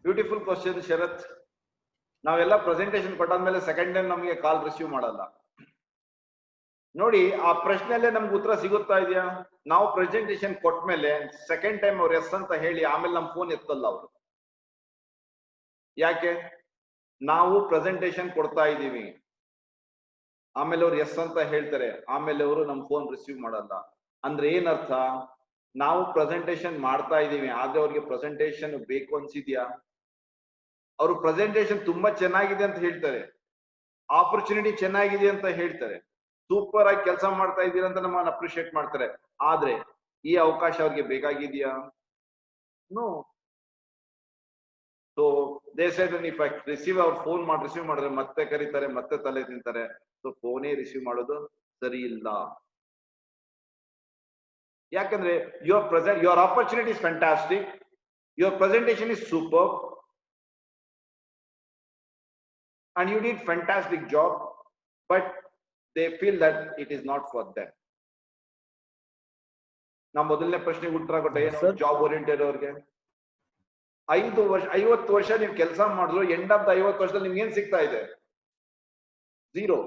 Beautiful question ಶರತ್. ನಾವೆಲ್ಲ presentation ಕೊಟ್ಟಾದ್ಮೇಲೆ second time ನಮಗೆ call receive ಮಾಡಲ್ಲ. ನೋಡಿ ಆ ಪ್ರಶ್ನೆಯಲ್ಲೇ ನಮ್ಗೆ ಉತ್ತರ ಸಿಗುತ್ತಾ ಇದೆಯಾ? ನಾವು ಪ್ರೆಸೆಂಟೇಶನ್ ಕೊಟ್ಮೇಲೆ ಸೆಕೆಂಡ್ ಟೈಮ್ ಅವ್ರು ಎಸ್ ಅಂತ ಹೇಳಿ ಆಮೇಲೆ ನಮ್ ಫೋನ್ ಎತ್ತಲ್ಲ ಅವರು. ಯಾಕೆ? ನಾವು ಪ್ರೆಸೆಂಟೇಶನ್ ಕೊಡ್ತಾ ಇದ್ದೀವಿ, ಆಮೇಲೆ ಅವ್ರು ಎಸ್ ಅಂತ ಹೇಳ್ತಾರೆ, ಆಮೇಲೆ ಅವರು ನಮ್ ಫೋನ್ ರಿಸೀವ್ ಮಾಡಲ್ಲ. ಅಂದ್ರೆ ಏನರ್ಥ? ನಾವು ಪ್ರೆಸೆಂಟೇಶನ್ ಮಾಡ್ತಾ ಇದ್ದೀವಿ, ಆದ್ರೆ ಅವ್ರಿಗೆ ಪ್ರೆಸೆಂಟೇಶನ್ ಬೇಕು ಅನ್ಸಿದ್ಯಾ? ಅವರು ಪ್ರೆಸೆಂಟೇಶನ್ ತುಂಬಾ ಚೆನ್ನಾಗಿದೆ ಅಂತ ಹೇಳ್ತಾರೆ, ಆಪರ್ಚುನಿಟಿ ಚೆನ್ನಾಗಿದೆ ಅಂತ ಹೇಳ್ತಾರೆ, ಸೂಪರ್ ಆಗಿ ಕೆಲಸ ಮಾಡ್ತಾ ಇದ್ದೀರಾ ಅಂತ ನಮ್ಮನ್ನ ಅಪ್ರಿಶಿಯೇಟ್ ಮಾಡ್ತಾರೆ. ಆದ್ರೆ ಈ ಅವಕಾಶ ಅವ್ರಿಗೆ ಬೇಕಾಗಿದೆಯಾ? No. So they said if I receive ಅವ್ರ ಫೋನ್ ಮಾಡಿ ರಿಸೀವ್ ಮಾಡಿದ್ರೆ ಮತ್ತೆ ಕರೀತಾರೆ, ಮತ್ತೆ ತಲೆ ತಿಂತಾರೆ. ಸೊ ಫೋನೇ ರಿಸೀವ್ ಮಾಡೋದು ಸರಿ ಇಲ್ಲ. ಯಾಕಂದ್ರೆ your opportunity is fantastic, your presentation is superb, and you did fantastic job, but they feel that it is not for them. ನಾ ಮೊದಲನೇ ಪ್ರಶ್ನೆಗೆ ಉತ್ತರ ಕೊಟ್ಟೆ, ಏನು ಜಾಬ್ ಓರಿಯೆಂಟೆಡ್ ಅವ್ರಿಗೆ 50 ವರ್ಷ ನೀವು ಕೆಲಸ ಮಾಡಿದ್ರು, ಎಂಡ್ ಆಫ್ ದ 50 ವರ್ಷದಲ್ಲಿ ನಿಮ್ಗೆ ಏನ್ ಸಿಗ್ತಾ ಇದೆ? ಝೀರೋ.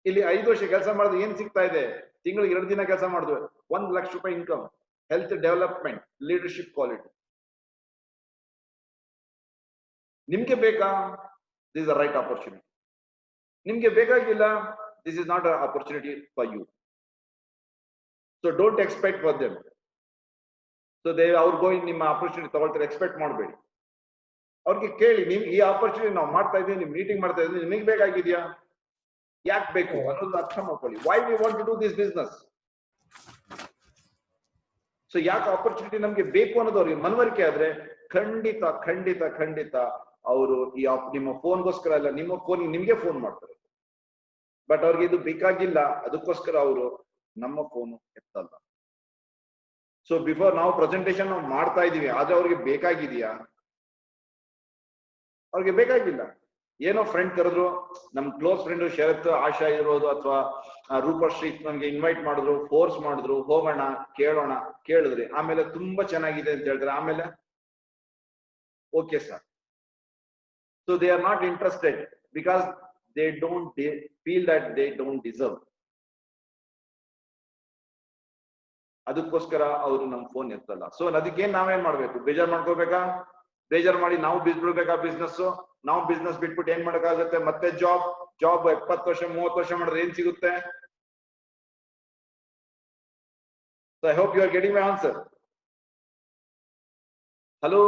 ಇಲ್ಲಿ 5 ವರ್ಷ ಕೆಲಸ ಮಾಡಿದ್ರೆ ಏನ್ ಸಿಗ್ತಾ ಇದೆ? ತಿಂಗಳಿಗೆ 2 ದಿನ ಕೆಲಸ ಮಾಡಿದ್ವಿ, 1 ಲಕ್ಷ ರೂಪಾಯಿ income, health development, leadership quality. ನಿಮ್ಗೆ ಬೇಕಾ? This is the right opportunity. ನಿಮ್ಗೆ ಬೇಕಾಗಿಲ್ಲ, this is not a opportunity for you. So don't expect for them. So ಅವ್ರಿಗೂ ನಿಮ್ಮ ಆಪರ್ಚುನಿಟಿ ತಗೊಳ್ತಾರೆ, ಎಕ್ಸ್ಪೆಕ್ಟ್ ಮಾಡಬೇಡಿ. ಅವ್ರಿಗೆ ಕೇಳಿ, ನೀವು ಈ ಆಪರ್ಚುನಿಟಿ ನಾವು ಮಾಡ್ತಾ ಇದ್ದೀವಿ, ನಿಮ್ ಮೀಟಿಂಗ್ ಮಾಡ್ತಾ ಇದ್ದೀವಿ, ನಿಮಗೆ ಬೇಕಾಗಿದ್ಯಾ? ಯಾಕೆ ಬೇಕು ಅನ್ನೋದು ಅರ್ಥ ಮಾಡ್ಕೊಳ್ಳಿ. Why we want to do this business. So ಯಾಕೆ ಆಪರ್ಚುನಿಟಿ ನಮ್ಗೆ ಬೇಕು ಅನ್ನೋದು ಅವ್ರಿಗೆ ಮನವರಿಕೆ ಆದ್ರೆ ಖಂಡಿತ ಖಂಡಿತ ಖಂಡಿತ ಅವರು ನಿಮ್ಮ ಫೋನ್ಗೋಸ್ಕರ ಅಲ್ಲ, ನಿಮ್ಮ ಫೋನ್ ನಿಮ್ಗೆ ಫೋನ್ ಮಾಡ್ತಾರೆ. ಬಟ್ ಅವ್ರಿಗೆ ಇದು ಬೇಕಾಗಿಲ್ಲ, ಅದಕ್ಕೋಸ್ಕರ ಅವರು ನಮ್ಮ ಫೋನ್ ಎತ್ತಲ್ಲ. ಸೊ ಬಿಫೋರ್ ನಾವು ಪ್ರೆಸೆಂಟೇಶನ್ ನಾವು ಮಾಡ್ತಾ ಇದೀವಿ, ಆದ್ರೆ ಅವ್ರಿಗೆ ಬೇಕಾಗಿದೆಯಾ? ಅವ್ರಿಗೆ ಬೇಕಾಗಿಲ್ಲ. ಏನೋ ಫ್ರೆಂಡ್ ಕರೆದ್ರು, ನಮ್ ಕ್ಲೋಸ್ ಫ್ರೆಂಡ್ ಶರತ್, ಆಶಾ ಇರೋದು ಅಥವಾ ರೂಪಶ್ರೀ ನಮ್ಗೆ ಇನ್ವೈಟ್ ಮಾಡಿದ್ರು, ಫೋರ್ಸ್ ಮಾಡಿದ್ರು, ಹೋಗೋಣ ಕೇಳೋಣ, ಕೇಳಿದ್ರಿ, ಆಮೇಲೆ ತುಂಬಾ ಚೆನ್ನಾಗಿದೆ ಅಂತ ಹೇಳ್ತಾರೆ, ಆಮೇಲೆ okay sir. So they are not interested because they don't feel that they don't deserve. ಅದಕ್ಕೋಸ್ಕರ ಅವರು ನಮ್ ಫೋನ್ ಎತ್ತಲ್ಲ. ಸೊ ಅದಕ್ಕೇನ್ ನಾವೇನ್ ಮಾಡ್ಬೇಕು? ಬೇಜಾರ್ ಮಾಡ್ಕೋಬೇಕಾ? ಬೇಜಾರ್ ಮಾಡಿ ನಾವು ಬಿಡ್ಬೇಕಾ ಬಿಸ್ನೆಸ್? ನಾವು ಬಿಸ್ನೆಸ್ ಬಿಟ್ಬಿಟ್ಟು ಏನ್ ಮಾಡಕ್ಕಾಗುತ್ತೆ? ಮತ್ತೆ ಜಾಬ್ 20 ವರ್ಷ 30 ವರ್ಷ ಮಾಡಿದ್ರೆ ಏನ್ ಸಿಗುತ್ತೆ? So I hope you are getting my answer. Hello.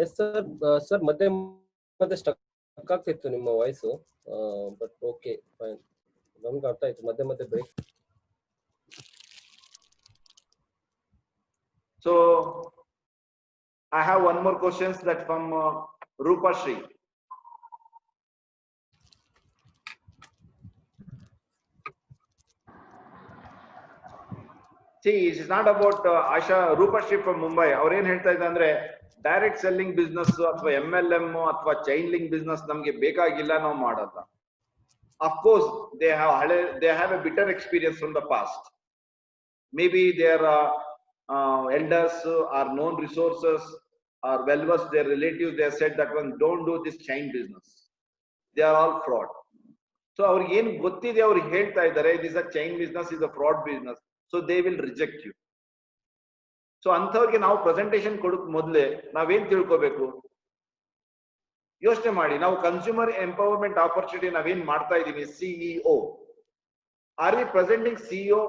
Yes sir. Sir ಮತ್ತೆ ಸ್ಟಕ್ ಆಗ್ತಿತ್ತು ನಿಮ್ಮ ವಾಯ್ಸು, ಬಟ್ ಓಕೆ ಫೈನ್, ನಮ್ಗೆ ಅರ್ಥ ಆಯ್ತು. ಮತ್ತೆ break. So I have one more questions that from Rupashri. See, it is not about Asha. Rupashri from Mumbai. ಅವ್ರು ಏನ್ ಹೇಳ್ತಾ ಇದ್ದಾರೆ ಅಂದ್ರೆ, ಡೈರೆಕ್ಟ್ ಸೆಲ್ಲಿಂಗ್ ಬಿಸ್ನೆಸ್ ಅಥವಾ MLM ಅಥವಾ ಚೈನ್ ಲಿಂಕ್ ಬಿಸ್ನೆಸ್ ನಮ್ಗೆ ಬೇಕಾಗಿಲ್ಲ, ನಾವು ಮಾಡಲ್ಲ. Of course they have a bitter experience from the past. Maybe their elders are known resources or well versed, their relatives, they have said that one, don't do this chain business, they are all fraud. So ಅವ್ರಿಗೆ ಏನು ಗೊತ್ತಿದೆ ಅವ್ರಿಗೆ ಹೇಳ್ತಾ ಇದ್ದಾರೆ, this is a chain business, is a fraud business, so they will reject you. So ಅಂಥವ್ರಿಗೆ ನಾವು presentation ಕೊಡಕ್ ಮೊದಲೇ ನಾವೇನ್ ತಿಳ್ಕೋಬೇಕು? ಯೋಚನೆ ಮಾಡಿ. ನಾವು ಕನ್ಸ್ಯೂಮರ್ ಎಂಪವರ್ಮೆಂಟ್ ಆಪರ್ಚುನಿಟಿ ನಾವೇನ್ ಮಾಡ್ತಾ ಇದೀವಿ, CEO. Are we presenting CEO?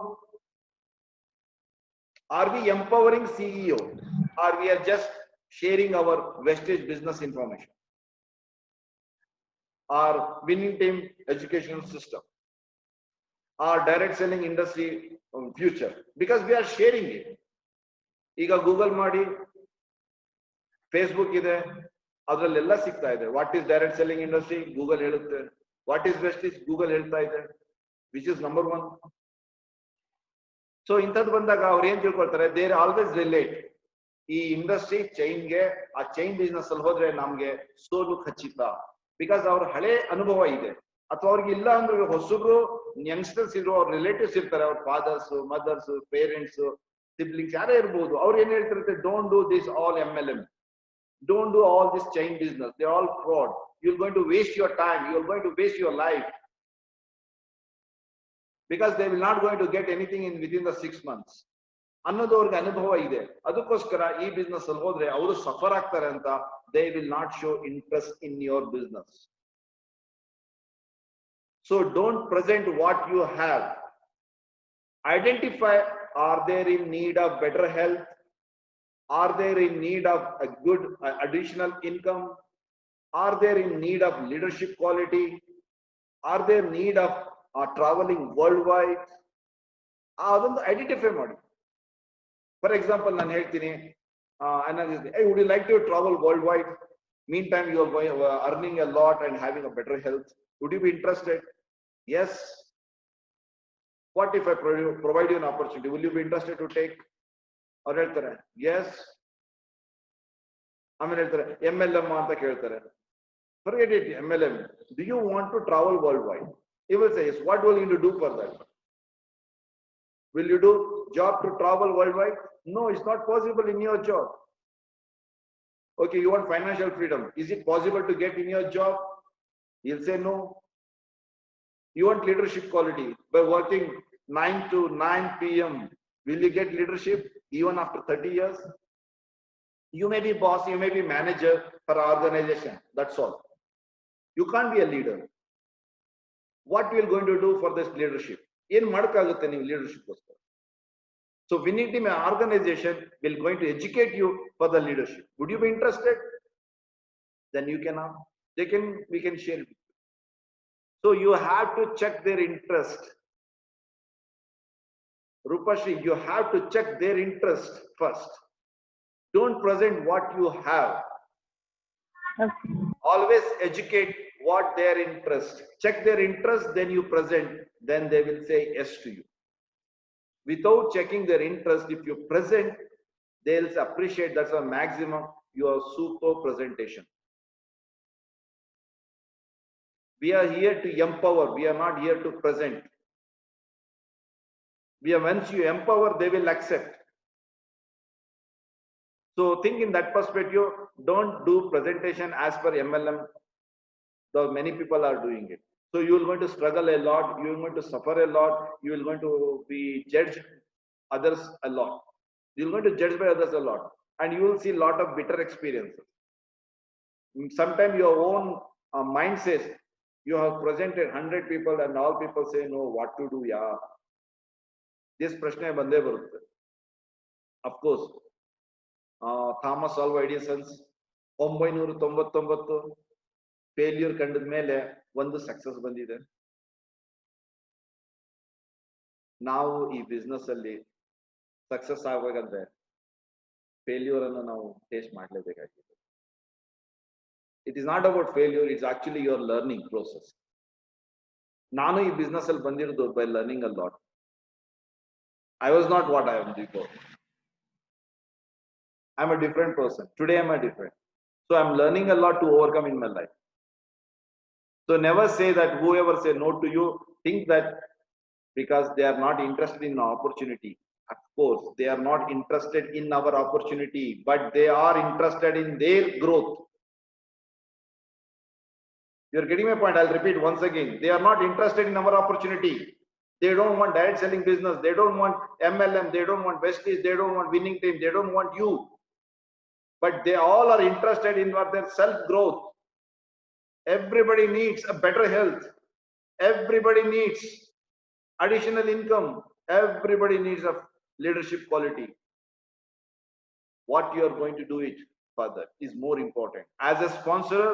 Are we empowering CEO? Or we are just sharing our vestige business information? Our winning team educational system? Our direct selling industry future? Because we are sharing it. ಈಗ Google ಮಾಡಿ, Facebook ಇದೆ, ಅದ್ರಲ್ಲೆಲ್ಲ ಸಿಗ್ತಾ ಇದೆ. What is direct selling industry? Google ಹೇಳುತ್ತೆ. What is wastage? Google ಹೇಳ್ತಾ ಇದೆ. Which is number 1. So ಇಂಥದ್ದು ಬಂದಾಗ ಅವ್ರು ಏನ್ ತಿಳ್ಕೊಳ್ತಾರೆ, ದೇರ್ ಆಲ್ವೇಸ್ ರಿಲೇಟ್ ಈ ಇಂಡಸ್ಟ್ರಿ ಚೈನ್ಗೆ, ಆ ಚೈನ್ ಬಿಸ್ನೆಸ್ ಅಲ್ಲಿ ಹೋದ್ರೆ ನಮ್ಗೆ ಸೋಲು ಖಚಿತ. ಬಿಕಾಸ್ ಅವ್ರ ಹಳೆ ಅನುಭವ ಇದೆ. ಅಥವಾ ಅವ್ರಿಗೆ ಇಲ್ಲ ಅಂದ್ರೆ ಹೊಸಬ್ರು ಯಂಗ್ಸ್ಟರ್ಸ್ ಇದ್ರು, ಅವ್ರ ರಿಲೇಟಿವ್ಸ್ ಇರ್ತಾರೆ, ಅವ್ರ ಫಾದರ್ಸ್, ಮದರ್ಸ್, ಪೇರೆಂಟ್ಸ್, ಸಿಬ್ಲಿಂಗ್ಸ್ ಯಾರೇ ಇರ್ಬೋದು. ಅವ್ರು ಏನ್ ಹೇಳ್ತಿರುತ್ತೆ, don't do this all MLM. Don't do all this chain business. They're all fraud. You're going to waste your time. You're going to waste your life. Because they will not going to get anything in within the 6 months. ಅನ್ನೋದು ಅವ್ರಿಗೆ ಅನುಭವ ಇದೆ. ಅದಕ್ಕೋಸ್ಕರ ಈ business ಅಲ್ಲಿ ಹೋದ್ರೆ ಅವರು suffer ಆಗ್ತಾರೆ ಅಂತ they will not show interest in your business. So don't present what you have. Identify, are they in need of better health? Are they in need of a good additional income? Are they in need of leadership quality? Are they in need of traveling worldwide? ಅದೊಂದು identify ಮಾಡಿ. For example, ನಾನು ಹೇಳ್ತೀನಿ, hey, would you like to travel worldwide? Meantime, you are going, earning a lot and having a better health. Would you be interested? Yes. What if I provide you an opportunity? Will you be interested to take? ಅವ್ರು ಹೇಳ್ತಾರೆ yes. ಆಮೇಲೆ ಹೇಳ್ತಾರೆ MLM ಅಂತ ಕೇಳ್ತಾರೆ. Forget it, MLM. Do you want to travel worldwide? He will say yes. What will you do for that? Will you do job to travel worldwide? No, it's not possible in your job. Okay, you want financial freedom. Is it possible to get in your job? He'll say no. You want leadership quality by working 9 to 9 p.m. Will you get leadership even after 30 years? You may be boss, you may be manager for an organization. That's all. You can't be a leader. What we are going to do for this leadership? In madakagutte ನೀವು leadership ಗೋಸ್ಕರ. So Vinity organization will going to educate you for the leadership. Would you be interested? Then you can, we can share it. So you have to check their interest. Rupashri, you have to check their interest first. Don't present what you have. Okay. Always educate what their interest. Check their interest, then you present, then they will say yes to you. Without checking their interest, if you present, they'll appreciate that's a maximum your super presentation. We are here to empower, we are not here to present. Once you empower, they will accept. So think in that perspective, don't do presentation as per MLM, though many people are doing it. So you are going to struggle a lot, you are going to suffer a lot, you are going to be judged others a lot. You are going to judge by others a lot, and you will see a lot of bitter experiences. Sometimes your own mind says, you have presented 100 people and all people say, no, what to do, yeah. This prashne bande barutte. Of course, Thomas Alva Edison 999 failure ಕಂಡದ ಮೇಲೆ ಒಂದು success ಬಂದಿದೆ. ನಾವು ಈ business ಅಲ್ಲಿ success ಆಗ್ಬೇಕಂದ್ರೆ failure ಅನ್ನು ನಾವು taste ಮಾಡಲೇಬೇಕಾಗಿದೆ. It is not about failure, it's actually your learning process. ನಾನು ಈ ಬಿಸ್ನೆಸ್ ಅಲ್ಲಿ ಬಂದಿರೋದು by learning a lot. I was not what I am before. I am a different person. Today I am a different. So I'm learning a lot to overcome in my life. So never say that whoever say no to you, think that because they are not interested in opportunity. Of course, they are not interested in our opportunity, but they are interested in their growth. You're getting my point. I'll repeat once again. They are not interested in our opportunity. They don't want direct selling business. They don't want MLM. They don't want Vestige. They don't want winning team. They don't want you. But they all are interested in their self growth. Everybody needs a better health. Everybody needs additional income. Everybody needs a leadership quality. What you are going to do it further is more important. As a sponsor,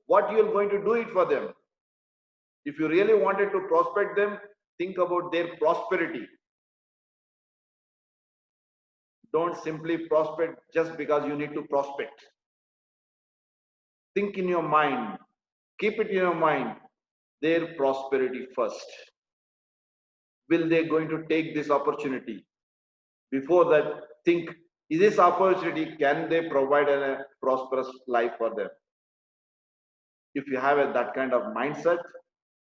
what you are going to do it for them. If you really wanted to prospect them, think about their prosperity. Don't simply prospect just because you need to prospect. Think in your mind, keep it in your mind, their prosperity first. Will they going to take this opportunity? Before that, think, is this opportunity, can they provide a prosperous life for them? If you have that kind of mindset,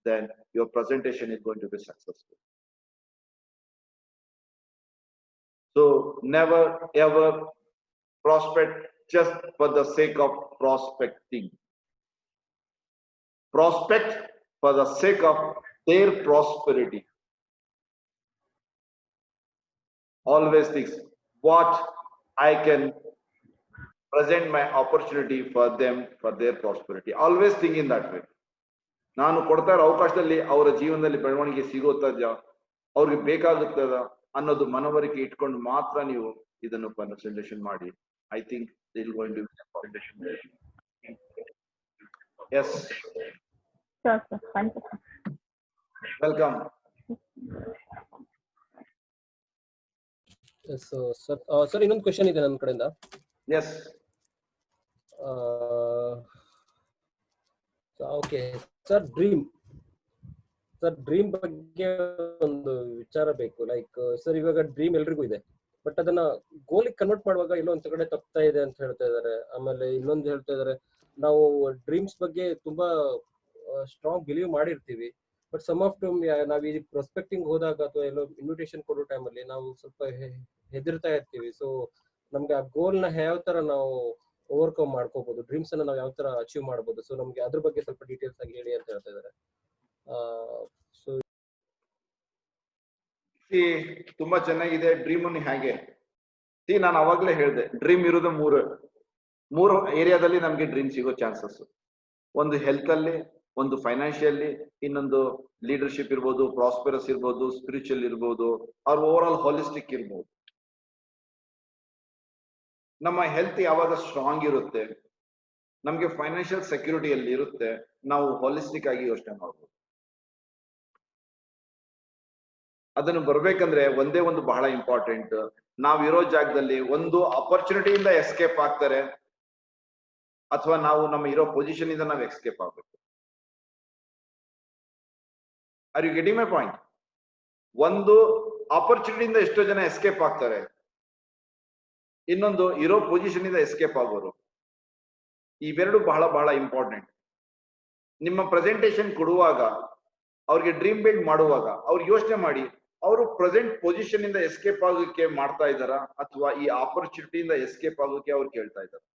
then your presentation is going to be successful. So never ever prospect just for the sake of prospecting. Prospect for the sake of their prosperity. Always think what I can present my opportunity for them for their prosperity. Always think in that way. ನಾನು ಕೊಡ್ತಾ ಇರೋ ಅವಕಾಶದಲ್ಲಿ ಅವರ ಜೀವನದಲ್ಲಿ ಬೆಳವಣಿಗೆ ಸಿಗುತ್ತದ, ಅವ್ರಿಗೆ ಬೇಕಾಗುತ್ತದ ಅನ್ನೋದು ಮನವರಿಕೆ ಇಟ್ಕೊಂಡು ಮಾತ್ರ ನೀವು ಇದನ್ನು ಕನ್ಸಲ್ಟೇಷನ್ ಮಾಡಿ. I think they'll going to yes Sure, sir. Thank you, sir. Welcome. Sir ಇನ್ನೊಂದು ಕ್ವೆಶನ್ ಇದೆ ನನ್ನ ಕಡೆಯಿಂದ. ಎಸ್ ಓಕೆ ಸರ್, ಡ್ರೀಮ್ ಬಗ್ಗೆ ಒಂದು ವಿಚಾರ ಬೇಕು. ಲೈಕ್ ಸರ್, ಇವಾಗ ಡ್ರೀಮ್ ಎಲ್ರಿಗೂ ಇದೆ, ಬಟ್ ಅದನ್ನ ಗೋಲಿಗೆ ಕನ್ವರ್ಟ್ ಮಾಡುವಾಗ ಎಲ್ಲೋ ಒಂದ್ ಕಡೆ ತಪ್ತಾ ಇದೆ ಅಂತ ಹೇಳ್ತಾ ಇದಾರೆ. ಆಮೇಲೆ ಇನ್ನೊಂದು ಹೇಳ್ತಾ ಇದಾರೆ, ನಾವು ಡ್ರೀಮ್ಸ್ ಬಗ್ಗೆ ತುಂಬಾ ಸ್ಟ್ರಾಂಗ್ ಬಿಲೀವ್ ಮಾಡಿರ್ತೀವಿ, ಬಟ್ ಸಮ್ ಆಫ್ ಟೈಮ್ ನಾವ್ ಈ ಪ್ರೊಸ್ಪೆಕ್ಟಿಂಗ್ ಹೋದಾಗ ಅಥವಾ ಎಲ್ಲೋ ಇನ್ವಿಟೇಷನ್ ಕೊಡೋ ಟೈಮಲ್ಲಿ ನಾವು ಸ್ವಲ್ಪ ಹೆದರ್ತಾ ಇರ್ತೀವಿ. ಸೊ ನಮ್ಗೆ ಆ ಗೋಲ್ ನ ಯಾವ ತರ ನಾವು ಓವರ್ಕಮ್ ಮಾಡ್ಕೋಬಹುದು, ಡ್ರೀಮ್ಸ್ ಅನ್ನ ನಾವು ಯಾವ ತರ ಅಚೀವ್ ಮಾಡಬಹುದು, ಸೊ ನಮ್ಗೆ ಅದ್ರ ಬಗ್ಗೆ ಸ್ವಲ್ಪ ಡೀಟೇಲ್ಸ್ ಆಗಿ ಹೇಳಿ ಅಂತ ಹೇಳ್ತಾ ಇದಾರೆ. ಸೊ ತುಂಬಾ ಚೆನ್ನಾಗಿದೆ. ಡ್ರೀಮ್ ಅನ್ನು ಹೇಗೆ ನಾನು ಅವಾಗ್ಲೇ ಹೇಳಿದೆ, ಡ್ರೀಮ್ ಇರೋದು ಮೂರು ಏರಿಯಾದಲ್ಲಿ ನಮ್ಗೆ ಡ್ರೀಮ್ ಸಿಗೋ ಚಾನ್ಸಸ್. ಒಂದು ಹೆಲ್ತ್ ಅಲ್ಲಿ, ಒಂದು ಫೈನಾನ್ಷಿಯಲಿ, ಇನ್ನೊಂದು ಲೀಡರ್ಶಿಪ್ ಇರ್ಬೋದು, ಪ್ರಾಸ್ಪೆರಸ್ ಇರ್ಬೋದು, ಸ್ಪಿರಿಚುವಲ್ ಇರ್ಬೋದು, ಅವ್ರ ಓವರ್ ಆಲ್ ಹಾಲಿಸ್ಟಿಕ್ ಇರ್ಬೋದು. ನಮ್ಮ ಹೆಲ್ತ್ ಯಾವಾಗ ಸ್ಟ್ರಾಂಗ್ ಇರುತ್ತೆ, ನಮ್ಗೆ ಫೈನಾನ್ಷಿಯಲ್ ಸೆಕ್ಯೂರಿಟಿಯಲ್ಲಿ ಇರುತ್ತೆ, ನಾವು ಹಾಲಿಸ್ಟಿಕ್ ಆಗಿ ಯೋಚನೆ ಮಾಡ್ಬೋದು. ಅದನ್ನು ಬರ್ಬೇಕಂದ್ರೆ ಒಂದೇ ಒಂದು ಬಹಳ ಇಂಪಾರ್ಟೆಂಟ್, ನಾವಿರೋ ಜಾಗದಲ್ಲಿ ಒಂದು ಅಪರ್ಚುನಿಟಿಯಿಂದ ಎಸ್ಕೇಪ್ ಆಗ್ತಾರೆ, ಅಥವಾ ನಾವು ನಮ್ಮ ಇರೋ ಪೊಸಿಷನ್ ಇಂದ ನಾವು ಎಸ್ಕೇಪ್ ಆಗ್ಬೇಕು. Are you getting my point? ಒಂದು ಆಪರ್ಚುನಿಟಿಯಿಂದ ಎಷ್ಟೋ ಜನ ಎಸ್ಕೇಪ್ ಆಗ್ತಾರೆ, ಇನ್ನೊಂದು ಇರೋ ಪೊಸಿಷನ್ ಇಂದ ಎಸ್ಕೇಪ್ ಆಗೋರು. ಇವೆರಡು ಬಹಳ ಬಹಳ ಇಂಪಾರ್ಟೆಂಟ್. ನಿಮ್ಮ ಪ್ರೆಸೆಂಟೇಶನ್ ಕೊಡುವಾಗ, ಅವ್ರಿಗೆ ಡ್ರೀಮ್ ಬಿಲ್ಡ್ ಮಾಡುವಾಗ ಅವ್ರು ಯೋಚನೆ ಮಾಡಿ, ಅವರು ಪ್ರೆಸೆಂಟ್ ಪೊಸಿಷನ್ ಇಂದ ಎಸ್ಕೇಪ್ ಆಗೋಕೆ ಮಾಡ್ತಾ ಇದ್ದಾರ, ಅಥವಾ ಈ ಆಪರ್ಚುನಿಟಿಯಿಂದ ಎಸ್ಕೇಪ್ ಆಗೋಕೆ ಅವ್ರು ಕೇಳ್ತಾ ಇದ್ದಾರೆ.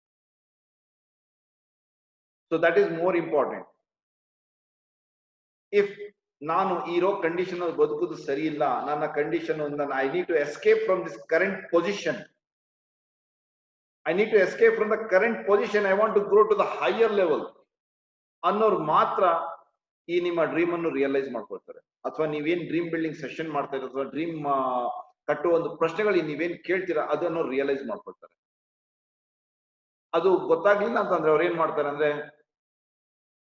So that is more important. If ನಾನು ಇರೋ ಕಂಡೀಷನ್ ಬದುಕುದು ಸರಿ ಇಲ್ಲ, ನನ್ನ condition I need to escape from this current position, I need to escape from the current position, I want to grow to the higher level ಅನ್ನೋರು ಮಾತ್ರ ಈ ನಿಮ್ಮ ಡ್ರೀಮ್ ಅನ್ನು ರಿಯಲೈಸ್ ಮಾಡ್ಕೊಳ್ತಾರೆ. ಅಥವಾ ನೀವೇನ್ ಡ್ರೀಮ್ ಬಿಲ್ಡಿಂಗ್ ಸೆಷನ್ ಮಾಡ್ತಾ ಇರೋ, ಅಥವಾ ಡ್ರೀಮ್ ಕಟ್ಟುವ ಒಂದು ಪ್ರಶ್ನೆಗಳಿಗೆ ನೀವೇನ್ ಕೇಳ್ತೀರಾ ಅದನ್ನು ರಿಯಲೈಸ್ ಮಾಡ್ಕೊಳ್ತಾರೆ. ಅದು ಗೊತ್ತಾಗ್ಲಿಲ್ಲ ಅಂತಂದ್ರೆ ಅವ್ರು ಏನ್ ಮಾಡ್ತಾರೆ ಅಂದ್ರೆ,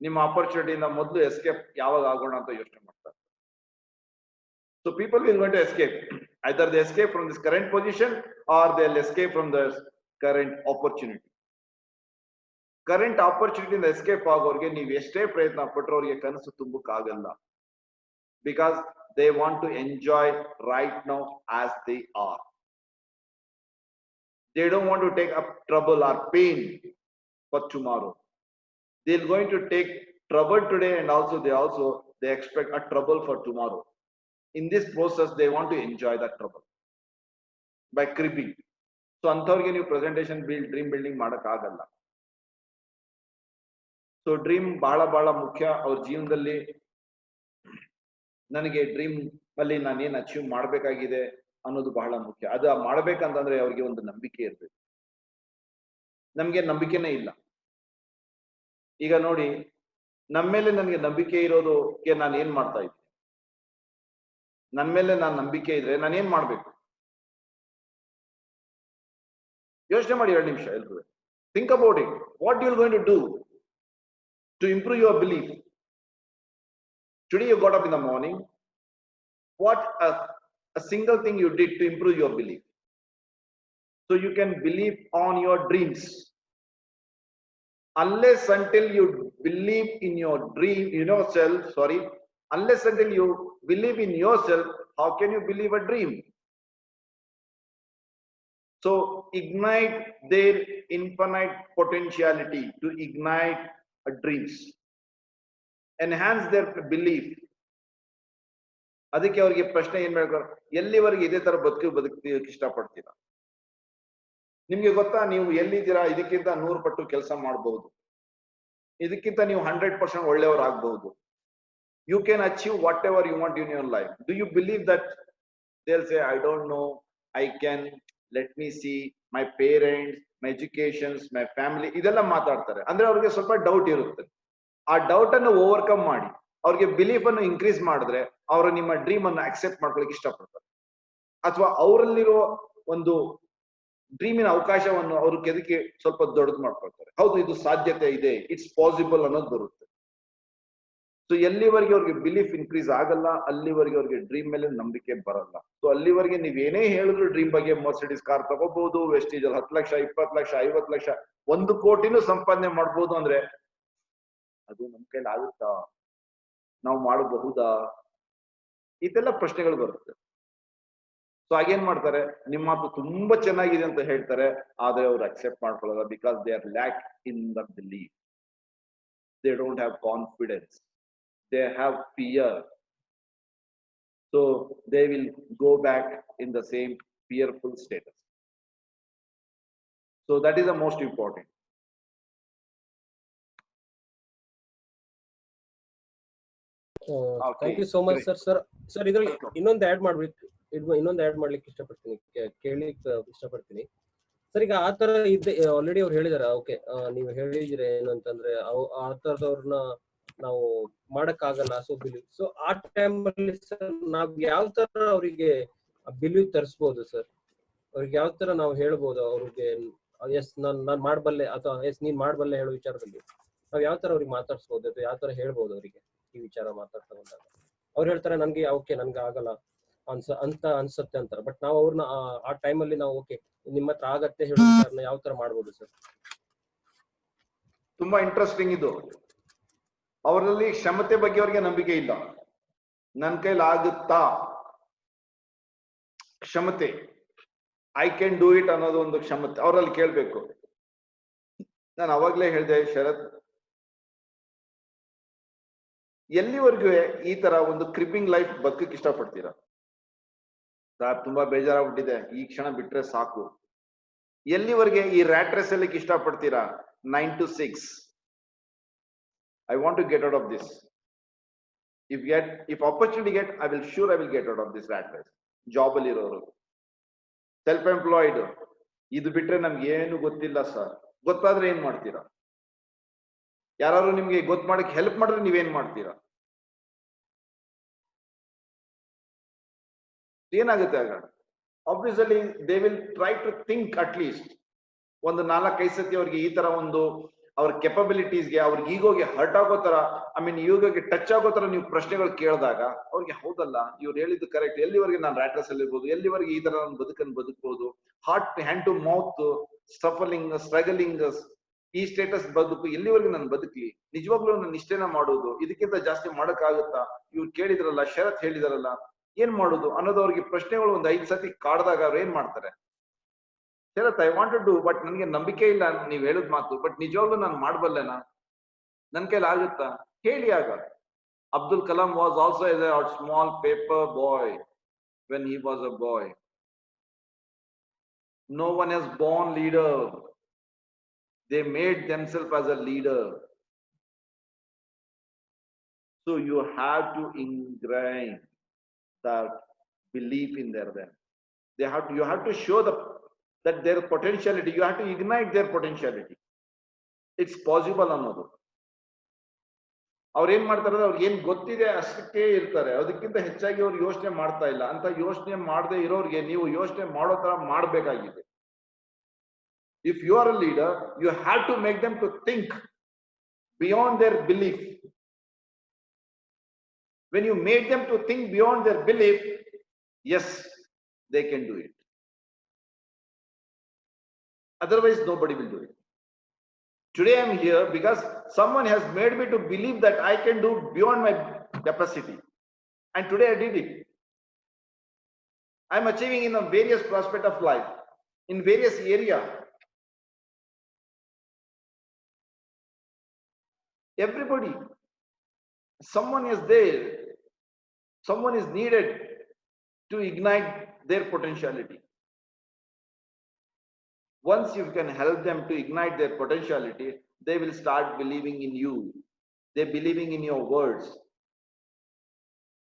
ನಿಮ್ಮ ಆಪರ್ಚುನಿಟಿಯಿಂದ ಮೊದಲು ಎಸ್ಕೇಪ್ ಯಾವಾಗ ಆಗೋಣ ಅಂತ ಯೋಚನೆ ಮಾಡ್ತಾರೆ. So people will going to escape, either they escape from this current position or they will escape from the current opportunity. Current ಆಪರ್ಚುನಿಟಿಯಿಂದ ಎಸ್ಕೇಪ್ ಆಗೋರಿಗೆ ನೀವು ಎಷ್ಟೇ ಪ್ರಯತ್ನ ಪಟ್ಟರು ಅವ್ರಿಗೆ ಕನಸು ತುಂಬಕ್ಕಾಗಲ್ಲ. Because they want to enjoy right now as they are. They don't want to take up trouble or pain for tomorrow. They are going to take trouble today and also they expect a trouble for tomorrow. In this process they want to enjoy that trouble by cribbing. So ಅಂಥವ್ರಿಗೆ ನೀವು presentation dream building ಮಾಡಕ್ ಆಗಲ್ಲ. So dream ಬಹಳ ಬಹಳ ಮುಖ್ಯ ಅವ್ರ ಜೀವನದಲ್ಲಿ. ನನಗೆ ಡ್ರೀಮ್ ಅಲ್ಲಿ ನಾನೇನ್ ಅಚೀವ್ ಮಾಡ್ಬೇಕಾಗಿದೆ ಅನ್ನೋದು ಬಹಳ ಮುಖ್ಯ. ಅದು ಮಾಡ್ಬೇಕಂತಂದ್ರೆ ಅವ್ರಿಗೆ ಒಂದು ನಂಬಿಕೆ ಇರ್ಬೇಕು. ನಮ್ಗೆ ನಂಬಿಕೆನೇ ಇಲ್ಲ. ಈಗ ನೋಡಿ, ನಮ್ಮೇಲೆ ನನಗೆ ನಂಬಿಕೆ ಇರೋದಕ್ಕೆ ನಾನು ಏನ್ ಮಾಡ್ತಾ ಇದ್ದೀನಿ? ನನ್ ಮೇಲೆ ನಾನು ನಂಬಿಕೆ ಇದ್ರೆ ನಾನು ಏನ್ ಮಾಡ್ಬೇಕು? ಯೋಚನೆ ಮಾಡಿ 2 ನಿಮಿಷ ಎಲ್ರು. Think about it. What you are going to do to improve your belief? Today you got up in the morning. What a single thing you did to improve your belief? So you can believe on your dreams. Unless until you believe in your dream, unless until you believe in yourself, how can you believe a dream? So ignite their infinite potentiality to ignite dreams. Enhance their belief. ಅದಕ್ಕೆ ಅವರಿಗೆ ಪ್ರಶ್ನೆ ಏನ್ ಮಾಡ್ತಾರೆ, ಎಲ್ಲಿವರೆಗೆ ಇದೇ ತರ ಬದುಕಿ ಇಷ್ಟಪಡ್ತೀರಾ? ನಿಮ್ಗೆ ಗೊತ್ತಾ, ನೀವು ಎಲ್ಲಿದ್ದೀರಾ ಇದಕ್ಕಿಂತ 100 ಪಟ್ಟು ಕೆಲಸ ಮಾಡಬಹುದು, ಇದಕ್ಕಿಂತ ನೀವು 100% ಒಳ್ಳೆಯವರು ಆಗ್ಬಹುದು. You can achieve whatever you want in your life. Do you believe that? They'll say, I don't know, I can, let me see, my parents, my educations, my family, ಇದೆಲ್ಲ ಮಾತಾಡ್ತಾರೆ. ಅಂದ್ರೆ ಅವ್ರಿಗೆ ಸ್ವಲ್ಪ ಡೌಟ್ ಇರುತ್ತೆ. ಆ ಡೌಟ್ ಅನ್ನು overcome ಮಾಡಿ ಅವ್ರಿಗೆ ಬಿಲೀಫ್ ಅನ್ನು ಇನ್ಕ್ರೀಸ್ ಮಾಡಿದ್ರೆ ಅವರು ನಿಮ್ಮ ಡ್ರೀಮ್ ಅನ್ನು ಅಕ್ಸೆಪ್ಟ್ ಮಾಡ್ಕೊಳ್ಳಿಕ್ಕೆ ಇಷ್ಟಪಡ್ತಾರೆ. ಅಥವಾ ಅವರಲ್ಲಿರೋ ಒಂದು ಡ್ರೀಮಿನ ಅವಕಾಶವನ್ನು ಅವರು ಕೆದಕಿ ಸ್ವಲ್ಪ ದೊಡ್ಡದು ಮಾಡ್ಕೊಳ್ತಾರೆ. ಹೌದು, ಇದು ಸಾಧ್ಯತೆ ಇದೆ, ಇಟ್ಸ್ ಪಾಸಿಬಲ್ ಅನ್ನೋದು ಬರುತ್ತೆ. ಸೊ ಎಲ್ಲಿವರೆಗೆ ಅವ್ರಿಗೆ ಬಿಲೀಫ್ ಇನ್ಕ್ರೀಸ್ ಆಗಲ್ಲ, ಅಲ್ಲಿವರೆಗೆ ಅವ್ರಿಗೆ ಡ್ರೀಮ್ ಮೇಲೆ ನಂಬಿಕೆ ಬರಲ್ಲ. ಸೊ ಅಲ್ಲಿವರೆಗೆ ನೀವೇನೇ ಹೇಳಿದ್ರು ಡ್ರೀಮ್ ಬಗ್ಗೆ, ಮರ್ಸಿಡೀಸ್ ಕಾರ್ ತಗೋಬಹುದು, ವೆಸ್ಟೀಜ್ ಅಲ್ಲಿ 10 ಲಕ್ಷ, 20 ಲಕ್ಷ, 50 ಲಕ್ಷ, 1 ಕೋಟಿನೂ ಸಂಪಾದನೆ ಮಾಡ್ಬೋದು ಅಂದ್ರೆ ಅದು ನಮ್ ಕೈಲಿ ಆಗುತ್ತಾ, ನಾವು ಮಾಡಬಹುದಾ, ಇದೆಲ್ಲ ಪ್ರಶ್ನೆಗಳು ಬರುತ್ತೆ. ಸೊ ಹಾಗೇನ್ ಮಾಡ್ತಾರೆ, ನಿಮ್ಮ ಮಾತು ತುಂಬಾ ಚೆನ್ನಾಗಿದೆ ಅಂತ ಹೇಳ್ತಾರೆ, ಆದ್ರೆ ಅವ್ರು ಅಕ್ಸೆಪ್ಟ್ ಮಾಡ್ಕೊಳ್ಳಲ್ಲ. Because they are lack in the belief, they don't have confidence, they have fear, so they will go back in the same fearful status. So that is the most important. Thank you so much sir. Sir ಇದ್ರಲ್ಲಿ ಇನ್ನೊಂದು add ಮಾಡ್ಲಿಕ್ಕೆ ಇಷ್ಟಪಡ್ತೀನಿ, ಕೇಳಲಿಕ್ಕೆ ಇಷ್ಟಪಡ್ತೀನಿ sir. ಈಗ ಆ ತರ ಇದ್ದೆ ಆಲ್ರೆಡಿ ಅವ್ರು ಹೇಳಿದಾರೆ, ಓಕೆ ನೀವು ಹೇಳಿದ್ರೆ ಏನು ಅಂತಂದ್ರೆ ಆ ತರದವ್ರನ್ನ ನಾವು ಮಾಡಕ್ಕಾಗಲ್ಲ. ಸೊ ಬಿಲೀವ್, ಸೊ ಆ ಟೈಮ್ ಅಲ್ಲಿ ಸರ್ ನಾವ್ ಯಾವ ತರ ಅವರಿಗೆ ಬಿಲೀವ್ ತರಿಸಬಹುದು ಸರ್? ಅವ್ರಿಗೆ ಯಾವ ತರ ನಾವು ಹೇಳ್ಬೋದು ಅವ್ರಿಗೆ, ಎಸ್ ನಾನ್ ಮಾಡ್ಬಲ್ಲೆ, ಅಥವಾ ಎಸ್ ನೀನ್ ಮಾಡ್ಬಲ್ಲೆ ಹೇಳೋ ವಿಚಾರದಲ್ಲಿ ನಾವ್ ಯಾವ ತರ ಅವ್ರಿಗೆ ಮಾತಾಡ್ಸ್ಬೋದು, ಅಥವಾ ಯಾವ ತರ ಹೇಳ್ಬೋದು ಅವರಿಗೆ ಈ ವಿಚಾರ ಮಾತಾಡ್ತಾ ಬಂದಾಗ? ಅವ್ರು ಹೇಳ್ತಾರೆ ನನ್ಗೆ ಓಕೆ ನನ್ಗೆ ಆಗಲ್ಲ ಅಂತ ಅನ್ಸತ್ತೆ ಅಂತಾರೆ, ಬಟ್ ನಾವು ಅವ್ರನ್ನ ಆ ಟೈಮಲ್ಲಿ ನಾವು ಓಕೆ ನಿಮ್ಮ ಹತ್ರ ಆಗತ್ತೆ ಹೇಳೋ ವಿಚಾರನ ಯಾವ ತರ ಮಾಡ್ಬೋದು ಸರ್? ತುಂಬಾ ಇಂಟ್ರೆಸ್ಟಿಂಗ್ ಇದು. ಅವರಲ್ಲಿ ಕ್ಷಮತೆ ಬಗ್ಗೆ ಅವ್ರಿಗೆ ನಂಬಿಕೆ ಇಲ್ಲ. ನನ್ ಕೈಲಿ ಆಗುತ್ತಾ, ಕ್ಷಮತೆ, ಐ ಕ್ಯಾನ್ ಡೂ ಇಟ್ ಅನ್ನೋದು ಒಂದು ಕ್ಷಮತೆ ಅವರಲ್ಲಿ ಕೇಳ್ಬೇಕು. ನಾನು ಅವಾಗ್ಲೇ ಹೇಳಿದೆ ಶರತ್, ಎಲ್ಲಿವರೆಗೂ ಈ ತರ ಒಂದು ಕ್ರಿಪಿಂಗ್ ಲೈಫ್ ಬದುಕಕ್ಕೆ ಇಷ್ಟಪಡ್ತೀರಾ? ಸಾರ್ ತುಂಬಾ ಬೇಜಾರಾಗ್ಬಿಟ್ಟಿದೆ, ಈ ಕ್ಷಣ ಬಿಟ್ರೆ ಸಾಕು. ಎಲ್ಲಿವರೆಗೆ ಈ ರ್ಯಾಟ್ ರೇಸ್ ಅಲ್ಲಿ ಇಷ್ಟಪಡ್ತೀರಾ? 9 to 6. I want to get out of this. If opportunity I will get out of this rat race. Job ಅಲ್ಲಿ ಇರೋರು, ಸೆಲ್ಫ್ ಎಂಪ್ಲಾಯ್ಡ್, ಇದು ಬಿಟ್ರೆ ನಮ್ಗೆ ಏನು ಗೊತ್ತಿಲ್ಲ ಸರ್. ಗೊತ್ತಾದ್ರೆ ಏನ್ ಮಾಡ್ತೀರಾ? ಯಾರು ನಿಮ್ಗೆ ಗೊತ್ತು ಮಾಡಕ್ಕೆ ಹೆಲ್ಪ್ ಮಾಡಿದ್ರೆ ನೀವೇನ್ ಮಾಡ್ತೀರಾ? ಏನಾಗುತ್ತೆ ಆಗ? Obviously they will try to think at least ಒಂದು 4-5 ಸತಿ ಅವ್ರಿಗೆ ಈ ತರ ಒಂದು ಅವ್ರ ಕೆಪಬಿಲಿಟೀಸ್ಗೆ, ಅವ್ರಿಗೆ ಈಗೋಗೆ ಹರ್ಟ್ ಆಗೋ ತರ, ಐ ಮೀನ್ ಈಗೋಗೆ ಟಚ್ ಆಗೋ ತರ ನೀವು ಪ್ರಶ್ನೆಗಳು ಕೇಳಿದಾಗ ಅವ್ರಿಗೆ ಹೌದಲ್ಲ ಇವ್ರು ಹೇಳಿದ್ದು ಕರೆಕ್ಟ್, ಎಲ್ಲಿವರೆಗೆ ನಾನು ರ್ಯಾಟ್ ಅಲ್ಲಿ ಇರ್ಬೋದು, ಎಲ್ಲಿವರೆಗೆ ಈ ತರ ನಾನು ಬದುಕಬಹುದು, heart hand to mouth suffering struggling ಈ ಸ್ಟೇಟಸ್ ಬದುಕು ಎಲ್ಲಿವರೆಗೆ ನಾನು ಬದುಕಲಿ, ನಿಜವಾಗ್ಲೂ ನಾನು ಇಷ್ಟೇನ ಮಾಡೋದು, ಇದಕ್ಕಿಂತ ಜಾಸ್ತಿ ಮಾಡಕ್ ಆಗುತ್ತಾ, ಇವ್ರು ಕೇಳಿದ್ರಲ್ಲ, ಶರತ್ ಹೇಳಿದಾರಲ್ಲ, ಏನ್ ಮಾಡೋದು ಅನ್ನೋದು ಅವ್ರಿಗೆ ಪ್ರಶ್ನೆಗಳು ಒಂದು 5 ಸತಿ ಕಾಡ್ದಾಗ ಅವ್ರು ಏನ್ ಮಾಡ್ತಾರೆ? Sharath, I want to do, but ನನ್ಗೆ ನಂಬಿಕೆ ಇಲ್ಲ ನೀವ್ ಹೇಳಿದ್ ಮಾತು, ಬಟ್ ನಿಜವಾಗ್ಲೂ ನಾನು ಮಾಡ್ಬಲ್ಲೆನಾ, ನನ್ ಕೈಲಿ ಆಗುತ್ತಾ? ಹೇಳಿ ಆಗ. Abdul Kalam was also a small paper boy when he was a boy. No one is born leader. They made themselves as a leader. So you have to ingrain that belief in them. You have to show that their potentiality. You have to ignite their potentiality. It's possible ಅನ್ನೋದು. ಅವ್ರು ಏನ್ ಮಾಡ್ತಾರೆ, ಅವ್ರಿಗೆ ಏನ್ ಗೊತ್ತಿದೆ ಅಷ್ಟಕ್ಕೆ ಇರ್ತಾರೆ, ಅದಕ್ಕಿಂತ ಹೆಚ್ಚಾಗಿ ಅವ್ರು ಯೋಚನೆ ಮಾಡ್ತಾ ಇಲ್ಲ. ಅಂತ ಯೋಚನೆ ಮಾಡದೆ ಇರೋರಿಗೆ ನೀವು ಯೋಚನೆ ಮಾಡೋ ತರ ಮಾಡ್ಬೇಕಾಗಿದೆ. If you are a leader, you have to make them to think beyond their belief. When you make them to think beyond their belief, yes, they can do it. Otherwise, nobody will do it. Today I am here because someone has made me to believe that I can do beyond my capacity. And today I did it. I am achieving in a various aspect of life, in various area. Everybody, someone is there, someone is needed to ignite their potentiality. Once you can help them to ignite their potentiality, they will start believing in you. They're believing in your words.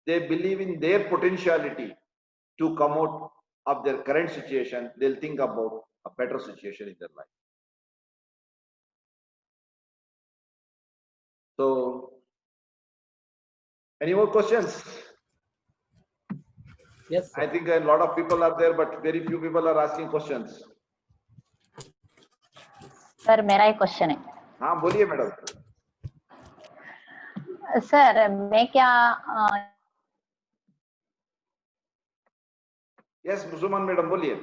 They believe in their potentiality to come out of their current situation. They'll think about a better situation in their life. So, any more questions? Yes, I sir. think a lot of people are there, but very few people are asking questions. Sir मेरा एक question है हाँ बोलिए madam. Sir मैं क्या yes मुसलमान madam बोलिए.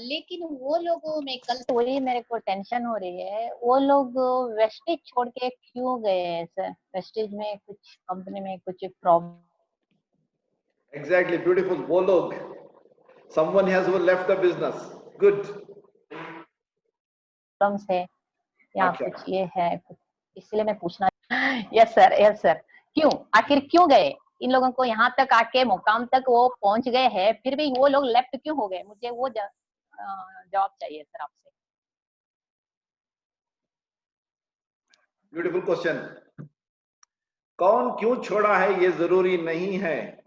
लेकिन वो लोगों में कल तो वही मेरे को टेंशन हो रही है, वो लोग वेस्टेज छोड़ के क्यों गए हैं सर? वेस्टेज में कुछ कंपनी में कुछ प्रॉब्लम Exactly, beautiful. वो लोग. Someone has left the business. Good. है या अच्छा. कुछ ये है, इसलिए मैं पूछना. यस सर क्यों, आखिर क्यों गए? इन लोगों को यहाँ तक आके मुकाम तक वो पहुंच गए हैं, फिर भी वो लोग लेफ्ट क्यों हो गए? मुझे वो जवाब चाहिए सर आपसे. Beautiful question. कौन क्यों छोड़ा है ये जरूरी नहीं है.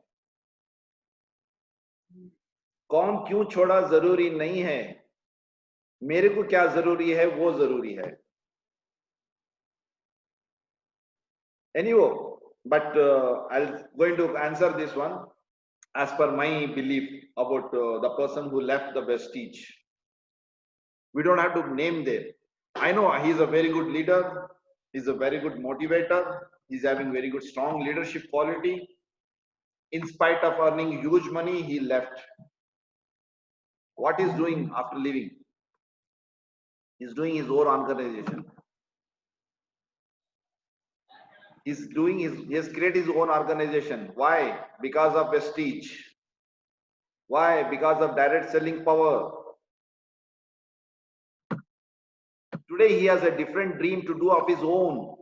कौन क्यों छोड़ा जरूरी नहीं है. मेरे को क्या जरूरी है वो जरूरी है. Anyway, but I'll going to answer this one as per my belief about the person who left the Vestige. We don't have to name there. I know he's a very good leader. He's a very good motivator. He's having very good strong leadership quality. In spite of earning huge money, he left. What he's doing after leaving? He's doing his own organization. He has created his own organization. Why? Because of Vestige. Why? Because of direct selling power. Today he has a different dream to do of his own.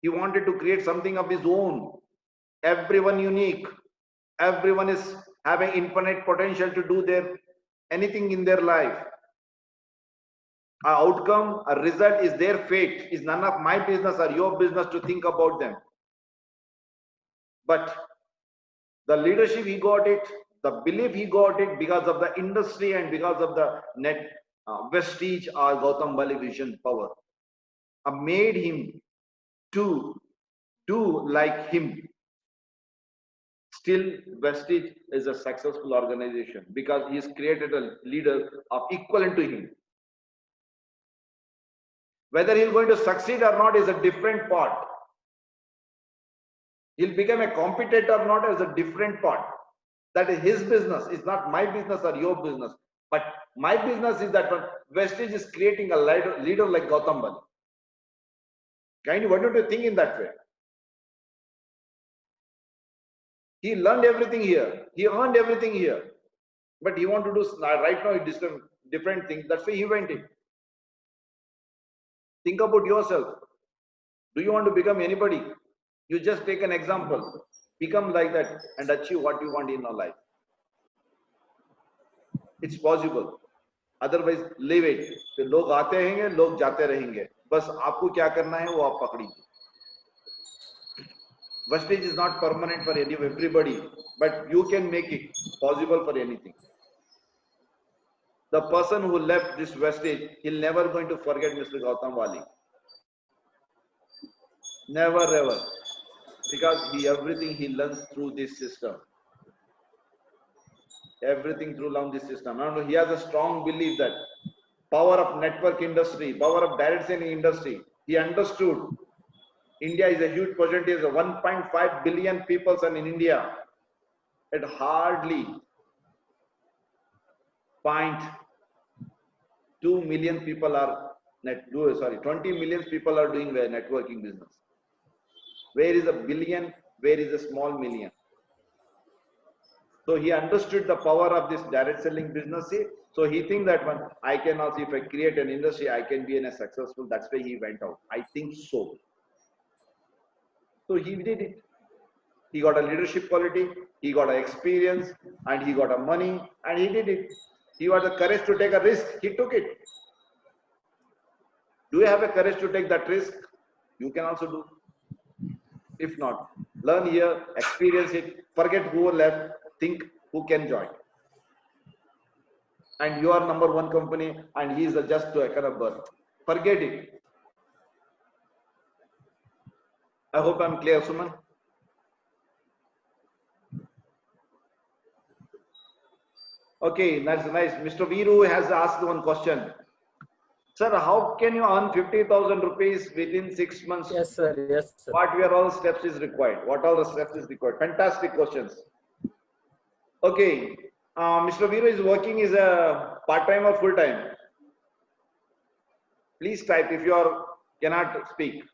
He wanted to create something of his own. Everyone unique. Everyone is having infinite potential to do anything in their life. A outcome, a result is their fate. Is none of my business or your business to think about them. But the leadership he got it, the belief he got it because of the industry and because of the Vestige or Gautam Bali vision power. Made him to do like him. Still, Vestige is a successful organization because he's created a leader of equivalent to him. Whether he's going to succeed or not is a different part. He'll become a competitor or not is a different part. That is his business. It's not my business or your business. But my business is that Vestige is creating a leader like Gautam Bali. Why don't you think in that way? He learned everything here. He earned everything here. But he want to do right now different things. That's why he went in. Think about yourself. Do you want to become anybody? You just take an example. Become like that and achieve what you want in your life. It's possible. Otherwise, leave it. फिर लोग आते रहेंगे, लोग जाते रहेंगे. बस आपको क्या करना है वो आप पकड़िए. Vestige is not permanent for everybody, but you can make it possible for anything. The person who left this Vestige, he'll never going to forget Mr. Gautam Bali. Never ever. Because everything he learns through this system. Everything through this system. And he has a strong belief that power of network industry, power of direct selling industry. He understood India is a huge percentage of 1.5 billion people in India. At hardly 0.2 million people are 20 million people are doing their networking business. Where is a billion? Where is a small million? So he understood the power of this direct selling business. So he thinks that I can also, if I create an industry, I can be successful. That's why he went out. I think so. So he did it. He got a leadership quality, he got an experience, and he got a money, and he did it. He had the courage to take a risk. He took it. Do you have a courage to take that risk? You can also do. If not, learn here, experience it, forget who left, think who can join. And you are number one company and he is just a kind of birth. Forget it. I hope I'm clear, Suman. Okay, that's nice. Mr. Viru has asked one question. Sir, how can you earn 50,000 rupees within 6 months? Yes, sir. Yes, sir. What were all steps is required? What all the steps is required? Fantastic questions. Okay, Mr. Viru is working is a part-time or full-time? Please type if you are cannot speak.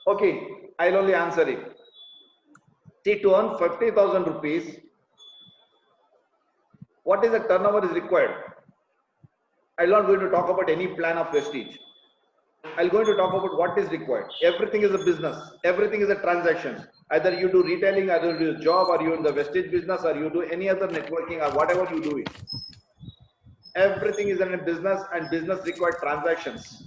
Okay, I'll only answer it. See, to earn 50,000 rupees, what is the turnover is required? I'm not going to talk about any plan of Vestige. I'm going to talk about what is required. Everything is a business. Everything is a transaction. Either you do retailing, either you do a job, or you in the Vestige business, or you do any other networking, or whatever you do it. Everything is in a business, and business requires transactions.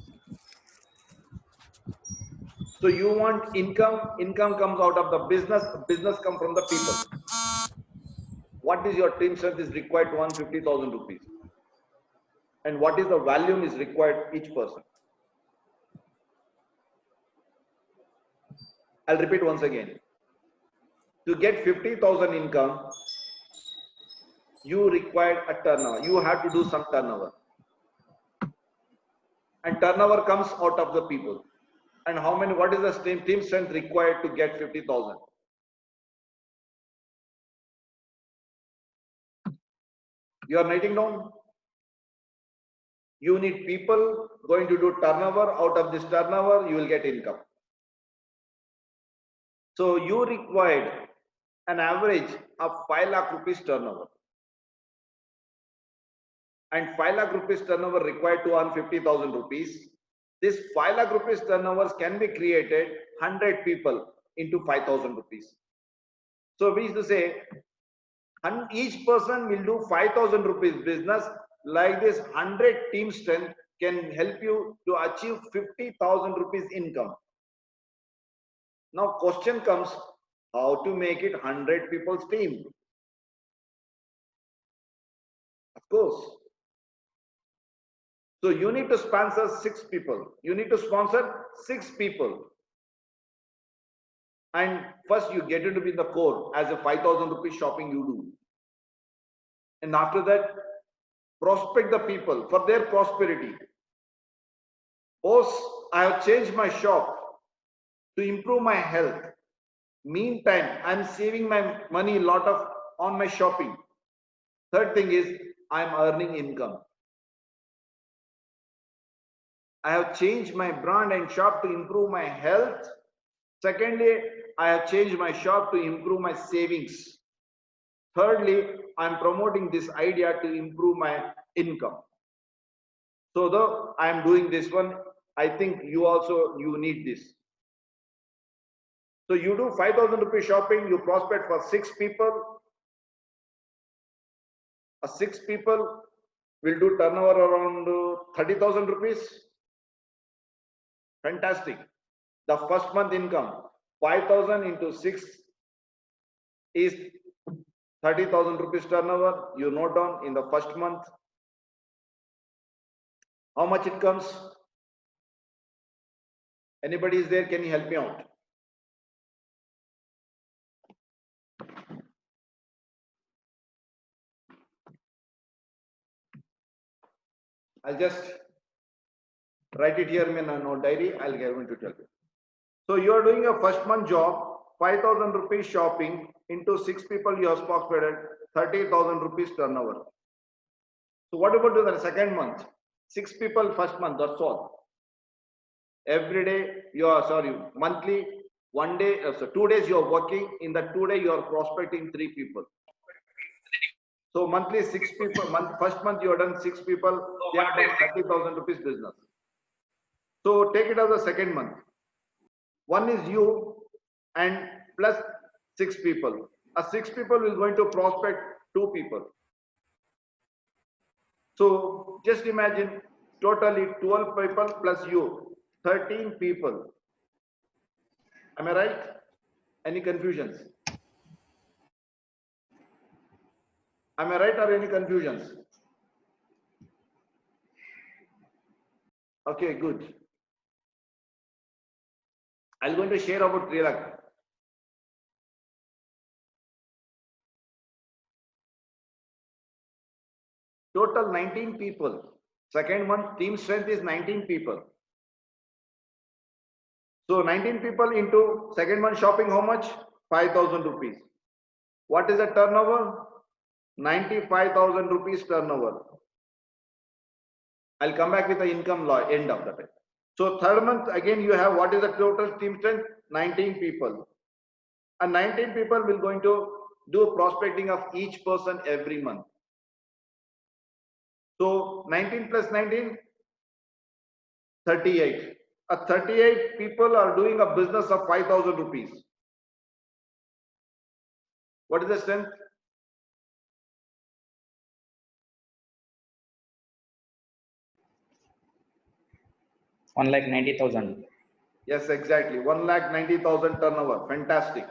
So you want income, income comes out of the business, business comes from the people. What is your team strength is required to earn 50,000 rupees? And what is the volume is required each person? I'll repeat once again. To get 50,000 income, you require a turnover. You have to do some turnover. And turnover comes out of the people. And how many, what is the team strength required to get 50,000? You are writing down? You need people going to do turnover. Out of this turnover, you will get income. So you required an average of 5 lakh rupees turnover. And 5 lakh rupees turnover required to earn 50,000 rupees. This 5 lakh rupees turnovers can be created 100 people into 5,000 rupees. So we used to say, each person will do 5,000 rupees business. Like this 100 team strength can help you to achieve 50,000 rupees income. Now question comes, how to make it 100 people's team? Of course. So you need to sponsor 6 people. You need to sponsor 6 people. And first you get into be the core as a 5,000 rupees shopping you do. And after that, prospect the people for their prosperity. Boss, I have changed my shop to improve my health. Meantime, I'm saving my money a lot of on my shopping. Third thing is, I'm earning income. I have changed my brand and shop to improve my health. Secondly, I have changed my shop to improve my savings. Thirdly, I'm promoting this idea to improve my income. So though I am doing this one, I think you also, you need this. So you do 5,000 rupees shopping, you prospect for 6 people. 6 people will do turnover around 30,000 rupees. Fantastic. The first month income, 5,000 into 6 is 30,000 rupees turnover. You note down in the first month how much it comes. Anybody is there? Can you help me out? I'll just write it here in a note diary. I'll get going to tell you. So you are doing a first month job, 5,000 rupees shopping into 6 people you have prospected, 30,000 rupees turnover. So what about the second month? 6 people first month, that's all. Every day you are, sorry, monthly, 1 day, so 2 days you are working. In that 2 days you are prospecting 3 people. So monthly 6 people, first month you have done 6 people, they are doing 30,000 rupees business. So take it as the second month. 1 is you and plus 6 people. 6 people is going to prospect 2 people. So just imagine totally 12 people plus you, 13 people. Am I right? Any confusions? Am I right or any confusions? Okay, good. I'm going to share about 3 lakh. Total 19 people. Second month team strength is 19 people. So 19 people into second month shopping, how much? 5,000 rupees. What is the turnover? 95,000 rupees turnover. I'll come back with the income law end of the day. So third month again you have what is the total team strength? 19 people. And 19 people will going to do prospecting of each person every month. So 19 plus 19, 38. 38 people are doing a business of 5,000 rupees. What is the strength? One lakh 90,000. Yes, exactly. 1,90,000 turnover. Fantastic.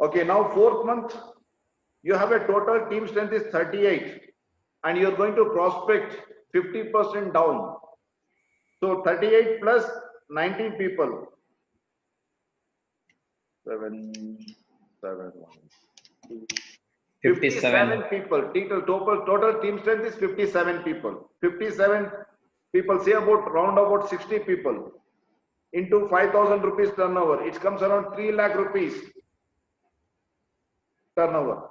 Okay, now fourth month, you have a total team strength is 38 and you're going to prospect 50% down. So 38 plus 19 people. 57 people. Total team strength is 57 people. 57 people, say about round about 60 people into 5,000 rupees turnover. It comes around 3 lakh rupees turnover.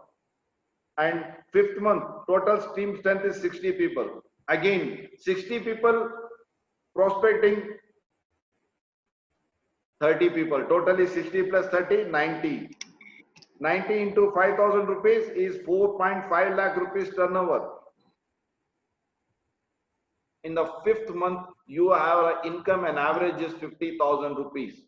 And fifth month, total team strength is 60 people. Again, 60 people prospecting 30 people. Totally 60 plus 30, 90. 90 into 5,000 rupees is 4.5 lakh rupees turnover. In the fifth month, you have an income and average is 50,000 rupees.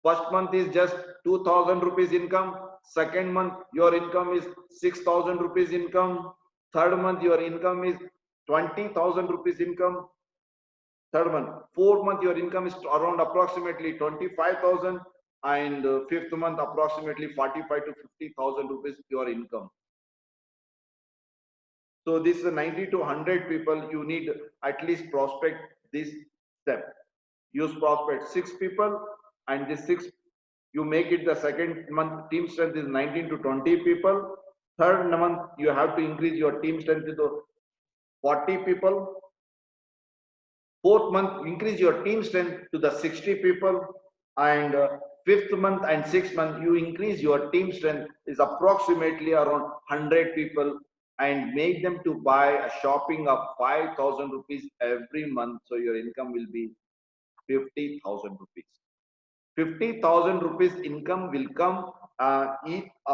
First month is just 2,000 rupees income. Second month, your income is 6,000 rupees income. Third month, your income is 20,000 rupees income. Third month. Fourth month, your income is around approximately 25,000. And fifth month, approximately 45 to 50,000 rupees your income. So this is 90 to 100 people. You need at least prospect this step. Use prospect 6 people, and this 6 you make it the second month team strength is 19 to 20 people. Third month you have to increase your team strength to 40 people. Fourth month increase your team strength to the 60 people, and fifth month and sixth month you increase your team strength is approximately around 100 people, and make them to buy a shopping of 5,000 rupees every month. So your income will be 50,000 rupees. 50,000 rupees income will come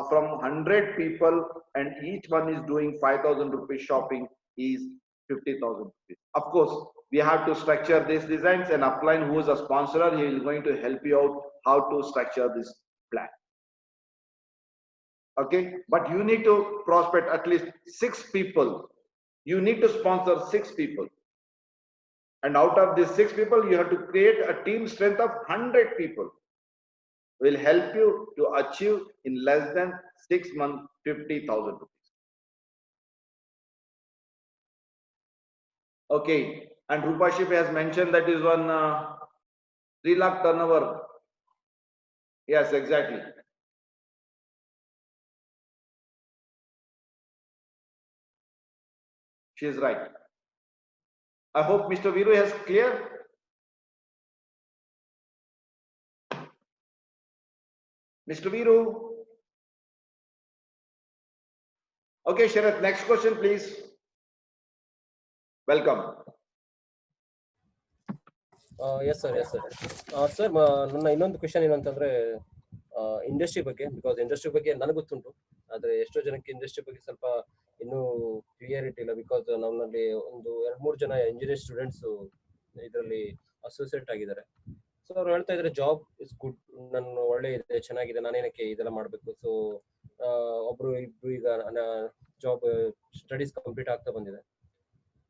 from 100 people, and each one is doing 5,000 rupees shopping is 50,000 rupees. Of course, we have to structure these designs, and Upline, who is a sponsor, he is going to help you out how to structure this plan. Okay, but you need to prospect at least 6 people. You need to sponsor 6 people. And out of these 6 people, you have to create a team strength of 100 people. Will help you to achieve in less than 6 months 50,000 rupees. Okay, and Rupaship has mentioned that is one 3 lakh turnover. Yes, exactly. She is right. I hope Mr. Viru has clear. Mr. Viru. Okay, Sharath, next question, please. Welcome. S sir sir ನನ್ನ ಇನ್ನೊಂದು question ಏನಂತಂದ್ರೆ industry ಬಗ್ಗೆ, because industry ಬಗ್ಗೆ ನನಗೆ ಗೊತ್ತುಂಟು, ಆದ್ರೆ ಎಷ್ಟೋ ಜನಕ್ಕೆ ಇಂಡಸ್ಟ್ರಿ ಬಗ್ಗೆ ಸ್ವಲ್ಪ ಇನ್ನೂ ಕ್ಲಿಯರಿಟಿ ಇಲ್ಲ. ಬಿಕಾಸ್ ನಮ್ಮಲ್ಲಿ ಒಂದು 2-3 ಜನ ಇಂಜಿನಿಯರ್ ಸ್ಟೂಡೆಂಟ್ಸ್ ಇದರಲ್ಲಿ ಅಸೋಸಿಯೇಟ್ ಆಗಿದ್ದಾರೆ. ಸೊ ಅವ್ರು ಹೇಳ್ತಾ ಇದ್ದಾರೆ ಜಾಬ್ ಇಸ್ ಗುಡ್, ನನ್ನ ಒಳ್ಳೆ ಇದೆ, ಚೆನ್ನಾಗಿದೆ, ನಾನೇನಕ್ಕೆ ಇದೆಲ್ಲ ಮಾಡಬೇಕು. ಸೊ ಒಬ್ರು ಇಬ್ರು ಈಗ ಜಾಬ್ ಸ್ಟಡೀಸ್ ಕಂಪ್ಲೀಟ್ ಆಗ್ತಾ ಬಂದಿದೆ.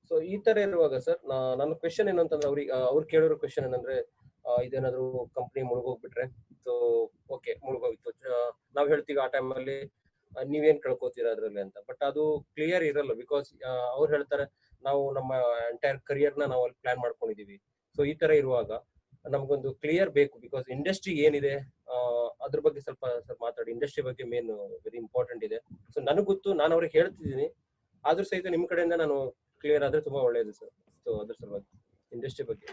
ಸೊ ಈ ತರ ಇರುವಾಗ ಸರ್ ನನ್ನ ಕ್ವೆಶನ್ ಏನಂತಂದ್ರೆ ಅವ್ರು ಕೇಳಿರೋ ಕ್ವೆಶನ್ ಏನಂದ್ರೆ ಇದೇನಾದ್ರು ಕಂಪ್ನಿ ಮುಳುಗೋಗ್ಬಿಟ್ರೆ ಸೊ ಓಕೆ ಮುಳುಗೋಗಿತ್ತು, ನಾವ್ ಹೇಳ್ತೀವಿ ಆ ಟೈಮಲ್ಲಿ ನೀವೇನ್ ಕಳ್ಕೊತೀರಾ ಅದ್ರಲ್ಲಿ ಅಂತ. ಬಟ್ ಅದು ಕ್ಲಿಯರ್ ಇರಲ್ಲ, ಬಿಕಾಸ್ ಅವ್ರು ಹೇಳ್ತಾರೆ ನಾವು ನಮ್ಮ ಎಂಟೈರ್ ಕರಿಯರ್ನ ನಾವು ಅಲ್ಲಿ ಪ್ಲಾನ್ ಮಾಡ್ಕೊಂಡಿದೀವಿ. ಸೊ ಈ ತರ ಇರುವಾಗ ನಮ್ಗೊಂದು ಕ್ಲಿಯರ್ ಬೇಕು, ಬಿಕಾಸ್ ಇಂಡಸ್ಟ್ರಿ ಏನಿದೆ ಅದ್ರ ಬಗ್ಗೆ ಸ್ವಲ್ಪ ಮಾತಾಡಿ. ಇಂಡಸ್ಟ್ರಿ ಬಗ್ಗೆ ಮೇನ್ ವೆರಿ ಇಂಪಾರ್ಟೆಂಟ್ ಇದೆ. ಸೊ ನನಗೆ ಗೊತ್ತು, ನಾನು ಅವ್ರಿಗೆ ಹೇಳ್ತಿದ್ದೀನಿ, ಆದ್ರೂ ಸಹಿತ ನಿಮ್ ಕಡೆಯಿಂದ ನಾನು ಕ್ಲಿಯರ್ ಆದ್ರೆ ತುಂಬಾ ಒಳ್ಳೇದು ಸರ್. ಸೊ ಅದ್ರ ಸಲುವಾಗಿ ಇಂಡಸ್ಟ್ರಿ ಬಗ್ಗೆ.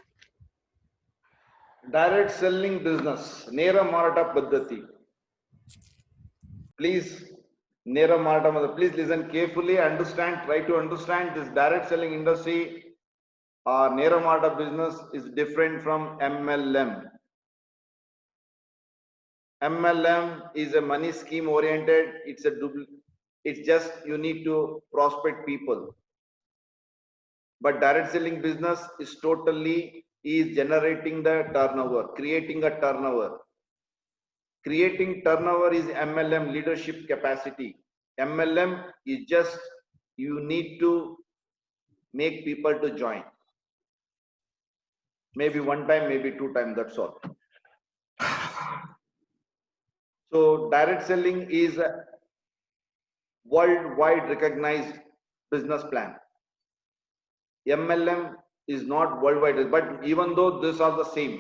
ಡೈರೆಕ್ಟ್ ಸೆಲ್ಲಿಂಗ್ ಬಿಸ್ನೆಸ್, ನೇರ ಮಾರಾಟ ಪದ್ಧತಿ. ಪ್ಲೀಸ್ ನೇರ ಮಾರಾಟ, please listen carefully, understand, try to understand this direct selling industry. Nera Marta business is different from MLM. MLM is a money scheme oriented. It's just you need to prospect people. But direct selling business is totally generating the turnover, creating a turnover. Creating turnover is MLM, leadership capacity. MLM is just you need to make people to join. Maybe one time, maybe two times, that's all. So direct selling is a worldwide recognized business plan. MLM is not worldwide, but even though these are the same.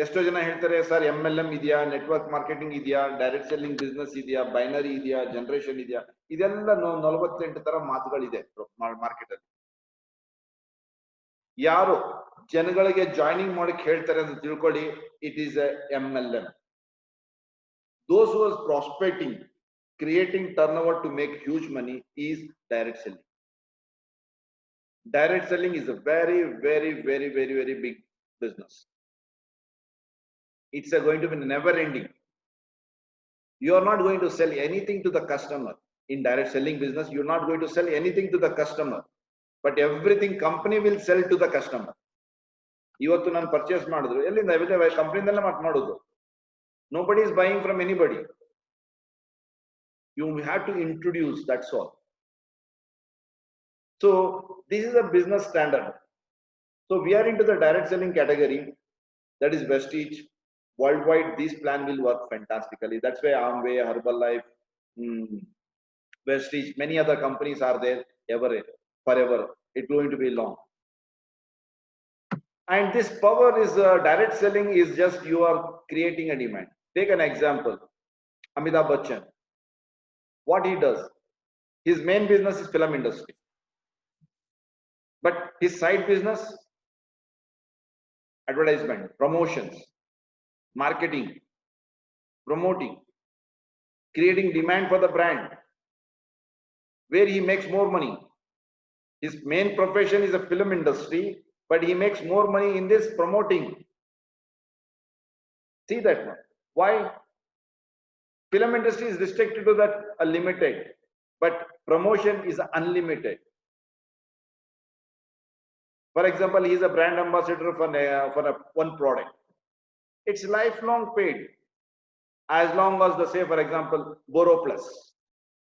ಎಷ್ಟೋ ಜನ ಹೇಳ್ತಾರೆ sir MLM ಇದೆಯಾ, network marketing ಇದೆಯಾ, direct selling business ಇದೆಯಾ, binary ಇದೆಯಾ, generation ಇದೆಯಾ, ಇದೆಲ್ಲ 48 ತರ ಮಾತುಗಳಿದೆ ಮಾರ್ಕೆಟ್ ಅಲ್ಲಿ. ಯಾರು ಜನಗಳಿಗೆ ಜಾಯ್ನಿಂಗ್ ಮಾಡಕ್ಕೆ ಹೇಳ್ತಾರೆ ಅಂತ ತಿಳ್ಕೊಳ್ಳಿ, it is A MLM. Those who are prospecting, creating turnover to make huge money is direct selling. Direct selling is a very, very, very, very, very big business. It's going to be never ending. You are not going to sell anything to the customer. In direct selling business, you're not going to sell anything to the customer, but everything company will sell to the customer. ಇವತ್ತು ನಾನು purchase ಮಾಡಿದ್ರು, ಎಲ್ಲಿಂದ ಕಂಪನಿಯಿಂದಲೇ ಮಾಡೋದು. Nobody is buying from anybody. You have to introduce, that's all. So this is a business standard. So we are into the direct selling category, that is Vestige. Worldwide, this plan will work fantastically. That's why Amway, Herbalife, Vestige, many other companies are there forever. It's going to be long. And this power is direct selling is just you are creating a demand. Take an example, Amitabh Bachchan. What he does, his main business is film industry. But his side business, advertisement, promotions, marketing, promoting, creating demand for the brand, where he makes more money. His main profession is a film industry, but he makes more money in this promoting. See that one. Why? Film industry is restricted to that limited, but promotion is unlimited. For example, he is a brand ambassador for one product. It's lifelong paid. As long as say, for example, BoroPlus.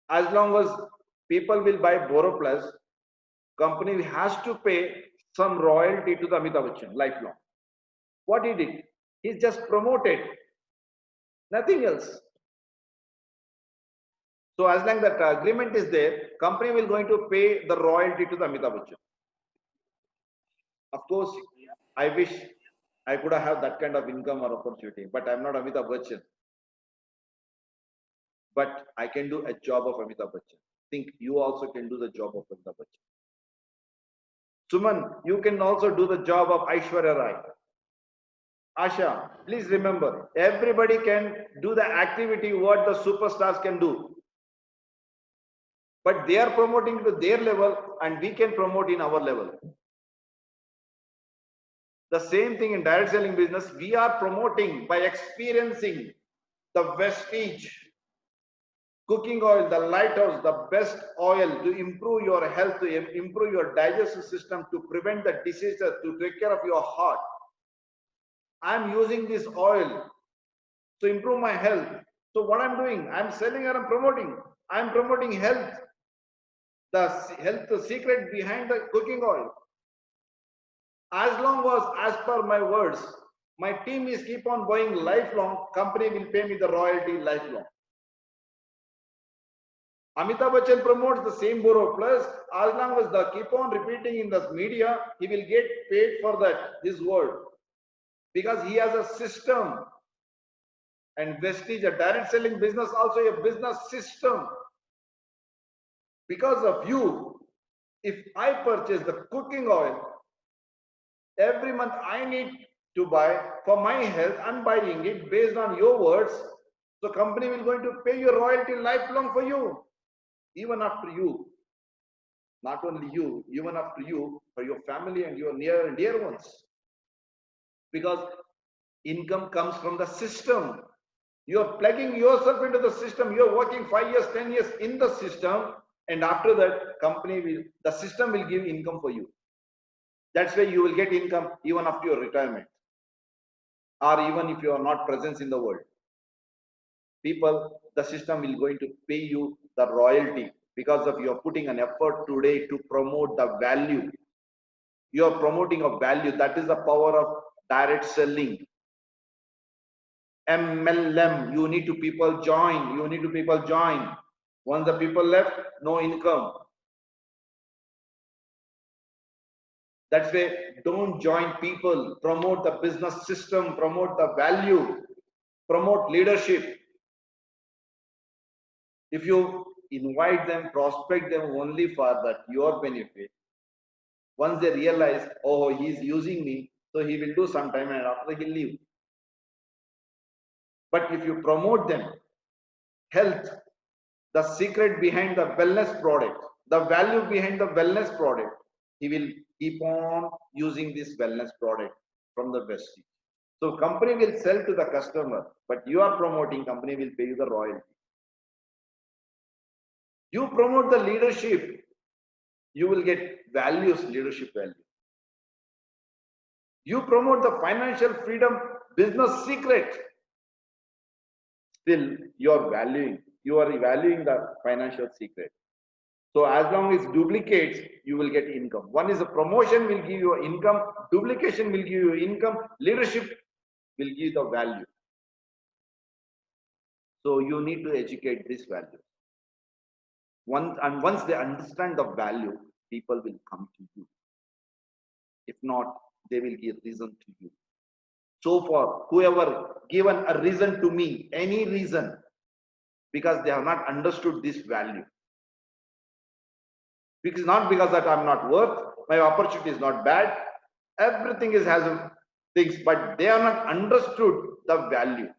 As long as people will buy BoroPlus, company has to pay some royalty to the Amitabh Bachchan, lifelong. What he did? He just promoted, nothing else. So as long as that agreement is there, company will going to pay the royalty to the Amitabh Bachchan. Of course, I wish I could have that kind of income or opportunity, but I'm not Amitabh Bachchan. But I can do a job of Amitabh Bachchan. Think you also can do the job of Amitabh Bachchan. Suman, you can also do the job of Aishwarya Rai. Asha, please remember, everybody can do the activity what the superstars can do. But they are promoting to their level and we can promote in our level. The same thing in direct selling business, we are promoting by experiencing the Vestige cooking oil, the Lighthouse, the best oil to improve your health, to improve your digestive system, to prevent the diseases, to take care of your heart. I'm using this oil to improve my health. So what I'm doing, I'm selling and I'm promoting. I'm promoting health. the health secret behind the cooking oil. As long as per my words, my team is keep on buying lifelong, company will pay me the royalty lifelong. Amitabh Bachchan promotes the same Boro Plus, as long as they keep on repeating in the media, he will get paid for that, his word. Because he has a system. And Vestige, a direct selling business, also a business system. Because of you, if I purchase the cooking oil, every month I need to buy for my health, I'm buying it based on your words. So company will going to pay your royalty lifelong for you, even after you. Not only you, even after you, for your family and your near and dear ones. Because income comes from the system. You're plugging yourself into the system. You're working 5 years, 10 years in the system. And after that, the system will give income for you. That's why you will get income even after your retirement. Or even if you are not present in the world. People, the system will going to pay you the royalty because of you're putting an effort today to promote the value. You're promoting a value. That is the power of direct selling. MLM, you need to people join. You need to people join. Once the people left, no income. That's why don't join people. Promote the business system. Promote the value. Promote leadership. If you invite them, prospect them only for that your benefit, once they realize, oh, he's using me, so he will do sometime and after he'll leave. But if you promote them, health, the secret behind the wellness product, the value behind the wellness product, he will keep on using this wellness product from the Vestige. So company will sell to the customer, but you are promoting, company will pay you the royalty. You promote the leadership, you will get values, leadership value. You promote the financial freedom, business secret. Still, you are valuing the financial secret. So as long as duplicates, you will get income. One is a promotion will give you income, duplication will give you income, leadership will give the value. So you need to educate this value. Once they understand the value, people will come to you. If not, they will give reason to you. So far, whoever given a reason to me, any reason, because they have not understood this value. Because not because that I'm not worth, my opportunity is not bad, everything has things, but they have not understood the value.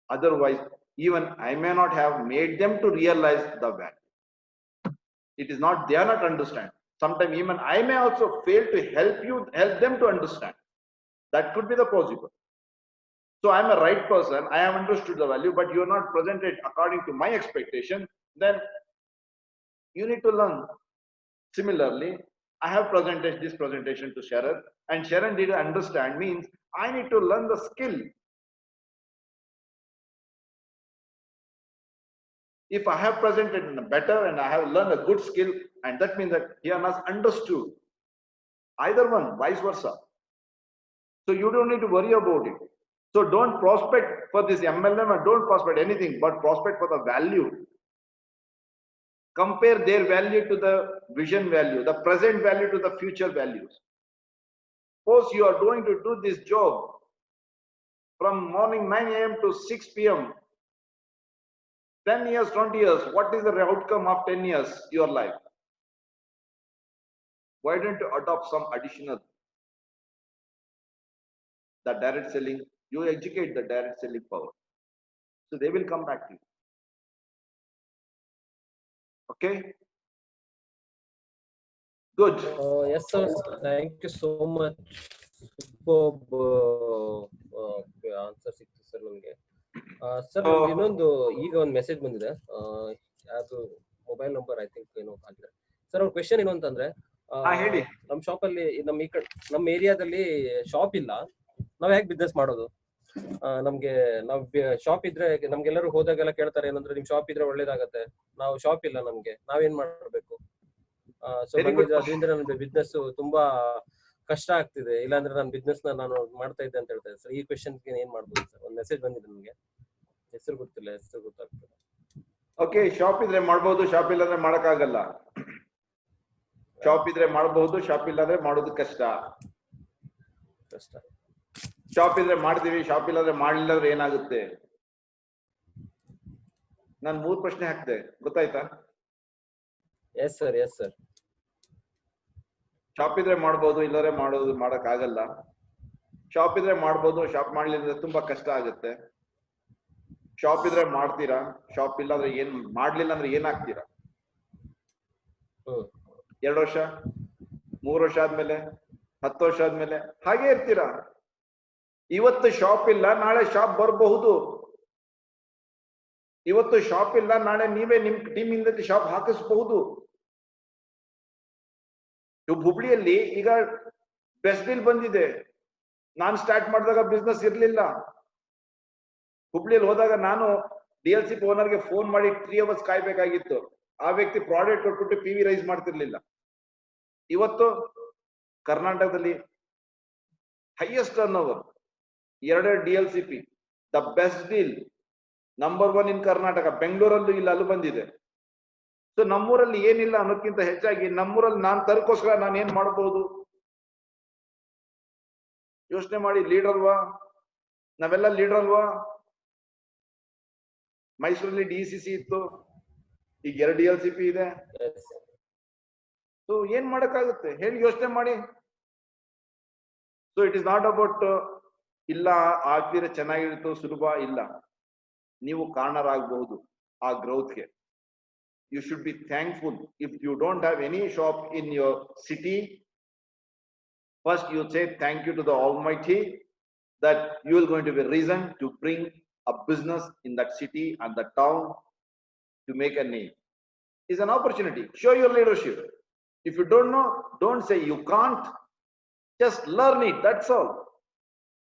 Otherwise, even I may not have made them to realize the value. It is not, they are not understand. Sometimes even I may also fail to help them to understand. That could be the possible. So I'm a right person, I have understood the value, but you're not presented according to my expectation, then you need to learn. Similarly, I have presented this presentation to Sharon, and Sharon didn't understand, means I need to learn the skill. If I have presented in a better and I have learned a good skill, and that means that he has understood. Either one, vice versa. So you don't need to worry about it. So don't prospect for this MLM or don't prospect anything, but prospect for the value. Compare their value to the vision value, the present value to the future values. Suppose you are going to do this job from morning 9 AM to 6 PM. 10 years, 20 years, what is the outcome of 10 years, your life? Why don't you adopt some additional? The direct selling, you educate the direct selling power. So they will come back to you. Okay? Good. Yes, sir. Thank you so much. Superb answer ಸಿಕ್ತು sir ನಮಗೆ. Sir ಇನ್ನೊಂದು ಈಗ ಒಂದು message ಬಂದಿದೆ, ಅದು mobile number I think ಏನೋ ಆಗಿದೆ sir. ಅವ್ರ ಕ್ವೆಶ್ಚನ್ ಏನು ಅಂತಂದ್ರೆ, ನಮ್ಮ ಶಾಪ್ ಅಲ್ಲಿ ನಮ್ಮ ಏರಿಯಾದಲ್ಲಿ ಶಾಪ್ ಇಲ್ಲ, ನಾವ್ ಹೇಗೆ ಬಿಸ್ನೆಸ್ ಮಾಡೋದು? ನಮ್ಗೆ ಶಾಪ್ ಇದ್ರೆ ನಮ್ಗೆಲ್ಲರೂ ಹೋದಾಗೆಲ್ಲ ಕೇಳ್ತಾರೆ ಏನಂದ್ರೆ ನಿಮ್ ಶಾಪ್ ಇದ್ರೆ ಒಳ್ಳೇದಾಗತ್ತೆ, ನಾವು ಶಾಪ್ ಇಲ್ಲ ನಮ್ಗೆ, ನಾವೇನ್ ಮಾಡ್ಬೇಕು? ಸೊ Very ನಂಗೆ good. ಅದರಿಂದ ನನ್ನ ಬಿಸ್ನೆಸ್ ತುಂಬಾ ಕಷ್ಟ ಆಗ್ತಿದೆ, ಇಲ್ಲಾಂದ್ರೆ ನನ್ನ ಬಿಸ್ನೆಸ್ ನಾನು ಮಾಡ್ತಾ ಇದ್ದೆ ಅಂತ ಹೇಳ್ತಾರೆ ಸರ್. ಈ ಕ್ವೆಶನ್ ಏನ್ ಮಾಡ್ಬೋದು ಸರ್? ಒಂದು ಮೆಸೇಜ್ ಬಂದಿದೆ ನಮಗೆ, ಹೆಸರು ಗೊತ್ತಿಲ್ಲ, ಹೆಸರು ಗೊತ್ತಾಗ್ತದೆ. ಓಕೆ, ಶಾಪ್ ಇದ್ರೆ ಮಾಡ್ಬೋದು, ಶಾಪ್ ಇಲ್ಲಾಂದ್ರೆ ಮಾಡಕ್ಕಾಗಲ್ಲ. ಶಾಪ್ ಇದ್ರೆ ಮಾಡಬಹುದು, ಶಾಪ್ ಇಲ್ಲಾಂದ್ರೆ ಮಾಡೋದು ಕಷ್ಟ. ಕಷ್ಟ. ಶಾಪ್ ಇದ್ರೆ ಮಾಡ್ತೀವಿ, ಶಾಪ್ ಇಲ್ಲಾಂದ್ರೆ ಮಾಡ್ಲಿಲ್ಲ ಅಂದ್ರೆ ಏನಾಗುತ್ತೆ? ನಾನು 3 ಪ್ರಶ್ನೆ ಹಾಕ್ತೆ, ಗೊತ್ತಾಯ್ತಾ? Yes sir, yes sir. Shop ಇದ್ರೆ ಮಾಡ್ಬೋದು, ಇಲ್ಲಾಂದ್ರೆ ಮಾಡಕ್ ಆಗಲ್ಲ. ಶಾಪ್ ಇದ್ರೆ ಮಾಡ್ಬೋದು, ಶಾಪ್ ಮಾಡ್ಲಿಲ್ಲ ತುಂಬಾ ಕಷ್ಟ ಆಗುತ್ತೆ. ಶಾಪ್ ಇದ್ರೆ ಮಾಡ್ತೀರಾ, ಶಾಪ್ ಇಲ್ಲಾಂದ್ರೆ ಮಾಡ್ಲಿಲ್ಲ ಅಂದ್ರೆ ಏನಾಗ್ತೀರಾ? 2 ವರ್ಷ, 3 ವರ್ಷ ಆದ್ಮೇಲೆ, 10 ವರ್ಷ ಆದ್ಮೇಲೆ ಹಾಗೆ ಇರ್ತೀರಾ. ಇವತ್ತು ಶಾಪ್ ಇಲ್ಲ, ನಾಳೆ ಶಾಪ್ ಬರಬಹುದು. ಇವತ್ತು ಶಾಪ್ ಇಲ್ಲ, ನಾಳೆ ನೀವೇ ನಿಮ್ ಟೀಮ್ ಇಂದ ಶಾಪ್ ಹಾಕಿಸಬಹುದು. ಹುಬ್ಳಿಯಲ್ಲಿ ಈಗ ಬೆಸ್ಟ್ ಡೀಲ್ ಬಂದಿದೆ. ನಾನ್ ಸ್ಟಾರ್ಟ್ ಮಾಡಿದಾಗ ಬಿಸ್ನೆಸ್ ಇರ್ಲಿಲ್ಲ. ಹುಬ್ಳಿಯಲ್ಲಿ ಹೋದಾಗ ನಾನು DLCP ಓನರ್ಗೆ ಫೋನ್ ಮಾಡಿ 3 hours ಕಾಯ್ಬೇಕಾಗಿತ್ತು. ಆ ವ್ಯಕ್ತಿ ಪ್ರಾಡಕ್ಟ್ ಕೊಟ್ಬಿಟ್ಟು PV ರೈಸ್ ಮಾಡ್ತಿರ್ಲಿಲ್ಲ. ಇವತ್ತು ಕರ್ನಾಟಕದಲ್ಲಿ highest turn over 2 DLCP, the best deal, number 1 ಇನ್ ಕರ್ನಾಟಕ. ಬೆಂಗಳೂರಲ್ಲೂ ಇಲ್ಲ, ಅಲ್ಲೂ ಬಂದಿದೆ. ಸೊ ನಮ್ಮೂರಲ್ಲಿ ಏನಿಲ್ಲ ಅನ್ನೋದಕ್ಕಿಂತ ಹೆಚ್ಚಾಗಿ ನಮ್ಮೂರಲ್ಲಿ ನಾನು ತರಕೋಸ್ಕರ ನಾನು ಏನ್ ಮಾಡಬಹುದು? ಯೋಚನೆ ಮಾಡಿ. ಲೀಡರ್ ಅಲ್ವಾ ನಾವೆಲ್ಲ? ಲೀಡರ್ ಅಲ್ವಾ? ಮೈಸೂರಲ್ಲಿ DCC ಇತ್ತು, ಈಗ 2 DLCP ಇದೆ. ಸೊ ಏನ್ ಮಾಡಕ್ಕಾಗುತ್ತೆ ಹೇಳಿ? ಯೋಚನೆ ಮಾಡಿ. So it is not about ಇಲ್ಲ ಆಗ್ತಿದ್ರೆ ಚೆನ್ನಾಗಿರುತ್ತೆ ಸುಲಭ ಇಲ್ಲ. ನೀವು ಕಾರಣರಾಗಬಹುದು ಆ ಗ್ರೋತ್ಗೆ. You should be thankful. If you don't have any shop in your city, first you say thank you to the Almighty that you are going to be a reason to bring a business in that city and the town to make a name. It's an opportunity. Show your leadership. If you don't know, don't say you can't. Just learn it. That's all.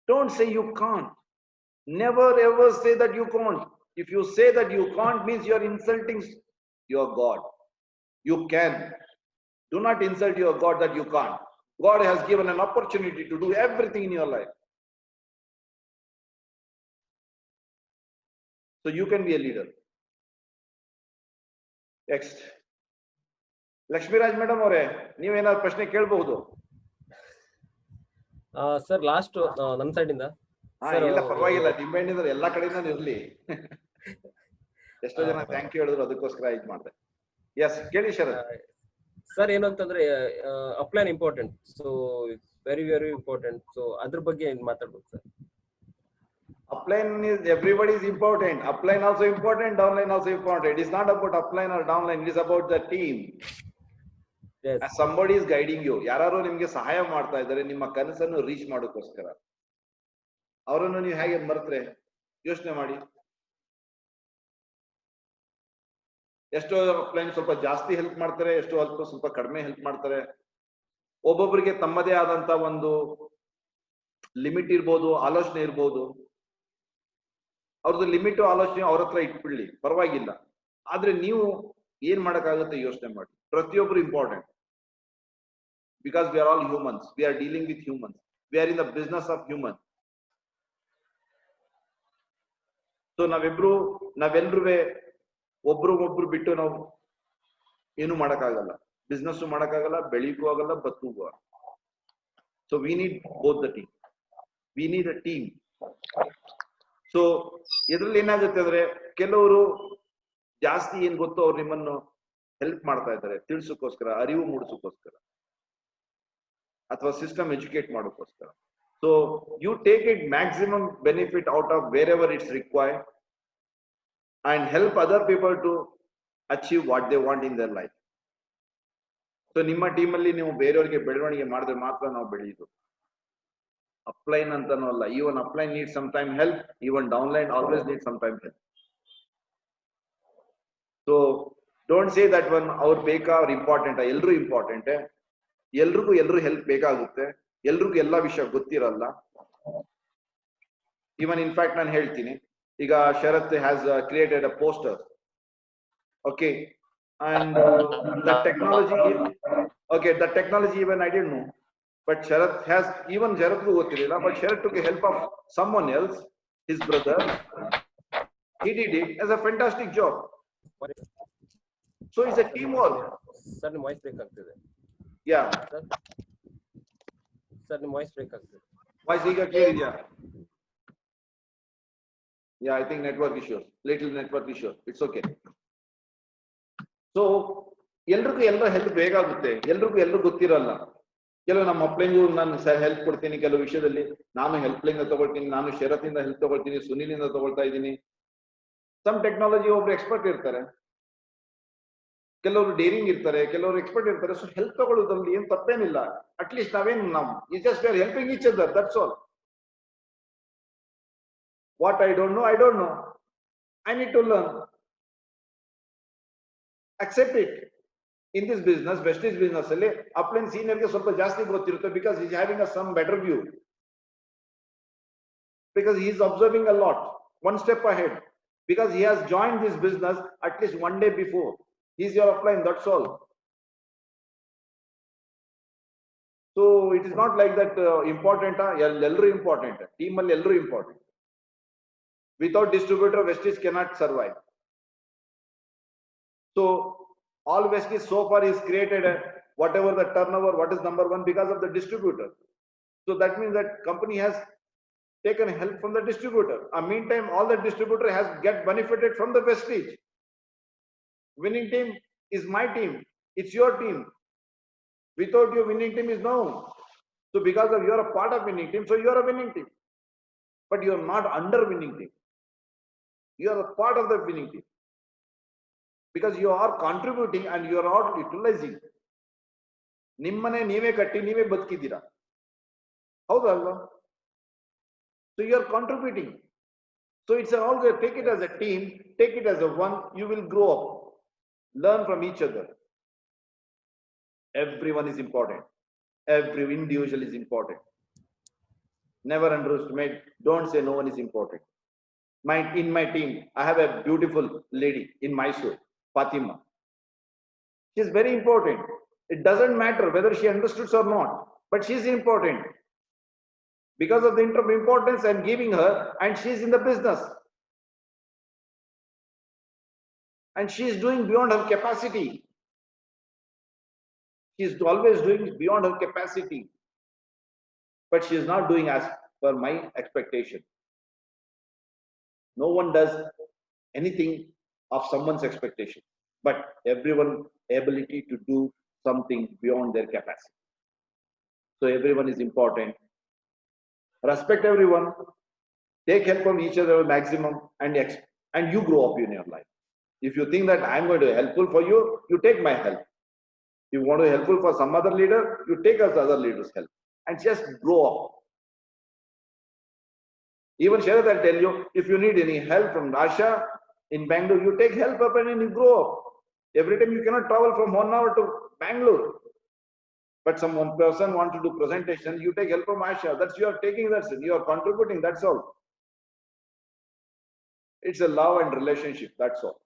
Don't say you can't. Never ever say that you can't. If you say that you can't, means you are insulting your God. You can. Do not insult your God that you can't. God has given an opportunity to do everything in your life. So you can be a leader. Next. Lakshmiraj madam ಅವರೇ, ನೀವೇನಾದ್ರು ಪ್ರಶ್ನೆ ಕೇಳಬಹುದು? Sir last ನನ್ನ side ಇಂದ. ಇಲ್ಲ ಪರವಾಗಿಲ್ಲ, ನಿಮ್ಮ ಎಲ್ಲಾ ಕಡೆಯಿಂದ ಇರ್ಲಿ. ಎಷ್ಟೋ ಜನ ಥ್ಯಾಂಕ್ ಯು ಹೇಳಿದ್ರು, ಅದಕ್ಕೋಸ್ಕರ ಇದು ಮಾಡಿದೆ. ಎಸ್, ಕೇಳಿ ಶರತ್. ಸರ್ ಏನು ಅಂತಂದ್ರೆ upline important, so very very important. So ಅದ್ರ ಬಗ್ಗೆ ಮಾತಾಡ್ಬೋದು sir. Upline is, everybody is important. Upline also important, downline also important. It is not about upline or downline, it is about the team. Yes. As somebody is guiding you. ಯಾರು ನಿಮಗೆ ಸಹಾಯ ಮಾಡ್ತಾ ಇದ್ದಾರೆ ನಿಮ್ಮ ಕನಸನ್ನು ರೀಚ್ ಮಾಡೋಕ್ಕೋಸ್ಕರ. ಅವರನ್ನು ನೀವು ಹೇಗೆ ಮರೆತ್ರೆ? ಯೋಚನೆ ಮಾಡಿ. ಎಷ್ಟೋ ಅಪ್ಲೈನ್ ಸ್ವಲ್ಪ ಜಾಸ್ತಿ ಹೆಲ್ಪ್ ಮಾಡ್ತಾರೆ, ಎಷ್ಟೋ ಸ್ವಲ್ಪ ಕಡಿಮೆ ಹೆಲ್ಪ್ ಮಾಡ್ತಾರೆ. ಒಬ್ಬೊಬ್ಬರಿಗೆ ತಮ್ಮದೇ ಆದಂತ ಒಂದು ಲಿಮಿಟ್ ಇರ್ಬೋದು, ಆಲೋಚನೆ ಇರ್ಬೋದು. ಅವ್ರದ್ದು ಲಿಮಿಟ್ ಆಲೋಚನೆ ಅವ್ರ ಹತ್ರ ಇಟ್ಬಿಡ್ಲಿ, ಪರವಾಗಿಲ್ಲ. ಆದ್ರೆ ನೀವು ಏನ್ ಮಾಡಕ್ಕಾಗುತ್ತೆ ಯೋಚನೆ ಮಾಡಿ. ಪ್ರತಿಯೊಬ್ರು important. Because we are all humans, we are dealing with humans, we are in the business of human. So ನಾವೆಲ್ರೂ ಒಬ್ರು ಬಿಟ್ಟು ನಾವು ಏನು ಮಾಡಕ್ಕಾಗಲ್ಲ. ಬಿಸ್ನೆಸ್ ಮಾಡಕ್ಕಾಗಲ್ಲ, ಬೆಳಿಗೂ ಆಗಲ್ಲ, ಬದುಕೂ ಆಗಲ್ಲ. So we need both the team. We need a team. So ಇದ್ರಲ್ಲಿ ಏನಾಗುತ್ತೆ ಅಂದ್ರೆ, ಕೆಲವರು ಜಾಸ್ತಿ ಏನ್ ಗೊತ್ತೋ ಅವ್ರು ನಿಮ್ಮನ್ನು ಹೆಲ್ಪ್ ಮಾಡ್ತಾ ಇದ್ದಾರೆ ತಿಳಿಸೋಕ್ಕೋಸ್ಕರ, ಅರಿವು ಮೂಡಿಸೋಕ್ಕೋಸ್ಕರ, ಅಥವಾ ಸಿಸ್ಟಮ್ ಎಜುಕೇಟ್ ಮಾಡೋಕ್ಕೋಸ್ಕರ. So you take it maximum benefit out of wherever it's required and help other people to achieve what they want in their life. So ನಿಮ್ಮ ಟೀಮ್ ಅಲ್ಲಿ ನೀವು ಬೇರೆಯವರಿಗೆ ಬೆಳವಣಿಗೆ ಮಾಡಿದ್ರೆ ಮಾತ್ರ ನಾವು ಬೆಳೆಯೋದು. ಅಪ್ಲೈನ್ ಅಂತಾನೂ ಅಲ್ಲ, even upline need some time help, even downline always need some time help. So don't say that one ಅವ್ರು ಬೇಕಾ, ಅವ್ರು ಇಂಪಾರ್ಟೆಂಟ್. ಎಲ್ರು ಇಂಪಾರ್ಟೆಂಟ್. ಎಲ್ರಿಗೂ ಹೆಲ್ಪ್ ಬೇಕಾಗುತ್ತೆ. ಎಲ್ರಿಗೂ ಎಲ್ಲಾ ವಿಷಯ ಗೊತ್ತಿರಲ್ಲ. ಈವನ್ ಇನ್ಫ್ಯಾಕ್ಟ್ ನಾನು ಹೇಳ್ತೀನಿ, ಈಗ ಶರತ್ has created a poster, okay, and the technology Okay, the technology even I didn't know. But Sharat has, even Sharat ko gothirilla, but Sharat took help of someone else, his brother. He did it as a fantastic job. So it's a teamwork. Sir ನಿಮ್ಮ voice break ಆಗ್ತಿದೆ. Yeah. Sir ನಿಮ್ಮ voice break ಆಗ್ತಿದೆ. Voice ಈಗ clear ಇದೆಯಾ? Yeah, I think network issue. Little network issue. It's okay. So ಎಲ್ರಿಗೂ ಎಲ್ಲರ help ಬೇಕಾಗುತ್ತೆ, ಎಲ್ರಿಗೂ ಗೊತ್ತಿರಲ್ಲ. ಕೆಲವು ನಮ್ಮ ಮಕ್ಕಳಿಗೂ ನಾನು ಹೆಲ್ಪ್ ಕೊಡ್ತೀನಿ, ಕೆಲವು ವಿಷಯದಲ್ಲಿ ನಾನು ಹೆಲ್ಪ್ಲಿಂದ ತಗೊಳ್ತೀನಿ, ನಾನು ಶರತ್ತಿಂದ ಹೆಲ್ಪ್ ತಗೊಳ್ತೀನಿ, ಸುನಿಲಿಂದ ತಗೊಳ್ತಾ ಇದ್ದೀನಿ. ಸಮ್ ಟೆಕ್ನಾಲಜಿ ಒಬ್ರು ಎಕ್ಸ್ಪರ್ಟ್ ಇರ್ತಾರೆ, ಕೆಲವರು ಡೇರಿಂಗ್ ಇರ್ತಾರೆ, ಕೆಲವರು ಎಕ್ಸ್ಪರ್ಟ್ ಇರ್ತಾರೆ. ಸೊ ಹೆಲ್ಪ್ ತಗೊಳ್ಳೋದ್ರಲ್ಲಿ ಏನ್ ತಪ್ಪೇನಿಲ್ಲ. ಅಟ್ಲೀಸ್ಟ್ ನಾವು just we are helping each other, that's all. What I don't know, I need to learn. Accept it. In this business, Vestige business ಅಲ್ಲಿ upline senior ಗೆ ಸ್ವಲ್ಪ ಜಾಸ್ತಿ ಗೊತ್ತಿರುತ್ತೆ, because he is having a some better view, because he is observing a lot, one step ahead, because he has joined this business at least one day before. He is your upline, that's all. So it is not like that important, ellaru important, team alli ellaru important. Without distributor, Vestige cannot survive. So all Vestige so far is created whatever the turnover, what is number one, because of the distributor. So that means that company has taken help from the distributor. Meantime, all the distributor has get benefited from the Vestige. Winning team is my team, it's your team. Without your winning team is no. So because of you are a part of winning team, so you are a winning team. But you are not under winning team. You are a part of the winning team. Because you are contributing and you are not utilizing. ನಿಮ್ಮನೆ ನೀವೇ ಕಟ್ಟಿ ನೀವೇ ಬದುಕಿದ್ದೀರಾ, ಹೌದಲ್ವಾ? So you are contributing. So it's always take it as a team, take it as a one. You will grow up, learn from each other. Everyone is important. Every individual is important. Never underestimate. Don't say no one is important. In my team, I have a beautiful lady in Mysore, Fatima. She is very important. It doesn't matter whether she understood or not, but she is important. Because of the importance I am giving her, and she is in the business. And she is doing beyond her capacity. She is always doing beyond her capacity. But she is not doing as per my expectation. No one does anything of someone's expectation, but everyone ability to do something beyond their capacity. So everyone is important. Respect everyone, take help from each other maximum, and you grow up in your life. If you think that I am going to be helpful for you, you take my help. If you want to be helpful for some other leader, you take us other leaders' help, and just grow up. Even Sharat, I'll tell you, if you need any help from Asha in Bangalore, you take help up and you grow up. Every time you cannot travel from 1 hour to Bangalore, but some one person wants to do presentation, you take help from Asha. That's you are taking, that's you are contributing, that's all. It's a love and relationship, that's all.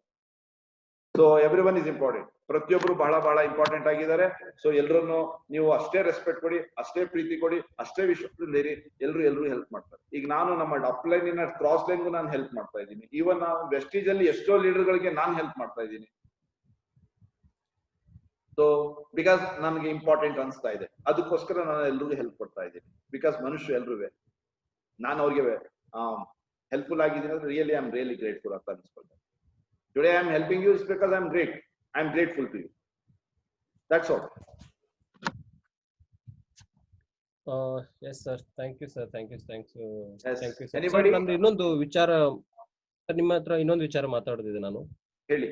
So everyone is important. ಪ್ರತಿಯೊಬ್ಬರು ಬಹಳ important ಆಗಿದ್ದಾರೆ. So ಎಲ್ಲರನ್ನು ನೀವು ಅಷ್ಟೇ respect ಕೊಡಿ, ಅಷ್ಟೇ ಪ್ರೀತಿ ಕೊಡಿ, ಅಷ್ಟೇ ವಿಶ್ವಾಸದಿಂದ ಇರಿ. ಎಲ್ಲರೂ ಹೆಲ್ಪ್ ಮಾಡ್ತಾರೆ. ಈಗ ನಾನು ನಮ್ಮ ಅಪ್ಲೈನ್ ಕ್ರಾಸ್ ಲೈನ್ಗೂ ನಾನು ಹೆಲ್ಪ್ ಮಾಡ್ತಾ ಇದ್ದೀನಿ. ಈವನ್ ನಾವು ವೆಸ್ಟೀಜ್ ಅಲ್ಲಿ ಎಷ್ಟೋ ಲೀಡರ್ಗಳಿಗೆ ನಾನು ಹೆಲ್ಪ್ ಮಾಡ್ತಾ ಇದ್ದೀನಿ. ಸೊ ಬಿಕಾಸ್ ನನಗೆ ಇಂಪಾರ್ಟೆಂಟ್ ಅನ್ಸ್ತಾ ಇದೆ, ಅದಕ್ಕೋಸ್ಕರ ನಾನು ಎಲ್ರಿಗೂ ಹೆಲ್ಪ್ ಕೊಡ್ತಾ ಇದ್ದೀನಿ. ಬಿಕಾಸ್ ಮನುಷ್ಯ ಎಲ್ರೂ ನಾನು ಅವ್ರಿಗೆ ಹೆಲ್ಪ್ಫುಲ್ ಆಗಿದ್ದೀನಿ ಅಂದ್ರೆ really I am really grateful ಅಂತ ಅನ್ಸ್ಕೊಳ್ತೇನೆ. Today I am helping you is because I am great. I am grateful to you. That's all. Yes sir, thank you sir, thank you Yes. thank you sir. Anybody? ನಂದು ಇನ್ನೊಂದು ವಿಚಾರ ನಿಮ್ಮ ಹತ್ರ ಇನ್ನೊಂದು ವಿಚಾರ ಮಾತಾಡ್ತಿದ್ದೆ ನಾನು. ಹೇಳಿ.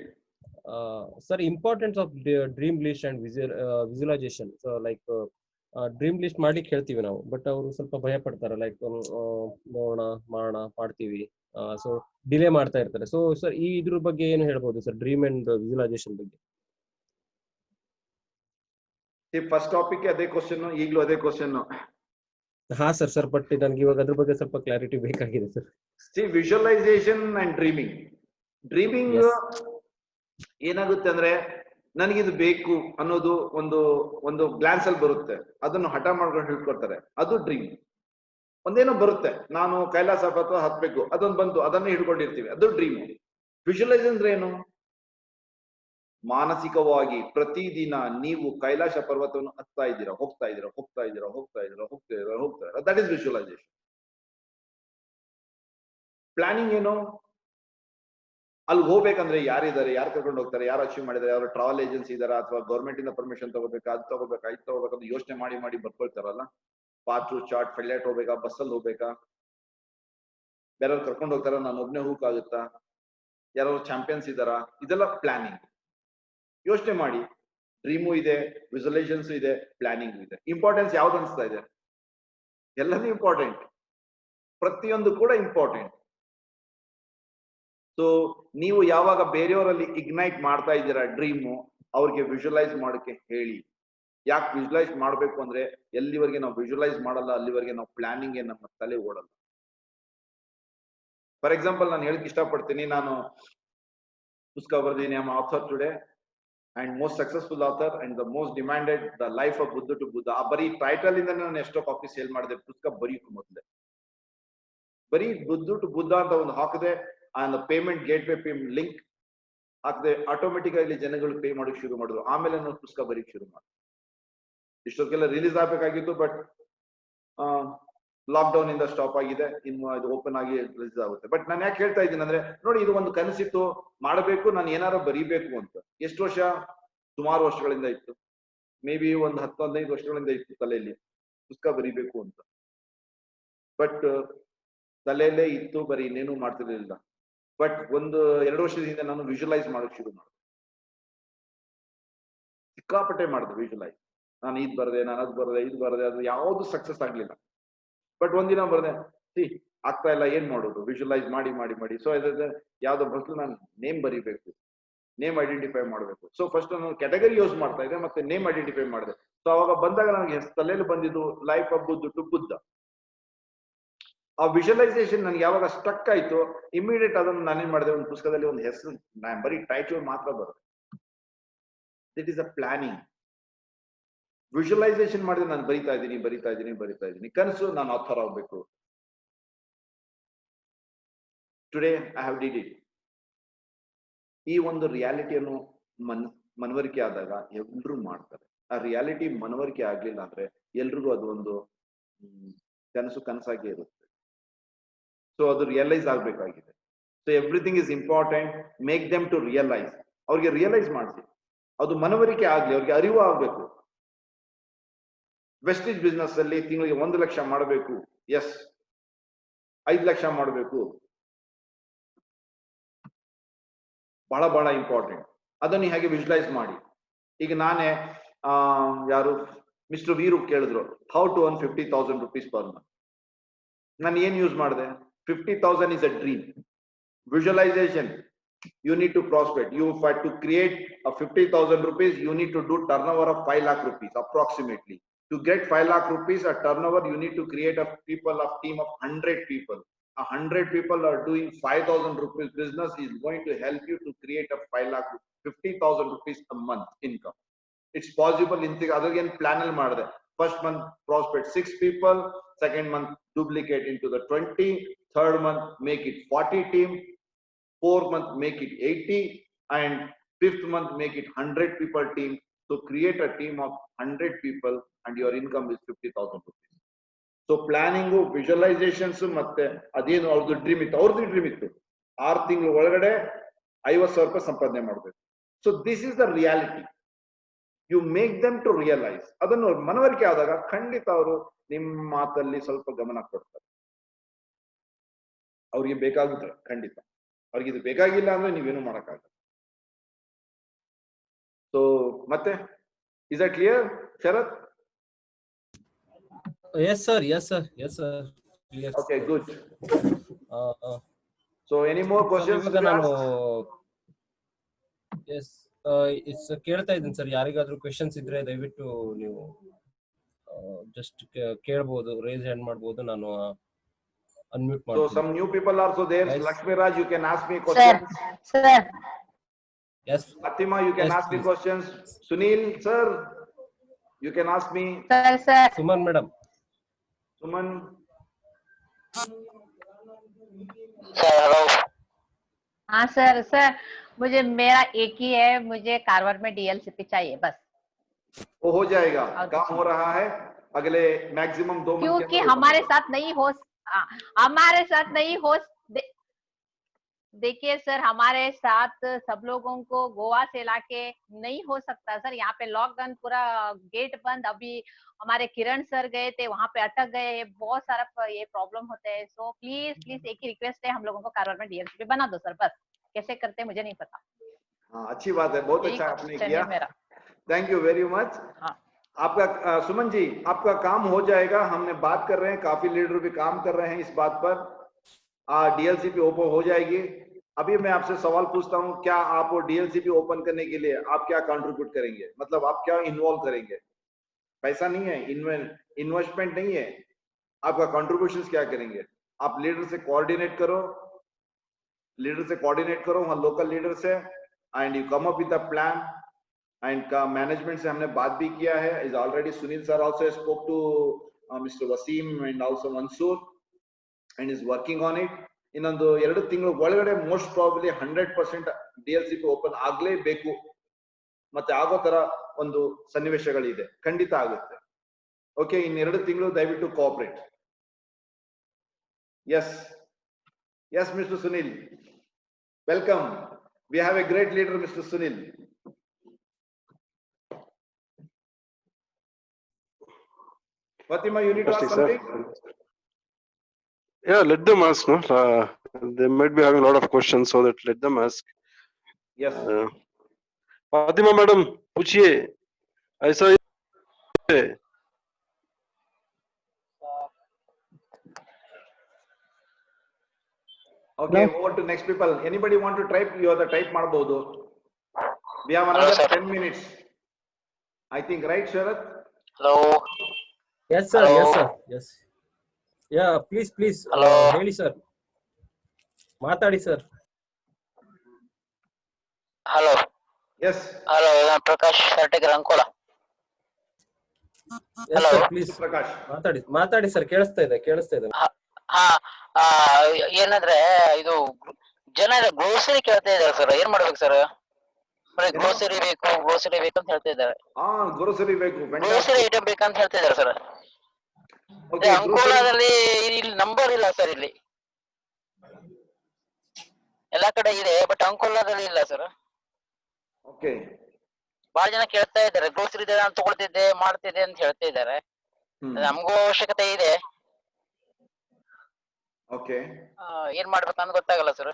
Sir, importance of dream list and visualisation. So like dream list ಮಾಡ್ಲಿಕ್ಕೆ ಹೇಳ್ತೀವಿ ನಾವು, ಬಟ್ ಅವರು ಸ್ವಲ್ಪ ಭಯ ಪಡ್ತಾರೆ. ಲೈಕ್ ನೋಡೋಣ ಮಾಡ್ತೀವಿ, ಸೊ ಡಿಲೇ ಮಾಡ್ತಾ ಇರ್ತಾರೆ. ಸೊ ಸರ್, ಈ ಇದ್ರ ಬಗ್ಗೆ ಏನು ಹೇಳ್ಬೋದು ಸರ್, ಡ್ರೀಮ್ ಅಂಡ್ ವಿಜುವಲೈಸೇಷನ್ ಬಗ್ಗೆ? ಫಸ್ಟ್ ಟಾಪಿಕ್ ಅದೇ ಕ್ವಶನ್, ಈಗಲೂ ಅದೇ ಕ್ವಶನ್. ಹಾ ಸರ್, ಬಟ್ ನನಗೆ ಇವಾಗ ಅದ್ರ ಬಗ್ಗೆ ಸ್ವಲ್ಪ ಕ್ಲಾರಿಟಿ ಬೇಕಾಗಿದೆ ಸರ್. ವಿಜುವಲೈಸೇಷನ್ ಅಂಡ್ ಡ್ರೀಮಿಂಗ್ ಏನಾಗುತ್ತೆ ಅಂದ್ರೆ, ನನಗಿದು ಬೇಕು ಅನ್ನೋದು ಒಂದು ಒಂದು ಗ್ಲಾನ್ಸ್ ಅಲ್ಲಿ ಬರುತ್ತೆ, ಅದನ್ನು ಹಠ ಮಾಡ್ಕೊಂಡು ಹಿಡ್ಕೊಳ್ತಾರೆ, ಅದು ಡ್ರೀಮ್. ಒಂದೇನೋ ಬರುತ್ತೆ, ನಾನು ಕೈಲಾಸ ಪರ್ವತ ಹತ್ಬೇಕು, ಅದೊಂದು ಬಂತು, ಅದನ್ನೇ ಹಿಡ್ಕೊಂಡಿರ್ತೀವಿ, ಅದು ಡ್ರೀಮ್. ವಿಜುವಲೈಸ್ ಅಂದ್ರೆ ಏನು? ಮಾನಸಿಕವಾಗಿ ಪ್ರತಿದಿನ ನೀವು ಕೈಲಾಸ ಪರ್ವತವನ್ನು ಹತ್ತಾ ಇದ್ದೀರಾ, ಹೋಗ್ತಾ ಇದ್ದೀರಾ, ಹೋಗ್ತಾ ಇದ್ದೀರಾ, ಹೋಗ್ತಾ ಇದ್ದೀರಾ, ಹೋಗ್ತಾ ಇದ್ದೀರಾ, ಹೋಗ್ತಾ ಇದ್ದೀರಾ, ದಟ್ ಇಸ್ ವಿಜುವಲೈಸೇಷನ್. ಪ್ಲಾನಿಂಗ್ ಏನು? ಅಲ್ಲಿ ಹೋಗ್ಬೇಕಂದ್ರೆ ಯಾರಿದ್ದಾರೆ, ಯಾರು ಕರ್ಕೊಂಡು ಹೋಗ್ತಾರೆ, ಯಾರು ಅಚೀವ್ ಮಾಡಿದ್ದಾರೆ, ಯಾರು ಟ್ರಾವೆಲ್ ಏಜೆನ್ಸಿ ಇದಾರ, ಅಥವಾ ಗೌರ್ಮೆಂಟ್ ಇಂದ ಪರ್ಮಿಷನ್ ತಗೋಬೇಕಾ, ಅದು ತಗೋಬೇಕಾ, ಇದು ತಗೋಬೇಕಂತ ಯೋಚನೆ ಮಾಡಿ ಮಾಡಿ ಬರ್ಕೊಳ್ತಾರಲ್ಲ. ಪಾತ್ ಚಾರ್ಟ್ ಫೈಲೈಟ್ ಹೋಗ್ಬೇಕಾ, ಬಸ್ಸಲ್ಲಿ ಹೋಗ್ಬೇಕಾ, ಬೇರೆಯವ್ರು ಕರ್ಕೊಂಡು ಹೋಗ್ತಾರ, ನಾನು ಒಬ್ನೇ ಹೋಗಕ್ಕಾಗುತ್ತಾ, ಯಾರು ಚಾಂಪಿಯನ್ಸ್ ಇದಾರ, ಇದೆಲ್ಲ ಪ್ಲಾನಿಂಗ್. ಯೋಚನೆ ಮಾಡಿ. ಡ್ರೀಮು ಇದೆ, ವಿಜುವಲೈಸೇಷನ್ಸ್ ಇದೆ, ಪ್ಲಾನಿಂಗ್ ಇದೆ. ಇಂಪಾರ್ಟೆನ್ಸ್ ಯಾವ್ದು ಅನ್ಸ್ತಾ ಇದೆ? ಎಲ್ಲನೂ ಇಂಪಾರ್ಟೆಂಟ್, ಪ್ರತಿಯೊಂದು ಕೂಡ ಇಂಪಾರ್ಟೆಂಟ್. ಸೊ ನೀವು ಯಾವಾಗ ಬೇರೆಯವರಲ್ಲಿ ಇಗ್ನೈಟ್ ಮಾಡ್ತಾ ಇದ್ದೀರಾ ಡ್ರೀಮು, ಅವ್ರಿಗೆ ವಿಜುವಲೈಸ್ ಮಾಡೋಕೆ ಹೇಳಿ. ಯಾಕೆ ವಿಜುವಲೈಸ್ ಮಾಡ್ಬೇಕು ಅಂದ್ರೆ, ಎಲ್ಲಿವರೆಗೆ ನಾವು ವಿಜುವಲೈಸ್ ಮಾಡಲ್ಲ ಅಲ್ಲಿವರೆಗೆ ನಾವು ಪ್ಲಾನಿಂಗ್ ನಮ್ಮ ತಲೆ ಓಡಲ್ಲ. ಫಾರ್ ಎಕ್ಸಾಂಪಲ್ ನಾನು ಹೇಳಕ್ ಇಷ್ಟಪಡ್ತೀನಿ, ನಾನು ಪುಸ್ತಕ ಬರ್ದೀನಿ, I am author today and most successful author and the most demanded the life of Buddha to Buddha. ಆ ಬರೀ ಟೈಟಲ್ ಇಂದ ನಾನು ಎಷ್ಟೋ ಕಾಪಿ ಸೇಲ್ ಮಾಡಿದೆ ಪುಸ್ತಕ ಬರೀಕ್ ಮೊದಲೇ. ಬರೀ ಬುದ್ಧ ಟು ಬುದ್ಧ ಅಂತ ಒಂದು ಹಾಕಿದೆ, and payment gate way payment link ಹಾಕಿದೆ, ಆಟೋಮೆಟಿಕ್ ಆಗಿ ಜನಗಳು ಪೇ ಮಾಡೋಕೆ ಶುರು ಮಾಡಿದ್ರು. ಆಮೇಲೆ ನಾನು ಪುಸ್ತಕ ಬರೀಕ್ ಶುರು ಮಾಡಿದೆ. ಇಷ್ಟೊತ್ತಿಗೆಲ್ಲ ರಿಲೀಸ್ ಆಗ್ಬೇಕಾಗಿತ್ತು, ಬಟ್ ಲಾಕ್ಡೌನ್ ಇಂದ ಸ್ಟಾಪ್ ಆಗಿದೆ, ಇನ್ನು ಇದು ಓಪನ್ ಆಗಿ ರಿಲೀಸ್ ಆಗುತ್ತೆ. ಬಟ್ ನಾನು ಯಾಕೆ ಹೇಳ್ತಾ ಇದ್ದೀನಿ ಅಂದ್ರೆ, ನೋಡಿ, ಇದು ಒಂದು ಕನಸಿತ್ತು, ಮಾಡಬೇಕು, ನಾನು ಏನಾರು ಬರೀಬೇಕು ಅಂತ. ಎಷ್ಟು ವರ್ಷ? ಸುಮಾರು ವರ್ಷಗಳಿಂದ ಇತ್ತು, ಮೇ ಬಿ ಒಂದು 10-15 ವರ್ಷಗಳಿಂದ ಇತ್ತು ತಲೆಯಲ್ಲಿ ಪುಸ್ತಕ ಬರೀಬೇಕು ಅಂತ. ಬಟ್ ತಲೆಯಲ್ಲೇ ಇತ್ತು, ಬರೀ ಇನ್ನೇನು ಮಾಡ್ತಿರ್ಲಿಲ್ಲ. ಬಟ್ 1-2 ವರ್ಷದಿಂದ ನಾನು ವಿಜುವಲೈಸ್ ಮಾಡೋಕೆ ಶುರು ಮಾಡಿದೆ. ಸಿಕ್ಕಾಪಟ್ಟೆ ಮಾಡಿದೆ ವಿಜುವಲೈಸ್. ನಾನು ಇದ್ ಬರ್ದೆ, ನಾನು ಅದ್ ಬರ್ದೆ, ಇದು ಬರ್ದೆ, ಅದು ಯಾವ್ದು ಸಕ್ಸಸ್ ಆಗ್ಲಿಲ್ಲ. ಬಟ್ ಒಂದಿನ ಬರ್ದೆ, ಆಗ್ತಾ ಇಲ್ಲ, ಏನ್ ಮಾಡೋದು? ವಿಜುವಲೈಸ್ ಮಾಡಿ ಮಾಡಿ ಮಾಡಿ. ಸೊ ಯಾವ್ದೋ ಫಸ್ಟ್ ನಾನು ನೇಮ್ ಬರೀಬೇಕು, ನೇಮ್ ಐಡೆಂಟಿಫೈ ಮಾಡಬೇಕು. ಸೊ ಫಸ್ಟ್ ನಾನು ಕ್ಯಾಟಗರಿ ಯೂಸ್ ಮಾಡ್ತಾ ಇದ್ದೆ, ಮತ್ತೆ ನೇಮ್ ಐಡೆಂಟಿಫೈ ಮಾಡಿದೆ. ಸೊ ಅವಾಗ ಬಂದಾಗ ನನಗೆ ತಲೆಯಲ್ಲಿ ಬಂದಿದ್ದು life of Buddha to Buddha. ಆ ವಿಜುವಲೈಸೇಷನ್ ನನ್ಗೆ ಯಾವಾಗ ಸ್ಟಕ್ ಆಯ್ತು, ಇಮಿಡಿಯೇಟ್ ಅದನ್ನು ನಾನೇನ್ ಮಾಡಿದೆ, ಒಂದು ಪುಸ್ತಕದಲ್ಲಿ ಒಂದು ಹೆಸರು, ನಾನು ಬರೀ ಟೈಟಲ್ ಮಾತ್ರ ಬರುತ್ತೆ. This is a planning. Visualization ಮಾಡಿದ್ರೆ ನಾನು ಬರಿತಾ ಇದ್ದೀನಿ. ಕನಸು, ನಾನು ಆಥರ್ ಆಗ್ಬೇಕು. Today I have did it. ಈ ಒಂದು ರಿಯಾಲಿಟಿಯನ್ನು ಮನವರಿಕೆ ಆದಾಗ ಎಲ್ರೂ ಮಾಡ್ತಾರೆ. ಆ ರಿಯಾಲಿಟಿ ಮನವರಿಕೆ ಆಗ್ಲಿಲ್ಲ ಅಂದ್ರೆ ಎಲ್ರಿಗೂ ಅದು ಒಂದು ಕನಸಾಗಿ ಇರುತ್ತೆ. ಸೊ ಅದು ರಿಯಲೈಸ್ ಆಗ್ಬೇಕಾಗಿದೆ. So everything is important, make them to realise. ಅವ್ರಿಗೆ ರಿಯಲೈಸ್ ಮಾಡಿಸಿ, ಅದು ಮನವರಿಕೆ ಆಗ್ಲಿ, ಅವ್ರಿಗೆ ಅರಿವು ಆಗ್ಬೇಕು. ವೆಸ್ಟೇಜ್ ಬಿಸ್ನೆಸ್ ಅಲ್ಲಿ ತಿಂಗಳಿಗೆ 1 ಲಕ್ಷ ಮಾಡಬೇಕು, ಎಸ್ 5 ಲಕ್ಷ ಮಾಡಬೇಕು, ಬಹಳ ಬಹಳ ಇಂಪಾರ್ಟೆಂಟ್. ಅದನ್ನು ಹೇಗೆ ವಿಜುವಲೈಸ್ ಮಾಡಿ. ಈಗ ನಾನೇ ಯಾರು ಮಿಸ್ಟರ್ ವೀರು ಕೇಳಿದ್ರು, how to earn 50,000 rupees per month. ನಾನು ಏನ್ ಯೂಸ್ ಮಾಡಿದೆ? 50,000 is a dream. Visualization, you need to prospect. You have to create a 50,000 rupees, you need to do turnover of 5 lakh rupees approximately. To get 5 lakh rupees a turnover, you need to create a team of 100 people. 100 people are doing 5,000 rupees business is going to help you to create a 50,000 rupees a month income. It's possible. In the other again plan al ಮಾಡಿದೆ. First month prospect 6 people, second month duplicate into the 20, third month make it 40 team, fourth month make it 80, and fifth month make it 100 people team. So create a team of 100 people and your income is 50,000 rupees. So planning, visualizations, ಮತ್ತೆ ಅದೇನು ಅವ್ರದ್ದು dream ಇತ್ತು, 6 ತಿಂಗಳು ಒಳಗಡೆ 50,000 ರೂಪಾಯಿ ಸಂಪಾದನೆ ಮಾಡಬೇಕು. So this is the reality. You make them to realise. ಅದನ್ನು ಮನವರಿಕೆ ಆದಾಗ ಖಂಡಿತ ಅವರು ನಿಮ್ಮ ಮಾತಲ್ಲಿ ಸ್ವಲ್ಪ ಗಮನ ಕೊಡ್ತಾರೆ. ಅವ್ರಿಗೆ ಬೇಕಾಗುತ್ತೆ ಖಂಡಿತ. ಅವ್ರಿಗೆ ಇದು ಬೇಕಾಗಿಲ್ಲ ಅಂದ್ರೆ ನೀವೇನು ಮಾಡಕ್ಕಾಗಲ್ಲ. ಸೊ ಮತ್ತೆ is that clear Sharath? Yes sir, yes sir, yes sir. Clear. Okay, good. So any more questions? ಇವಾಗ ನಾನು ಎಸ್ ಇಟ್ಸ್ ಕೇಳ್ತಾ ಇದ್ದೀನಿ ಸರ್. ಯಾರಿಗಾದ್ರೂ ಕ್ವೆಶನ್ಸ್ ಇದ್ರೆ ದಯವಿಟ್ಟು ನೀವು ಜಸ್ಟ್ ಕೇಳಬಹುದು, ರೇಸ್ ಹ್ಯಾಂಡ್ ಮಾಡಬಹುದು. ನಾನು ಅನ್ಮ್ಯೂಟ್ ಮಾಡ್ತೀನಿ. So some new people are also there. Yes. Lakshmi Raj, you can ask me Sir, questions. sir. Yes. Fatima, you can Yes, ask me please. questions. Sunil, sir, you can ask me. sir. Suman madam. Suman. Sir, hello. हाँ sir मुझे मेरा एक ही है, मुझे कारवार में डीएलसीपी चाहिए बस। वो हो जाएगा, और काम हो रहा है अगले मैक्सिमम 2 मंथ क्योंकि हमारे साथ नहीं हो हमारे साथ नहीं हो देखिए सर, हमारे साथ सब लोगों को गोवा से लाके नहीं हो सकता सर। यहाँ पे लॉकडाउन, पूरा गेट बंद। अभी हमारे किरण सर गए थे, वहां पे अटक गए, बहुत सारा ये प्रॉब्लम होते हैं। सो प्लीज एक ही रिक्वेस्ट है, हम लोगों को कारवार में डीएलसीपी बना दो सर, बस। कैसे करते हैं मुझे नहीं पता। हाँ, अच्छी बात है, बहुत अच्छा आपने किया, मेरा थैंक यू वेरी मच। आपका सुमन जी, आपका काम हो जाएगा, हमने बात कर रहे हैं, काफी लीडर भी काम कर रहे हैं इस बात पर। डीएलसीपी ओपन हो जाएगी। अभी मैं आपसे सवाल पूछता हूं, क्या आप डीएलसीपी ओपन करने के लिए आप क्या कंट्रीब्यूट करेंगे, मतलब आप क्या इन्वॉल्व करेंगे? पैसा नहीं है, इन्वेस्टमेंट नहीं है, आपका कंट्रीब्यूशन क्या करेंगे? आप लीडर से कोऑर्डिनेट करो, वहां लोकल लीडर से, and you come up with the plan. And का मैनेजमेंट से हमने बात भी किया है, is already Sunil sir also spoke to mister Waseem and also Mansoor and is working on it. ಇನ್ನೊಂದು 2 ತಿಂಗಳ ಒಳಗಡೆ ಮೋಸ್ಟ್ ಪ್ರಾಬಬ್ಲಿ 100% ಡಿಎಲ್ಸಿಪಿ ಓಪನ್ ಆಗ್ಲೇಬೇಕು, ಮತ್ತೆ ಆಗೋ ತರ ಒಂದು ಸನ್ನಿವೇಶಗಳಿದೆ, ಖಂಡಿತ ಆಗುತ್ತೆ. ಓಕೆ, ಇನ್ 2 ತಿಂಗಳು ದಯವಿಟ್ಟು cooperate. Yes mister Sunil, welcome. We have A great leader mister Sunil. Fatima, you need to ask something? Yeah, let them ask. No, they might be having a lot of questions, so that let them ask. Yes. Fatima madam, पूछिए, ऐसा है? Okay, over to next people. Anybody want to type? You are the type ಮಾಡಬಹುದು. We have another 10 minutes. I think, right, Sharath? Hello. Yes sir. Hello. Yes sir. Yes. Yeah, please. Hello. ಹೇಳಿ sir. ಮಾತಾಡಿ sir. Hello. Yes. Hello, ನಾನು Prakash ಸರ್ಟೇಕರ್ Ankola. Yes Hello. sir, please. Prakash. ಮಾತಾಡಿ sir, ಕೇಳಿಸ್ತಾ ಇದೆ. ಏನಂದ್ರೆ ಇದು ಜನ ಗ್ರೋಸರಿ ಕೇಳ್ತಾ ಇದಾರೆ ಸರ್, ಏನ್ ಮಾಡ್ಬೇಕು ಸರ್? ಬರೀ ಗ್ರೋಸರಿ ಬೇಕು ಅಂತ ಹೇಳ್ತಾ ಇದ್ದಾರೆ. ಗ್ರೋಸರಿ ಬೇಕು, ಗ್ರೋಸರಿ ಐಟಮ್ ಬೇಕಂತ ಹೇಳ್ತಾ ಇದಾರೆ ಸರ್. ಅಂಕೋಲಾದಲ್ಲಿ ಇಲ್ಲಿ ನಂಬರ್ ಇಲ್ಲ ಸರ್, ಇಲ್ಲಿ ಎಲ್ಲಾ ಕಡೆ ಇದೆ, ಬಟ್ ಅಂಕೋಲಾದಲ್ಲಿ ಇಲ್ಲ ಸರ್. ಓಕೆ, ಬಹಳ ಜನ ಕೇಳ್ತಾ ಇದ್ದಾರೆ, ಗ್ರೋಸರಿ ಇದೆ ನಾನು ತಗೊಳ್ತಿದ್ದೆ ಮಾಡ್ತಿದ್ದೆ ಅಂತ ಹೇಳ್ತಾ ಇದ್ದಾರೆ. ನಮಗೂ ಅವಶ್ಯಕತೆ ಇದೆ. ಓಕೆ, ಏನ್ ಮಾಡ್ಬೇಕಂತ ಗೊತ್ತಾಗಲ್ಲ ಸರ್.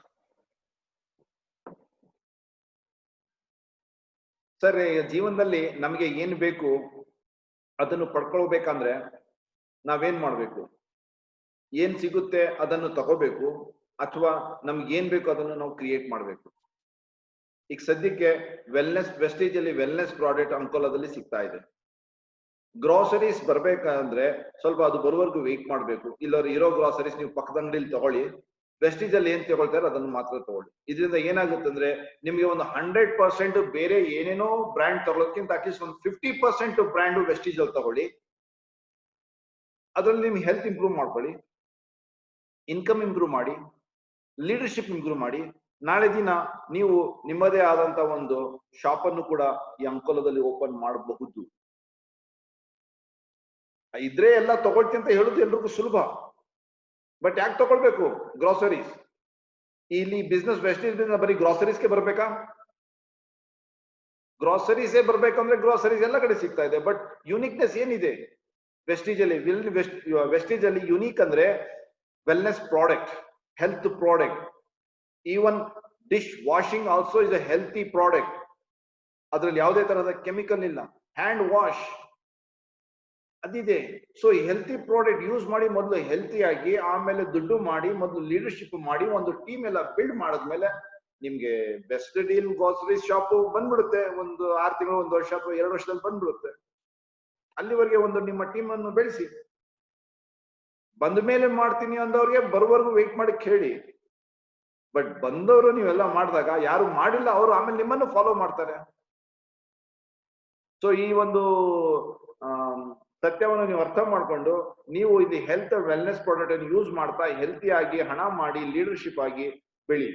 ಸರ್, ಜೀವನದಲ್ಲಿ ನಮಗೆ ಏನ್ ಬೇಕು ಅದನ್ನು ಪಡ್ಕೊಳ್ಬೇಕಂದ್ರೆ ನಾವೇನ್ ಮಾಡ್ಬೇಕು? ಏನ್ ಸಿಗುತ್ತೆ ಅದನ್ನು ತಗೋಬೇಕು, ಅಥವಾ ನಮ್ಗೆ ಏನ್ ಬೇಕು ಅದನ್ನು ನಾವು ಕ್ರಿಯೇಟ್ ಮಾಡ್ಬೇಕು. ಈಗ ಸದ್ಯಕ್ಕೆ ವೆಸ್ಟೇಜ್ ಅಲ್ಲಿ ವೆಲ್ನೆಸ್ ಪ್ರಾಡಕ್ಟ್ ಅಂಕೋಲಾದಲ್ಲಿ ಸಿಗ್ತಾ ಇದೆ. ಗ್ರಾಸರೀಸ್ ಬರ್ಬೇಕಂದ್ರೆ ಸ್ವಲ್ಪ ಅದು ಬರುವವರೆಗೂ ವೆಯ್ಟ್ ಮಾಡ್ಬೇಕು. ಇಲ್ಲವ್ರು ಇರೋ ಗ್ರಾಸರೀಸ್ ನೀವು ಪಕ್ಕದ ಅಂಗಡಿಲಿ ತಗೊಳ್ಳಿ, ವೆಸ್ಟೇಜ್ ಅಲ್ಲಿ ಏನ್ ತಗೊಳ್ತಾರೆ ಅದನ್ನು ಮಾತ್ರ ತಗೊಳ್ಳಿ. ಇದರಿಂದ ಏನಾಗುತ್ತೆ ಅಂದ್ರೆ ನಿಮ್ಗೆ ಒಂದು 100% ಬೇರೆ ಏನೇನೋ ಬ್ರ್ಯಾಂಡ್ ತಗೊಳ್ಳೋದಕ್ಕಿಂತ ಅಟ್ಲೀಸ್ಟ್ ಒಂದು 50% ಬ್ರ್ಯಾಂಡ್ ವೆಸ್ಟೇಜ್ ಅಲ್ಲಿ ತಗೊಳ್ಳಿ. ಅದ್ರಲ್ಲಿ ನಿಮ್ಗೆ ಹೆಲ್ತ್ ಇಂಪ್ರೂವ್ ಮಾಡ್ಕೊಳ್ಳಿ, ಇನ್ಕಮ್ ಇಂಪ್ರೂವ್ ಮಾಡಿ, ಲೀಡರ್ಶಿಪ್ ಇಂಪ್ರೂವ್ ಮಾಡಿ. ನಾಳೆ ದಿನ ನೀವು ನಿಮ್ಮದೇ ಆದಂತ ಒಂದು ಶಾಪ್ ಅನ್ನು ಕೂಡ ಈ ಅಂಕೋಲದಲ್ಲಿ ಓಪನ್ ಮಾಡಬಹುದು. ಇದ್ರೆ ಎಲ್ಲ ತಗೊಳ್ತಿ ಅಂತ ಹೇಳುದು ಎಲ್ರಿಗೂ ಸುಲಭ, ಬಟ್ ಯಾಕೆ ತಗೊಳ್ಬೇಕು ಗ್ರಾಸರೀಸ್? ಇಲ್ಲಿ ಬಿಸ್ನೆಸ್ ವೆಸ್ಟೇಜ್ ಬಿಸ್ನೆಸ್ ಬರೀ ಗ್ರಾಸರೀಸ್ಗೆ ಬರ್ಬೇಕಾ? ಗ್ರಾಸರೀಸೇ ಬರ್ಬೇಕಂದ್ರೆ ಗ್ರಾಸರೀಸ್ ಎಲ್ಲ ಕಡೆ ಸಿಗ್ತಾ ಇದೆ, ಬಟ್ ಯುನಿಕ್ನೆಸ್ ಏನಿದೆ ವೆಸ್ಟೇಜ್ ಅಲ್ಲಿ? ವೆಸ್ಟೇಜ್ ಅಲ್ಲಿ ಯುನೀಕ್ ಅಂದ್ರೆ wellness product, health product. Even dish washing also is a healthy product. ಅದ್ರಲ್ಲಿ ಯಾವುದೇ ತರಹದ ಕೆಮಿಕಲ್ ಇಲ್ಲ, ಹ್ಯಾಂಡ್ ವಾಶ್ ಅದಿದೆ. ಸೊ ಹೆಲ್ತಿ ಪ್ರಾಡಕ್ಟ್ ಯೂಸ್ ಮಾಡಿ ಮೊದಲು ಹೆಲ್ತಿ ಆಗಿ, ಆಮೇಲೆ ದುಡ್ಡು ಮಾಡಿ, ಮೊದಲು ಲೀಡರ್ಶಿಪ್ ಮಾಡಿ, ಒಂದು ಟೀಮ್ ಎಲ್ಲ ಬಿಲ್ಡ್ ಮಾಡಿದ್ಮೇಲೆ ನಿಮ್ಗೆ ಬೆಸ್ಟ್ ಡೀಲ್ ಗ್ರಾಸರೀಸ್ ಶಾಪ್ ಬಂದ್ಬಿಡುತ್ತೆ. ಒಂದು 6 ತಿಂಗಳು, 1 ವರ್ಷ ಅಥವಾ 2 ವರ್ಷದಲ್ಲಿ ಬಂದ್ಬಿಡುತ್ತೆ. ಅಲ್ಲಿವರೆಗೆ ಒಂದು ನಿಮ್ಮ ಟೀಮ್ ಅನ್ನು ಬೆಳೆಸಿ. ಬಂದ ಮೇಲೆ ಮಾಡ್ತೀನಿ ಅಂದವ್ರಿಗೆ ಬರುವವರೆಗೂ ವೆಯ್ಟ್ ಮಾಡಿ ಕೇಳಿ. ಬಟ್ ಬಂದವರು ನೀವೆಲ್ಲ ಮಾಡಿದಾಗ ಯಾರು ಮಾಡಿಲ್ಲ ಅವರು ಆಮೇಲೆ ನಿಮ್ಮನ್ನು ಫಾಲೋ ಮಾಡ್ತಾರೆ. ಸೊ ಈ ಒಂದು ಸತ್ಯವನ್ನು ನೀವು ಅರ್ಥ ಮಾಡ್ಕೊಂಡು ನೀವು ಇಲ್ಲಿ ಹೆಲ್ತ್ ವೆಲ್ನೆಸ್ ಪ್ರಾಡಕ್ಟ್ ಅನ್ನು ಯೂಸ್ ಮಾಡ್ತಾ ಹೆಲ್ತಿ ಆಗಿ ಹಣ ಮಾಡಿ ಲೀಡರ್ಶಿಪ್ ಆಗಿ ಬೆಳಿ.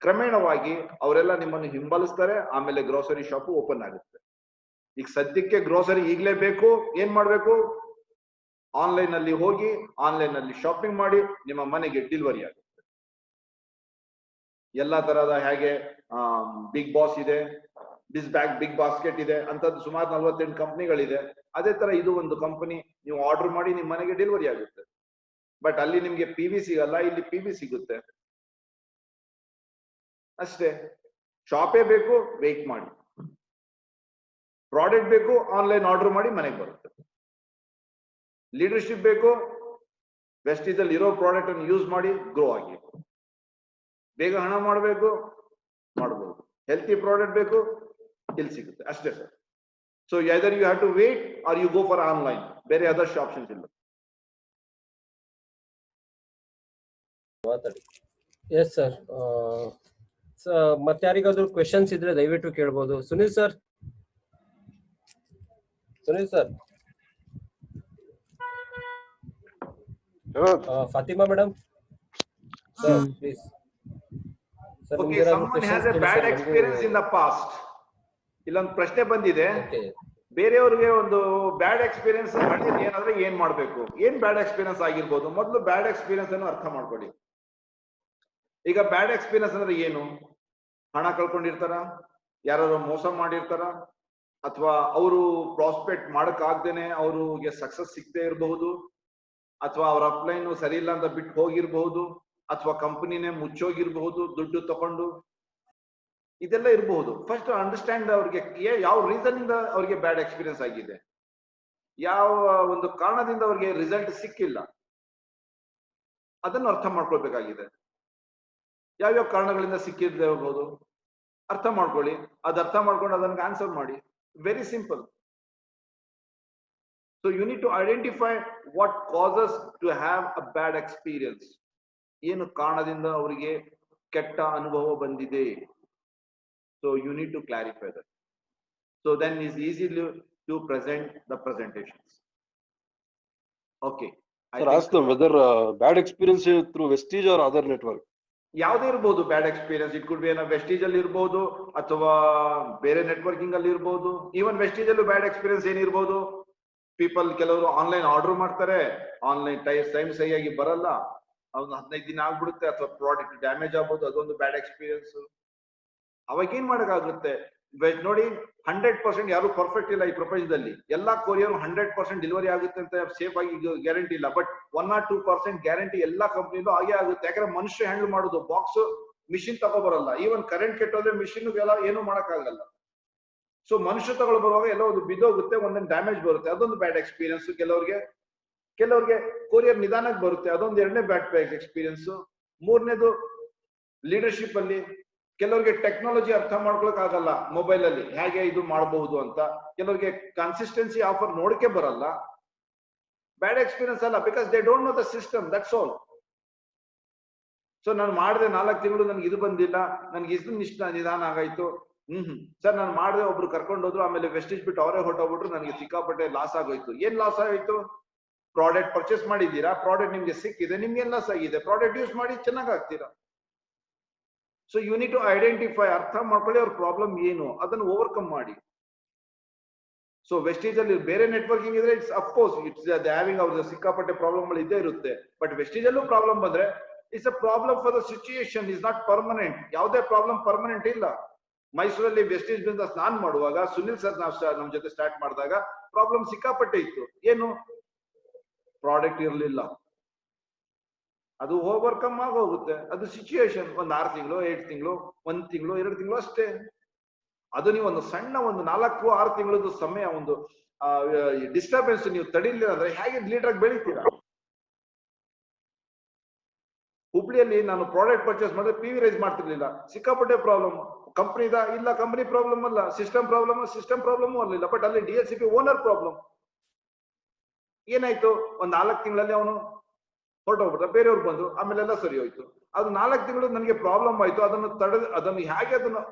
ಕ್ರಮೇಣವಾಗಿ ಅವರೆಲ್ಲ ನಿಮ್ಮನ್ನು ಹಿಂಬಾಲಿಸ್ತಾರೆ. ಆಮೇಲೆ ಗ್ರೋಸರಿ ಶಾಪ್ ಓಪನ್ ಆಗುತ್ತೆ. ಈಗ ಸದ್ಯಕ್ಕೆ ಗ್ರೋಸರಿ ಈಗಲೇ ಬೇಕು, ಏನ್ ಮಾಡ್ಬೇಕು? ಆನ್ಲೈನ್ ಅಲ್ಲಿ ಹೋಗಿ ಆನ್ಲೈನ್ ಅಲ್ಲಿ ಶಾಪಿಂಗ್ ಮಾಡಿ ನಿಮ್ಮ ಮನೆಗೆ ಡೆಲಿವರಿ ಆಗುತ್ತೆ. ಎಲ್ಲಾ ತರಹದ ಹೇಗೆ ಬಿಗ್ ಬಾಸ್ ಇದೆ, ಬಿಗ್ ಬಾಸ್ಕೆಟ್ ಇದೆ, ಅಂತದ್ದು ಸುಮಾರು 48 ಕಂಪನಿಗಳಿದೆ. ಅದೇ ತರ ಇದು ಒಂದು ಕಂಪನಿ. ನೀವು ಆರ್ಡರ್ ಮಾಡಿ ನಿಮ್ಮ ಮನೆಗೆ ಡೆಲಿವರಿ ಆಗುತ್ತೆ. ಬಟ್ ಅಲ್ಲಿ ನಿಮ್ಗೆ PV ಸಿಗಲ್ಲ, ಇಲ್ಲಿ PV ಸಿಗುತ್ತೆ ಅಷ್ಟೇ. ಶಾಪೇ ಬೇಕು, ವೇಟ್ ಮಾಡಿ. ಪ್ರಾಡಕ್ಟ್ ಬೇಕು, ಆನ್ಲೈನ್ ಆರ್ಡರ್ ಮಾಡಿ ಮನೆಗೆ ಬರುತ್ತೆ. ಲೀಡರ್ಶಿಪ್ ಬೇಕು, ವೆಸ್ಟೀಜ್ ಅಲ್ಲಿ ಇರೋ ಪ್ರಾಡಕ್ಟ್ ಅನ್ನು ಯೂಸ್ ಮಾಡಿ ಗ್ರೋ ಆಗಿ. ಬೇಗ ಹಣ ಮಾಡಬೇಕು, ಮಾಡಬಹುದು. ಹೆಲ್ತಿ ಪ್ರಾಡಕ್ಟ್ ಬೇಕು, ಇಲ್ಲಿ ಸಿಗುತ್ತೆ ಅಷ್ಟೇ sir. So either you have to wait or you go for online. ಬೇರೆ ಅದರ್ಸ್ ಆಪ್ಷನ್ಸ್ ಇಲ್ಲ. ಮಾತಾಡಿ. Yes sir. ಮತ್ತೆ ಯಾರಿಗಾದ್ರೂ ಕ್ವೆಶನ್ಸ್ ಇದ್ರೆ ದಯವಿಟ್ಟು ಕೇಳ್ಬೋದು. Sunil sir. Fatima madam, please. Okay, someone has a bad experience in the past. ಇಲ್ಲೊಂದು ಪ್ರಶ್ನೆ ಬಂದಿದೆ. ಬೇರೆಯವ್ರಿಗೆ ಒಂದು ಬ್ಯಾಡ್ ಎಕ್ಸ್ಪೀರಿಯನ್ಸ್ ಮಾಡಿದ್ರೆ ಏನಾದ್ರೆ ಏನ್ ಮಾಡ್ಬೇಕು? ಏನ್ ಬ್ಯಾಡ್ ಎಕ್ಸ್ಪೀರಿಯನ್ಸ್ ಆಗಿರ್ಬೋದು? ಮೊದಲು ಬ್ಯಾಡ್ ಎಕ್ಸ್ಪೀರಿಯನ್ಸ್ ಅನ್ನು ಅರ್ಥ ಮಾಡ್ಕೊಳ್ಳಿ. ಈಗ ಬ್ಯಾಡ್ ಎಕ್ಸ್ಪೀರಿಯನ್ಸ್ ಅಂದ್ರೆ ಏನು? ಹಣ ಕಳ್ಕೊಂಡಿರ್ತಾರ, ಯಾರು ಮೋಸ ಮಾಡಿರ್ತಾರ, ಅಥವಾ ಅವರು ಪ್ರಾಸ್ಪೆಕ್ಟ್ ಮಾಡಕ್ ಆಗ್ದೇನೆ ಅವ್ರಿಗೆ ಸಕ್ಸಸ್ ಸಿಗದೆ ಇರಬಹುದು, ಅಥವಾ ಅವ್ರ ಅಪ್ಲೈನ್ ಸರಿ ಇಲ್ಲ ಅಂತ ಬಿಟ್ಟು ಹೋಗಿರ್ಬಹುದು, ಅಥವಾ ಕಂಪನಿನೇ ಮುಚ್ಚೋಗಿರ್ಬಹುದು ದುಡ್ಡು ತಗೊಂಡು. ಇದೆಲ್ಲ ಇರಬಹುದು. ಫಸ್ಟ್ ಅಂಡರ್ಸ್ಟ್ಯಾಂಡ್ ಅವ್ರಿಗೆ ಯಾವ ರೀಸನ್ ಇಂದ ಅವ್ರಿಗೆ ಬ್ಯಾಡ್ ಎಕ್ಸ್ಪೀರಿಯನ್ಸ್ ಆಗಿದೆ, ಯಾವ ಒಂದು ಕಾರಣದಿಂದ ಅವ್ರಿಗೆ ರಿಸಲ್ಟ್ ಸಿಕ್ಕಿಲ್ಲ, ಅದನ್ನು ಅರ್ಥ ಮಾಡ್ಕೊಳ್ಬೇಕಾಗಿದೆ. ಯಾವ್ಯಾವ ಕಾರಣಗಳಿಂದ ಸಿಕ್ಕಿರ್ಬಹುದು ಅರ್ಥ ಮಾಡ್ಕೊಳ್ಳಿ. ಅದು ಅರ್ಥ ಮಾಡ್ಕೊಂಡು ಅದಕ್ಕೆ ಆನ್ಸರ್ ಮಾಡಿ. Very simple. So you need to identify what causes to have a bad experience. ಏನು ಕಾರಣದಿಂದ ಅವರಿಗೆ ಕೆಟ್ಟ ಅನುಭವ ಬಂದಿದೆ. So you need to clarify that. So then it's easy to present the presentations. Okay. Sir, ask them whether bad experience through Vestige or other network. ಯಾವುದೇ ಇರಬಹುದು bad experience. It could be Vestige ಅಲ್ಲಿ ಇರಬಹುದು, ಅಥವಾ ಬೇರೆ networking ಅಲ್ಲಿ ಇರಬಹುದು. Even Vestige ಅಲ್ಲೂ bad experience ಏನಿರಬಹುದು. ಪೀಪಲ್ ಕೆಲವರು ಆನ್ಲೈನ್ ಆರ್ಡರ್ ಮಾಡ್ತಾರೆ, ಆನ್ಲೈನ್ ಟೈಮ್ ಸರಿಯಾಗಿ ಬರಲ್ಲ, ಒಂದು 15 ದಿನ ಆಗ್ಬಿಡುತ್ತೆ, ಅಥವಾ ಪ್ರಾಡಕ್ಟ್ ಡ್ಯಾಮೇಜ್ ಆಗ್ಬೋದು, ಅದೊಂದು ಬ್ಯಾಡ್ ಎಕ್ಸ್ಪೀರಿಯನ್ಸ್. ಅವಾಗ ಏನ್ ಮಾಡಕ್ಕಾಗುತ್ತೆ ನೋಡಿ? 100% ಯಾರು ಪರ್ಫೆಕ್ಟ್ ಇಲ್ಲ ಈ ಪ್ರಪಂಚದಲ್ಲಿ. ಎಲ್ಲಾ ಕೊರಿಯರ್ 100% ಡೆಲಿವರಿ ಆಗುತ್ತೆ ಅಂತ ಸೇಫ್ ಆಗಿ ಗ್ಯಾರಂಟಿ ಇಲ್ಲ. ಬಟ್ 1 or 2% ಗ್ಯಾರಂಟಿ ಎಲ್ಲಾ ಕಂಪ್ನಿಲೂ ಹಾಗೆ ಆಗುತ್ತೆ. ಯಾಕಂದ್ರೆ ಮನುಷ್ಯ ಹ್ಯಾಂಡಲ್ ಮಾಡೋದು. ಬಾಕ್ಸ್ ಮಿಷಿನ್ ತಗೋಬರಲ್ಲ. ಈವನ್ ಕರೆಂಟ್ ಕೆಟ್ಟೋದ್ರೆ ಮಿಷಿನ್ ಎಲ್ಲ ಏನು ಮಾಡಕ್ಕಾಗಲ್ಲ. ಸೊ ಮನುಷ್ಯ ತಗೊಳ್ ಬರುವಾಗ ಎಲ್ಲ ಒಂದು ಬಿದ್ದೋಗುತ್ತೆ, ಒಂದೊಂದು ಡ್ಯಾಮೇಜ್ ಬರುತ್ತೆ, ಅದೊಂದು ಬ್ಯಾಡ್ ಎಕ್ಸ್ಪೀರಿಯನ್ಸ್. ಕೆಲವ್ರಿಗೆ ಕೊರಿಯರ್ ನಿಧಾನಕ್ಕೆ ಬರುತ್ತೆ, ಅದೊಂದು ಎರಡನೇ ಬ್ಯಾಡ್ ಎಕ್ಸ್ಪೀರಿಯನ್ಸ್. ಮೂರನೇದು ಲೀಡರ್ಶಿಪ್ ಅಲ್ಲಿ ಕೆಲವರಿಗೆ ಟೆಕ್ನಾಲಜಿ ಅರ್ಥ ಮಾಡ್ಕೊಳಕ್ ಆಗಲ್ಲ, ಮೊಬೈಲ್ ಅಲ್ಲಿ ಹೇಗೆ ಇದು ಮಾಡಬಹುದು ಅಂತ. ಕೆಲವರಿಗೆ ಕನ್ಸಿಸ್ಟೆನ್ಸಿ ಆಫರ್ ನೋಡಕ್ಕೆ ಬರಲ್ಲ. ಬ್ಯಾಡ್ ಎಕ್ಸ್ಪೀರಿಯನ್ಸ್ ಅಲ್ಲ, because they don't know the system, that's all. So ನಾನು ಮಾಡಿದೆ 4 ತಿಂಗಳು ನನ್ಗೆ ಇದು ಬಂದಿಲ್ಲ, ನನ್ಗೆ ಇಷ್ಟ ನಿಧಾನ ಆಗಾಯ್ತು. ಸರ್ ನಾನು ಮಾಡಿದೆ, ಒಬ್ರು ಕರ್ಕೊಂಡು ಹೋದ್ರು, ಆಮೇಲೆ ವೆಸ್ಟೀಜ್ ಬಿಟ್ಟು ಅವರೇ ಹೊಟ್ಟೋಗ್ಬಿಟ್ರು, ನನಗೆ ಸಿಕ್ಕಾಪಟ್ಟೆ ಲಾಸ್ ಆಗೋಯ್ತು. ಏನ್ ಲಾಸ್ ಆಗೋಯ್ತು? ಪ್ರಾಡಕ್ಟ್ ಪರ್ಚೇಸ್ ಮಾಡಿದ್ದೀರಾ, ಪ್ರಾಡಕ್ಟ್ ನಿಮ್ಗೆ ಸಿಕ್ಕಿದೆ, ನಿಮ್ಗೆ ಏನ್ ಲಾಸ್ ಆಗಿದೆ? ಪ್ರಾಡಕ್ಟ್ ಯೂಸ್ ಮಾಡಿ ಚೆನ್ನಾಗ್ ಆಗ್ತೀರಾ. So you need to identify, ಅರ್ಥ ಮಾಡ್ಕೊಳ್ಳಿ ಅವ್ರ ಪ್ರಾಬ್ಲಮ್ ಏನು, ಅದನ್ನು ಓವರ್ಕಮ್ ಮಾಡಿ. ಸೊ ವೆಸ್ಟೀಜ್ ಅಲ್ಲಿ ಬೇರೆ ನೆಟ್ವರ್ಕಿಂಗ್ ಇದ್ರೆ ಇಟ್ಸ್ ಅಫ್ಕೋರ್ಸ್ ಇಟ್ಸ್ ಹ್ಯಾವಿಂಗ್ ಅವ್ರ ಸಿಕ್ಕಾಪಟ್ಟೆ ಪ್ರಾಬ್ಲಮ್ ಇದ್ದೇ ಇರುತ್ತೆ. ಬಟ್ ವೆಸ್ಟೀಜ್ ಅಲ್ಲೂ ಪ್ರಾಬ್ಲಮ್ ಬಂದ್ರೆ it's a problem for the situation, is not permanent. ಯಾವುದೇ ಪ್ರಾಬ್ಲಮ್ ಪರ್ಮನೆಂಟ್ ಇಲ್ಲ. ಮೈಸೂರಲ್ಲಿ ವೆಸ್ಟೀಜ್ ಬಿಸ್ನೆಸ್ ನಾನ್ ಮಾಡುವಾಗ, ಸುನಿಲ್ ಸರ್ ನಮ್ ಜೊತೆ ಸ್ಟಾರ್ಟ್ ಮಾಡಿದಾಗ ಪ್ರಾಬ್ಲಮ್ ಸಿಕ್ಕಾಪಟ್ಟೆ ಇತ್ತು. ಏನು? ಪ್ರಾಡಕ್ಟ್ ಇರಲಿಲ್ಲ. ಅದು ಓವರ್ಕಮ್ ಆಗೋಗುತ್ತೆ. ಅದು ಸಿಚುಯೇಷನ್. ಒಂದು 6 ತಿಂಗಳು, 8 ತಿಂಗಳು, 1 ತಿಂಗಳು, 2 ತಿಂಗಳು ಅಷ್ಟೇ. ಅದು ನೀವು ಒಂದು ಸಣ್ಣ ಒಂದು 4-6 ತಿಂಗಳದ್ದು ಸಮಯ, ಒಂದು ಡಿಸ್ಟರ್ಬೆನ್ಸ್ ನೀವು ತಡಿಲಿಲ್ಲ ಅಂದ್ರೆ ಹೇಗೆ ಲೀಡರ್ ಆಗಿ ಬೆಳಿತೀರಾ? ಹುಬ್ಳಿಯಲ್ಲಿ ನಾನು ಪ್ರಾಡಕ್ಟ್ ಪರ್ಚೇಸ್ ಮಾಡಿದ್ರೆ PV ರೈಸ್ ಮಾಡ್ತಿರ್ಲಿಲ್ಲ. ಸಿಕ್ಕಾಪಟ್ಟೆ ಪ್ರಾಬ್ಲಮ್. ಕಂಪ್ನಿದ ಇಲ್ಲ, ಕಂಪನಿ ಪ್ರಾಬ್ಲಮ್ ಅಲ್ಲ, ಸಿಸ್ಟಮ್ ಪ್ರಾಬ್ಲಮ್ ಅಲ್ಲಿಲ್ಲ. ಬಟ್ ಅಲ್ಲಿ DSCP ಓನರ್ ಪ್ರಾಬ್ಲಮ್. ಏನಾಯ್ತು? ಒಂದ್ 4 ತಿಂಗಳಲ್ಲಿ ಅವನು ಹೊರಟೋಗ್ಬಿಟ್ರೆ, ಬೇರೆಯವ್ರು ಬಂದ್ರು, ಆಮೇಲೆಲ್ಲ ಸರಿ ಹೋಯ್ತು. ಅದು 4 ತಿಂಗಳು ನನಗೆ ಪ್ರಾಬ್ಲಮ್ ಆಯ್ತು. ಅದನ್ನು ಹೇಗೆ ಅದನ್ನು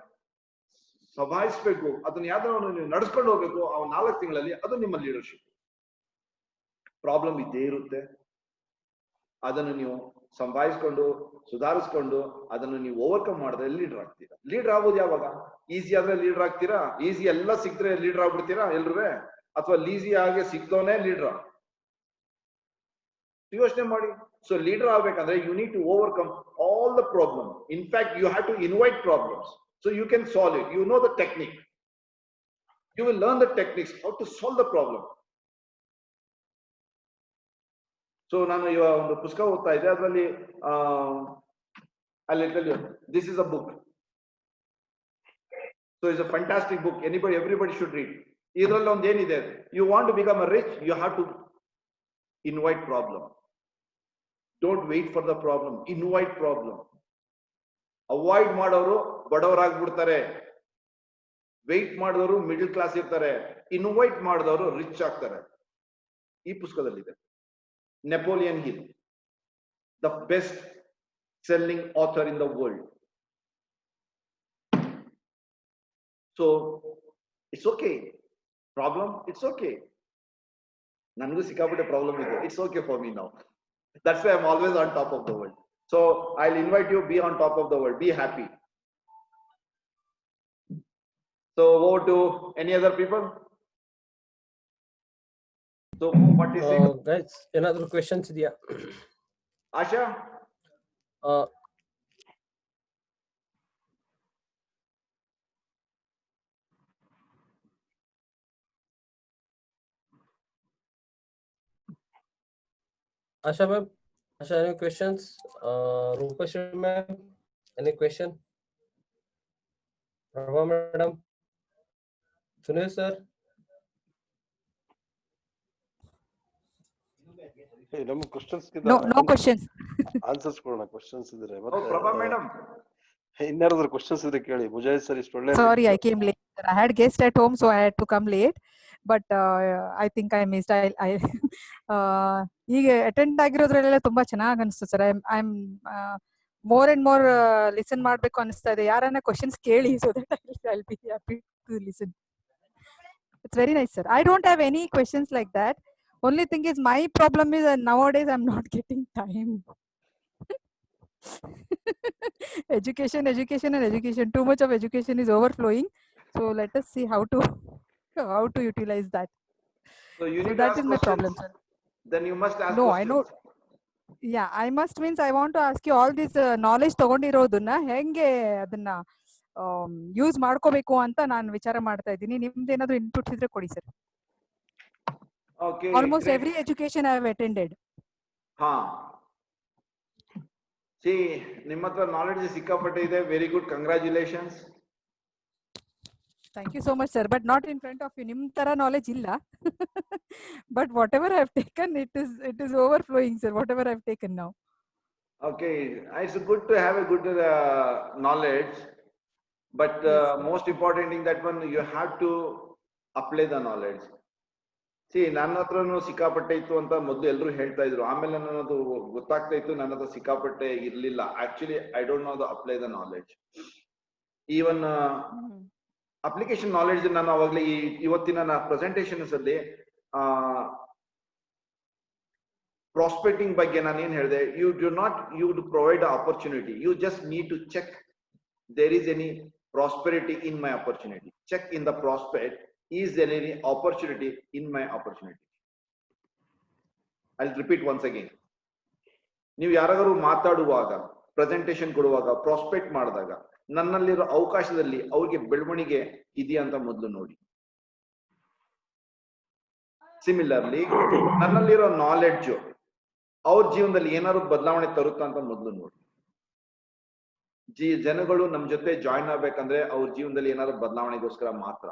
ಸಭಾಯಿಸ್ಬೇಕು, ಅದನ್ನ ಯಾವ್ದನ್ನು ನೀವು ನಡ್ಸ್ಕೊಂಡು ಹೋಗ್ಬೇಕು, ಆ 4 ತಿಂಗಳಲ್ಲಿ ಅದು ನಿಮ್ಮ ಲೀಡರ್ಶಿಪ್. ಪ್ರಾಬ್ಲಮ್ ಇದ್ದೇ ಇರುತ್ತೆ, ಅದನ್ನು ನೀವು ಸಂಭಾಯಿಸ್ಕೊಂಡು ಸುಧಾರಿಸ್ಕೊಂಡು ಅದನ್ನು ನೀವು ಓವರ್ಕಮ್ ಮಾಡಿದ್ರೆ ಲೀಡರ್ ಆಗ್ತೀರಾ. ಲೀಡರ್ ಆಗೋದು ಯಾವಾಗ? ಈಸಿ ಆದ್ರೆ ಲೀಡರ್ ಆಗ್ತೀರಾ? ಈಸಿ ಎಲ್ಲ ಸಿಕ್ಕಿದ್ರೆ ಲೀಡರ್ ಆಗ್ಬಿಡ್ತೀರಾ ಎಲ್ರೂ? ಅಥವಾ ಲೀಸಿ ಆಗಿ ಸಿಕ್ತವನೇ ಲೀಡರ್? ಯೋಚನೆ ಮಾಡಿ. ಸೊ ಲೀಡರ್ ಆಗ್ಬೇಕಂದ್ರೆ you need to overcome all the problem. In fact you have to invite problems so you can solve it. You know the technique, you will learn the techniques how to solve the problem. So ನಾನು ಇವಾಗ ಒಂದು ಪುಸ್ತಕ ಓದ್ತಾ ಇದ್ದೆ, ಅದರಲ್ಲಿ I'll tell you, this is a book, so it's a fantastic book. Everybody should read. ಇದರಲ್ಲಿ ಒಂದು ಏನಿದೆ, you want to become a rich, you have to invite problem. Don't wait for the problem, invite problem. Avoid ಮಾಡೋರು ಬಡವರಾಗ್ಬಿಡ್ತಾರೆ, wait ಮಾಡಿದವರು middle class ಇರ್ತಾರೆ, invite ಮಾಡಿದವರು rich ಆಗ್ತಾರೆ. ಈ ಪುಸ್ತಕದಲ್ಲಿದೆ. Napoleon Hill, the best selling author in the world. So it's okay problem, it's okay. ನನಗೂ ಸಿಕ್ಕಾಪಟ್ಟೆ ಪ್ರಾಬ್ಲಮ್ ಇದೆ, it's okay for me now. That's why I am always on top of the world. So I'll invite you, be on top of the world, be happy. So over to any other people. So what is it? Guys, another questions idea? Asha? Asha ma'am, Asha, any questions? Rupashri ma'am, any question? Prabha madam, Sunil sir. Hey, ನಮ್ಮ questions No questions. Answers ಕೊಡೋಣ. questions ಇದ್ರೆ Oh, Prabha madam. ಇನ್ನಾರಾದ್ರೂ questions ಇದ್ರೆ ಕೇಳಿ. Mujahid sir ಇಷ್ಟು ಒಳ್ಳೆ. Sorry, I came late. I had guest at home, so I had to come late. But I think I missed. ಈಗ attend ಆಗಿರೋದ್ರಲ್ಲೆಲ್ಲ ತುಂಬಾ ಚೆನ್ನಾಗಿ ಅನಿಸ್ತು sir. I more and more listen ಮಾಡ್ಬೇಕು ಅನಿಸ್ತಾ ಇದೆ. ಯಾರನ್ನ ಕ್ವಶನ್ಸ್ ಕೇಳಿ, so that I'll be happy to listen. It's very nice, sir. I don't have any questions like that. Only thing is, my problem is that nowadays I'm not getting time. Education. Too much of education is overflowing. So let us see how to utilize that. So you need that to ask is my questions. problem, sir. Then you must ask No, questions. I know. Yeah, I must means I want to ask you all this knowledge ತಗೊಂಡಿರೋದನ್ನ ಹೆಂಗೆ ಅದನ್ನ use ಮಾಡ್ಕೋಬೇಕು ಅಂತ ನಾನು ವಿಚಾರ ಮಾಡ್ತಾ ಇದ್ದೀನಿ. ನಿಮ್ದು ಏನಾದ್ರು ಇನ್ಪುಟ್ ಇದ್ರೆ ಕೊಡಿ sir. Okay. Almost great. every education I have attended. ಹಾ, see, ನಿಮ್ಮ ಹತ್ರ ನಾಲೆಡ್ಜ್ ಸಿಕ್ಕಾಪಟ್ಟೆ ಇದೆ. Very good, congratulations. Thank you so much, sir. But not in front of you. ನಿಮ್ ತರ ನಾಲೆಜ್ ಇಲ್ಲ. But whatever I have taken, it is overflowing, sir. Whatever I have taken now. Okay, it's good to have a good knowledge, but Yes, most important thing that one you have to apply the knowledge. See, ನನ್ನ ಹತ್ರನು ಸಿಕ್ಕಾಪಟ್ಟೆ ಇತ್ತು ಅಂತ ಮೊದಲು ಎಲ್ಲರೂ ಹೇಳ್ತಾ ಇದ್ರು. ಆಮೇಲೆ ನನ್ನದು ಗೊತ್ತಾಗ್ತಾ ಇತ್ತು ನನ್ನ ಹತ್ರ ಸಿಕ್ಕಾಪಟ್ಟೆ ಇರ್ಲಿಲ್ಲ. Actually I don't know the apply the knowledge. Even application knowledge ನಾನು ಅವಾಗಲೇ ಇವತ್ತಿನ ಪ್ರೆಸೆಂಟೇಷನ್ಸ್ ಅಲ್ಲಿ ಪ್ರಾಸ್ಪೆಕ್ಟಿಂಗ್ ಬಗ್ಗೆ ನಾನು ಏನ್ ಹೇಳಿದೆ, you provide an opportunity, you just need to check there is any prosperity in my opportunity. Check in the prospect, is there any opportunity in my opportunity. I'll repeat once again. ನೀವು ಯಾರಾದರೂ ಮಾತಾಡುವಾಗ, presentation ಕೊಡುವಾಗ, prospect ಮಾಡಿದಾಗ ನನ್ನಲ್ಲಿರೋ ಅವಕಾಶದಲ್ಲಿ ಅವ್ರಿಗೆ ಬೆಳವಣಿಗೆ ಇದೆಯಾ ಅಂತ ಮೊದಲು ನೋಡಿ. ಸಿಮಿಲರ್ಲಿ ನನ್ನಲ್ಲಿರೋ ನಾಲೆಡ್ಜ್ ಅವ್ರ ಜೀವನದಲ್ಲಿ ಏನಾದ್ರು ಬದಲಾವಣೆ ತರುತ್ತಾ ಅಂತ ಮೊದಲು ನೋಡಿ. ಜನಗಳು ನಮ್ ಜೊತೆ ಜಾಯಿನ್ ಆಗ್ಬೇಕಂದ್ರೆ ಅವ್ರ ಜೀವನದಲ್ಲಿ ಏನಾದ್ರು ಬದಲಾವಣೆಗೋಸ್ಕರ ಮಾತ್ರ.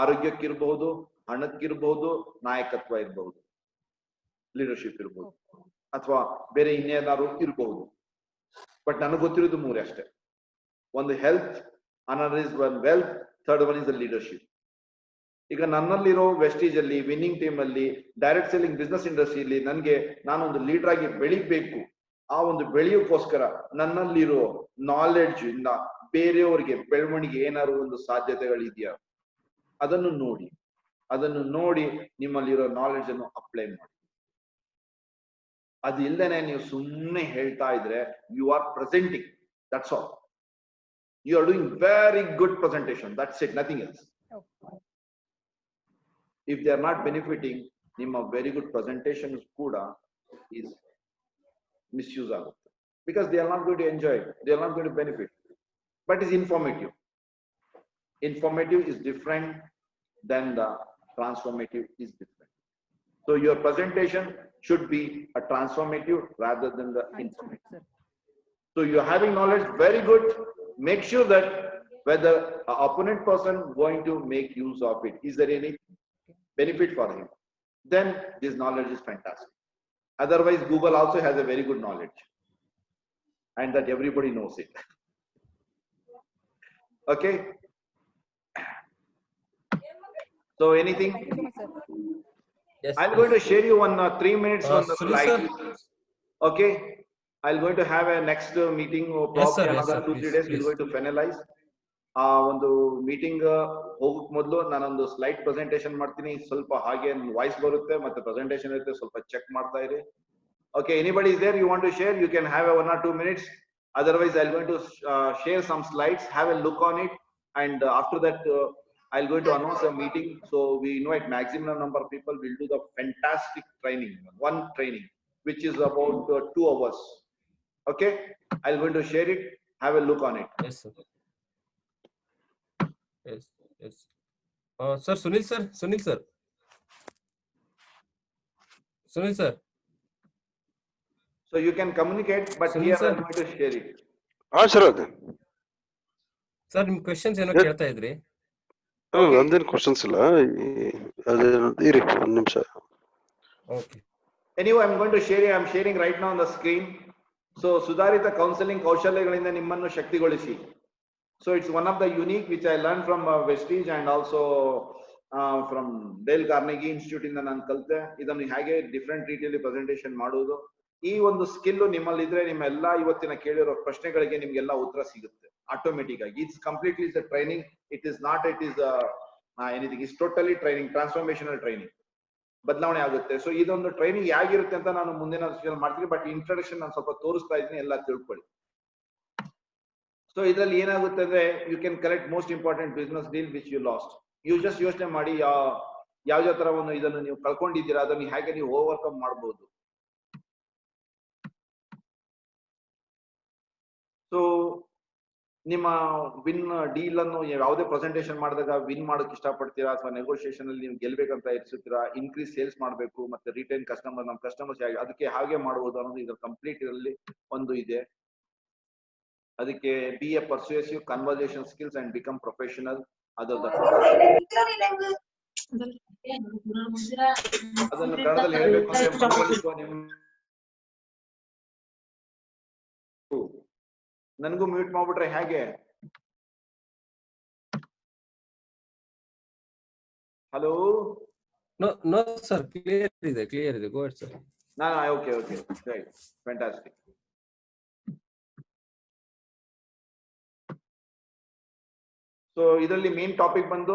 ಆರೋಗ್ಯಕ್ಕಿರ್ಬಹುದು, ಹಣಕ್ಕಿರ್ಬಹುದು, ನಾಯಕತ್ವ ಇರಬಹುದು, ಲೀಡರ್ಶಿಪ್ ಇರ್ಬಹುದು, ಅಥವಾ ಬೇರೆ ಇನ್ನೇನಾದ್ರು ಇರಬಹುದು. ಬಟ್ ನನಗೆ ಗೊತ್ತಿರೋದು 3 ಅಷ್ಟೇ. ಒಂದು health, another is one wealth, third one is the leadership. ಈಗ ನನ್ನಲ್ಲಿರೋ ವೆಸ್ಟೀಜ್ ಅಲ್ಲಿ ವಿನ್ನಿಂಗ್ ಟೀಮ್ ಅಲ್ಲಿ ಡೈರೆಕ್ಟ್ ಸೆಲ್ಲಿಂಗ್ ಬಿಸ್ನೆಸ್ ಇಂಡಸ್ಟ್ರಿಯಲ್ಲಿ ನನ್ಗೆ ನಾನೊಂದು ಲೀಡರ್ ಆಗಿ ಬೆಳಿಬೇಕು. ಆ ಒಂದು ಬೆಳೆಯೋಕ್ಕೋಸ್ಕರ ನನ್ನಲ್ಲಿರೋ ನಾಲೆಡ್ಜ್ ಇಂದ ಬೇರೆಯವರಿಗೆ ಬೆಳವಣಿಗೆ ಏನಾದ್ರು ಒಂದು ಸಾಧ್ಯತೆಗಳಿದೆಯಾ ಅದನ್ನು ನೋಡಿ ನಿಮ್ಮಲ್ಲಿರೋ ನಾಲೆಡ್ಜ್ ಅನ್ನು ಅಪ್ಲೈ ಮಾಡಿ. ಅದು ಇಲ್ದೇನೆ ನೀವು ಸುಮ್ಮನೆ ಹೇಳ್ತಾ ಇದ್ರೆ you are presenting, that's all. You are doing very good presentation, that's it, nothing else. If they are not benefiting, ನಿಮ್ಮ ವೆರಿ ಗುಡ್ ಪ್ರೆಸೆಂಟೇಶನ್ ಕೂಡ is misuse ಆಗುತ್ತೆ. Because they are not going to enjoy it, they are not going to benefit. But is informative. Informative is different than the transformative is different. So your presentation should be a transformative rather than the informative. So you're having knowledge, very good. Make sure that whether an opponent person going to make use of it, is there any benefit for him, then this knowledge is fantastic. Otherwise, Google also has a very good knowledge, and that everybody knows it. Okay. So anything? Thank you so much, sir. Yes, I'm please. going to share you one 3 minutes on the Sunil slide. sir. Okay. I'm going to have a next meeting or Yes, sir. probably Yes, another sir. 2-3 Please, days. please. We're going to finalize. ಒಂದು meeting ಹೋಗಕ್ ಮೊದಲು ನಾನೊಂದು slide presentation ಮಾಡ್ತೀನಿ. ಸ್ವಲ್ಪ ಹಾಗೆ voice ಬರುತ್ತೆ ಮತ್ತೆ presentation ಇರುತ್ತೆ, ಸ್ವಲ್ಪ ಚೆಕ್ ಮಾಡ್ತಾ ಇರಿ. Okay, anybody is there you want to share, you can have 1 or 2 minutes. Otherwise, I'm going to share some slides, have a look on it, and after that, I'm going to announce a meeting. So we invite maximum number of people. We'll do the fantastic training, one training, which is about 2 hours. Okay, I'm going to share it. Have a look on it. Yes, sir. Yes, yes. Sir, Sunil sir. So you can communicate, but Sunil here sir. I'm going to share it. Sharad, sir ನಿಮ್ questions ಏನೋ Yes. ಕೇಳ್ತಾ ಇದ್ರಿ. ನಂದೇನು questions ಇಲ್ಲ. ಅದೇ ಇರಿ ಒಂದ್ ನಿಮಿಷ. Okay. Anyway, I'm going to share it. I'm sharing right now on the screen. So ಸುಧಾರಿತ ಕೌನ್ಸೆಲಿಂಗ್ ಕೌಶಲ್ಯಗಳಿಂದ ನಿಮ್ಮನ್ನು ಶಕ್ತಿಗೊಳಿಸಿ. So it's one of the unique which I learned from Vestige and also from Dale Carnegie Institute ಇಂದ ನಾನು ಕಲಿತೆ. ಇದನ್ನು ಹೇಗೆ different ರೀತಿಯಲ್ಲಿ presentation ಮಾಡುವುದು, ಈ ಒಂದು ಸ್ಕಿಲ್ ನಿಮ್ಮಲ್ಲಿ ಇದ್ರೆ ನಿಮ್ಮ ಎಲ್ಲಾ ಇವತ್ತಿನ ಕೇಳಿರೋ ಪ್ರಶ್ನೆಗಳಿಗೆ ನಿಮ್ಗೆಲ್ಲ ಉತ್ತರ ಸಿಗುತ್ತೆ ಆಟೋಮೆಟಿಕ್ ಆಗಿ. It's completely is a training, it is not it is anything, is totally training, transformational training, ಬದಲಾವಣೆ ಆಗುತ್ತೆ. ಸೊ ಇದೊಂದು ಟ್ರೈನಿಂಗ್ ಹೇಗಿರುತ್ತೆ ಅಂತ ನಾನು ಮುಂದಿನ ಮಾಡ್ತೀನಿ, ಬಟ್ ಇಂಟ್ರೊಡಕ್ಷನ್ ನಾನು ಸ್ವಲ್ಪ ತೋರಿಸ್ತಾ ಇದ್ದೀನಿ, ಎಲ್ಲ ತಿಳ್ಕೊಳ್ಳಿ. ಸೊ ಇದರಲ್ಲಿ ಏನಾಗುತ್ತೆ ಅಂದ್ರೆ you can collect most important business deal which you lost. You just ಯೋಚನೆ ಮಾಡಿ ಯಾವ ತರ ಒಂದು ಇದನ್ನು ನೀವು ಕಳ್ಕೊಂಡಿದ್ದೀರಾ, ಅದನ್ನು ಹೇಗೆ ನೀವು ಓವರ್ಕಮ್ ಮಾಡಬಹುದು. ಸೊ ನಿಮ್ಮ ವಿನ್ ಡೀಲ್ ಅನ್ನು ಯಾವುದೇ ಪ್ರೆಸೆಂಟೇಶನ್ ಮಾಡಿದಾಗ ವಿನ್ ಮಾಡೋಕೆ ಇಷ್ಟಪಡ್ತೀರಾ ಅಥವಾ ನೆಗೋಷಿಯೇಷನ್ ಅಲ್ಲಿ ನೀವು ಗೆಲ್ಬೇಕಂತ ಇರಿಸುತ್ತೀರಾ, ಇನ್ಕ್ರೀಸ್ ಸೇಲ್ಸ್ ಮಾಡಬೇಕು ಮತ್ತೆ ರಿಟೈನ್ ಕಸ್ಟಮರ್, ನಮ್ಮ ಕಸ್ಟಮರ್ಸ್ ಅದಕ್ಕೆ ಹಾಗೆ ಮಾಡಬಹುದು ಅನ್ನೋದು ಇದರ ಕಂಪ್ಲೀಟ್ ಇದರಲ್ಲಿ ಒಂದು ಇದೆ. ಅದಕ್ಕೆ B A persuasive, conversation skills and become professional. ಅದನ್ನು ಕನ್ನಡದಲ್ಲಿ ಹೇಳಬೇಕು ಅಂದ್ರೆ ನನಗೂ ಮ್ಯೂಟ್ ಮಾಡ್ಬಿಟ್ರೆ ಹೇಗೆ? ಹಲೋ, ನೋ ಸರ್, ಕ್ಲಿಯರ್ ಇದೆ. Go ahead sir. Okay, right, fantastic. So ಇದರಲ್ಲಿ ಮೇನ್ ಟಾಪಿಕ್ ಬಂದು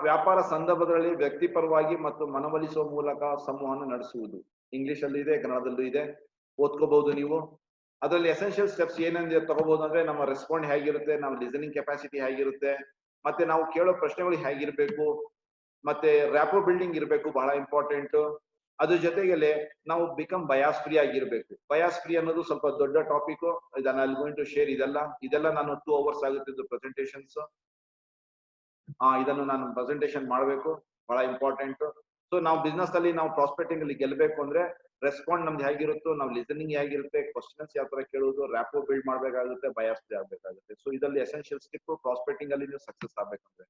ವ್ಯಾಪಾರ ಸಂದರ್ಭದಲ್ಲಿ ವ್ಯಕ್ತಿಪರವಾಗಿ ಮತ್ತು ಮನವೊಲಿಸುವ ಮೂಲಕ ಸಂವಹನ ನಡೆಸುವುದು. ಇಂಗ್ಲಿಷ್ ಅಲ್ಲಿ ಇದೆ, ಕನ್ನಡದಲ್ಲೂ ಇದೆ, ಓದ್ಕೋಬಹುದು ನೀವು. ಅದರಲ್ಲಿ ಎಸೆನ್ಷಿಯಲ್ ಸ್ಟೆಪ್ಸ್ ಏನಂದ್ರೆ ತಗೋಬಹುದು ಅಂದ್ರೆ ನಮ್ಮ ರೆಸ್ಪಾಂಡ್ ಹೇಗಿರುತ್ತೆ, ನಮ್ಮ ಲಿಸನಿಂಗ್ ಕೆಪಾಸಿಟಿ ಹೇಗಿರುತ್ತೆ, ಮತ್ತೆ ನಾವು ಕೇಳೋ ಪ್ರಶ್ನೆಗಳು ಹೇಗಿರ್ಬೇಕು, ಮತ್ತೆ ರ್ಯಾಪೋ ಬಿಲ್ಡಿಂಗ್ ಇರಬೇಕು, ಬಹಳ ಇಂಪಾರ್ಟೆಂಟ್. ಅದ್ರ ಜೊತೆಗೆ ನಾವು ಬಿಕಮ್ ಬಯಾಸ್ ಫ್ರೀ ಆಗಿರ್ಬೇಕು. ಬಯಾಸ್ ಫ್ರೀ ಅನ್ನೋದು ಸ್ವಲ್ಪ ದೊಡ್ಡ ಟಾಪಿಕ್. ಇದನ್ನ ಅಲ್ಲಿ ಗೋಯಿಂಗ್ ಟು ಶೇರ್. ಇದೆಲ್ಲ ನಾನು 2 hours ಆಗುತ್ತೆ ಪ್ರೆಸೆಂಟೇಷನ್ಸ್. ಇದನ್ನು ನಾನು ಪ್ರೆಸೆಂಟೇಷನ್ ಮಾಡಬೇಕು, ಬಹಳ ಇಂಪಾರ್ಟೆಂಟ್. ಸೊ ನಾವು ಬಿಸ್ನೆಸ್ ಅಲ್ಲಿ ನಾವು ಪ್ರಾಸ್ಪೆಕ್ಟಿಂಗ್ ಅಲ್ಲಿ ಗೆಲ್ಬೇಕು ಅಂದ್ರೆ ರೆಸ್ಪಾಂಡ್ ನಮ್ದು ಹೇಗಿರುತ್ತೋ, ನಾವು ಲಿಸನಿಂಗ್ ಹೇಗಿರುತ್ತೆ, ಕ್ವಶನ್ಸ್ ಯಾವ ತರ ಕೇಳೋದು, ರ್ಯಾಪೋ ಬಿಲ್ಡ್ ಮಾಡ್ಬೇಕಾಗುತ್ತೆ, ಬಯಾಸ್ ಫ್ರೀ ಆಗ್ಬೇಕಾಗುತ್ತೆ. ಸೊ ಇದರಲ್ಲಿ ಎಸೆನ್ಷಿಯಲ್ ಸ್ಟೆಪ್ ಪ್ರಾಸ್ಪೆಕ್ಟಿಂಗ್ ಅಲ್ಲಿ ನೀವು ಸಕ್ಸಸ್ ಆಗ್ಬೇಕಂದ್ರೆ.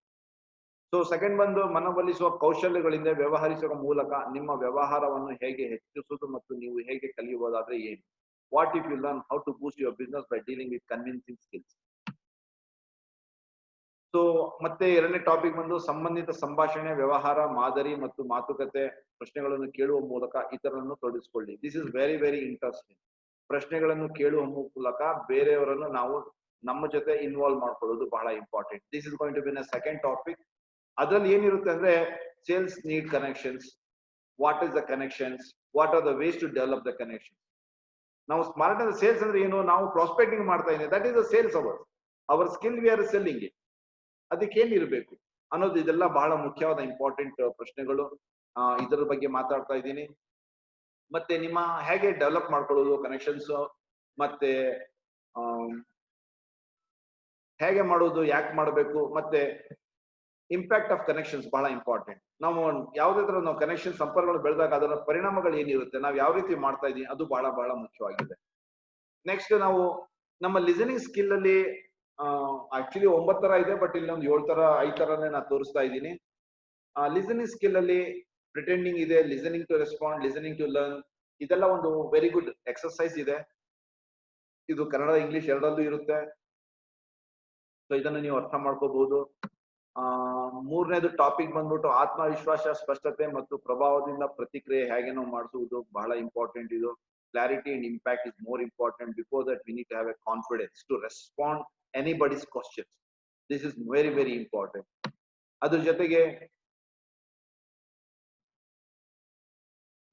ಸೊ ಸೆಕೆಂಡ್ ಬಂದು ಮನವೊಲಿಸುವ ಕೌಶಲ್ಯಗಳಿಂದ ವ್ಯವಹರಿಸುವ ಮೂಲಕ ನಿಮ್ಮ ವ್ಯವಹಾರವನ್ನು ಹೇಗೆ ಹೆಚ್ಚಿಸುವುದು ಮತ್ತು ನೀವು ಹೇಗೆ ಕಲಿಯುವುದಾದ್ರೆ ಏನು. What if you learn how to boost your business by dealing with convincing skills. So ಮತ್ತೆ ಎರಡನೇ ಟಾಪಿಕ್ ಬಂದು ಸಂಬಂಧಿತ ಸಂಭಾಷಣೆ, ವ್ಯವಹಾರ ಮಾದರಿ ಮತ್ತು ಮಾತುಕತೆ ಪ್ರಶ್ನೆಗಳನ್ನು ಕೇಳುವ ಮೂಲಕ ಇತರರನ್ನು ತೊಡಗಿಸಿಕೊಳ್ಳಿ. This is very very interesting. ಪ್ರಶ್ನೆಗಳನ್ನು ಕೇಳುವ ಮೂಲಕ ಬೇರೆಯವರನ್ನು ನಾವು ನಮ್ಮ ಜೊತೆ ಇನ್ವಾಲ್ವ್ ಮಾಡ್ಕೊಳ್ಳೋದು ಬಹಳ important. This is going to be second topic. ಅದ್ರಲ್ಲಿ ಏನಿರುತ್ತೆ ಅಂದ್ರೆ sales need connections, what is the connections, what are the ways to develop the connection. ನಾವು ಸ್ಮಾರ್ಟ್ ಅಂದ್ರೆ ಸೇಲ್ಸ್ ಅಂದ್ರೆ ಏನು, ನಾವು ಪ್ರಾಸ್ಪೆಕ್ಟಿಂಗ್ ಮಾಡ್ತಾ ಇದ್ದೀವಿ, that is a sales our skill we are selling it. ಅದಕ್ಕೆ ಏನಿರ್ಬೇಕು ಅನ್ನೋದು ಇದೆಲ್ಲ ಬಹಳ ಮುಖ್ಯವಾದ ಇಂಪಾರ್ಟೆಂಟ್ ಪ್ರಶ್ನೆಗಳು. ಇದರ ಬಗ್ಗೆ ಮಾತಾಡ್ತಾ ಇದ್ದೀನಿ. ಮತ್ತೆ ನಿಮ್ಮ ಹೇಗೆ ಡೆವಲಪ್ ಮಾಡ್ಕೊಳ್ಳೋದು ಕನೆಕ್ಷನ್ಸ್, ಮತ್ತೆ ಹೇಗೆ ಮಾಡೋದು, ಯಾಕೆ ಮಾಡಬೇಕು, ಮತ್ತೆ ಇಂಪ್ಯಾಕ್ಟ್ ಆಫ್ ಕನೆಕ್ಷನ್ಸ್ ಬಹಳ ಇಂಪಾರ್ಟೆಂಟ್. ನಾವು ಯಾವುದೇ ತರ ನಾವು ಕನೆಕ್ಷನ್ ಸಂಪರ್ಕಗಳು ಬೆಳೆದಾಗ ಅದರ ಪರಿಣಾಮಗಳು ಏನಿರುತ್ತೆ, ನಾವು ಯಾವ ರೀತಿ ಮಾಡ್ತಾ ಇದೀವಿ, ಅದು ಬಹಳ ಬಹಳ ಮುಖ್ಯವಾಗಿದೆ. ನೆಕ್ಸ್ಟ್ ನಾವು ನಮ್ಮ ಲಿಸನಿಂಗ್ ಸ್ಕಿಲ್ ಅಲ್ಲಿ ಆಕ್ಚುಲಿ 9 ತರ ಇದೆ, ಬಟ್ ಇಲ್ಲಿ ಒಂದು 7 ತರ 5 ತರನೇ ನಾನು ತೋರಿಸ್ತಾ ಇದ್ದೀನಿ. ಲಿಸನಿಂಗ್ ಸ್ಕಿಲ್ ಅಲ್ಲಿ ಪ್ರಿಟೆಂಡಿಂಗ್ ಇದೆ, listening to respond, listening to learn, ಇದೆಲ್ಲ ಒಂದು ವೆರಿ ಗುಡ್ ಎಕ್ಸರ್ಸೈಸ್ ಇದೆ. ಇದು ಕನ್ನಡ ಇಂಗ್ಲಿಷ್ ಎರಡಲ್ಲೂ ಇರುತ್ತೆ. ಸೊ ಇದನ್ನು ನೀವು ಅರ್ಥ ಮಾಡ್ಕೋಬಹುದು. ಮೂರನೇದು ಟಾಪಿಕ್ ಬಂದ್ಬಿಟ್ಟು ಆತ್ಮವಿಶ್ವಾಸ, ಸ್ಪಷ್ಟತೆ ಮತ್ತು ಪ್ರಭಾವದಿಂದ ಪ್ರತಿಕ್ರಿಯೆ ಹೇಗೆ ನಾವು ಮಾಡಿಸುವುದು ಬಹಳ ಇಂಪಾರ್ಟೆಂಟ್. ಇದು clarity and impact is more important. Before that we need to have a confidence to respond anybody's questions. This is very very important. Adar jotege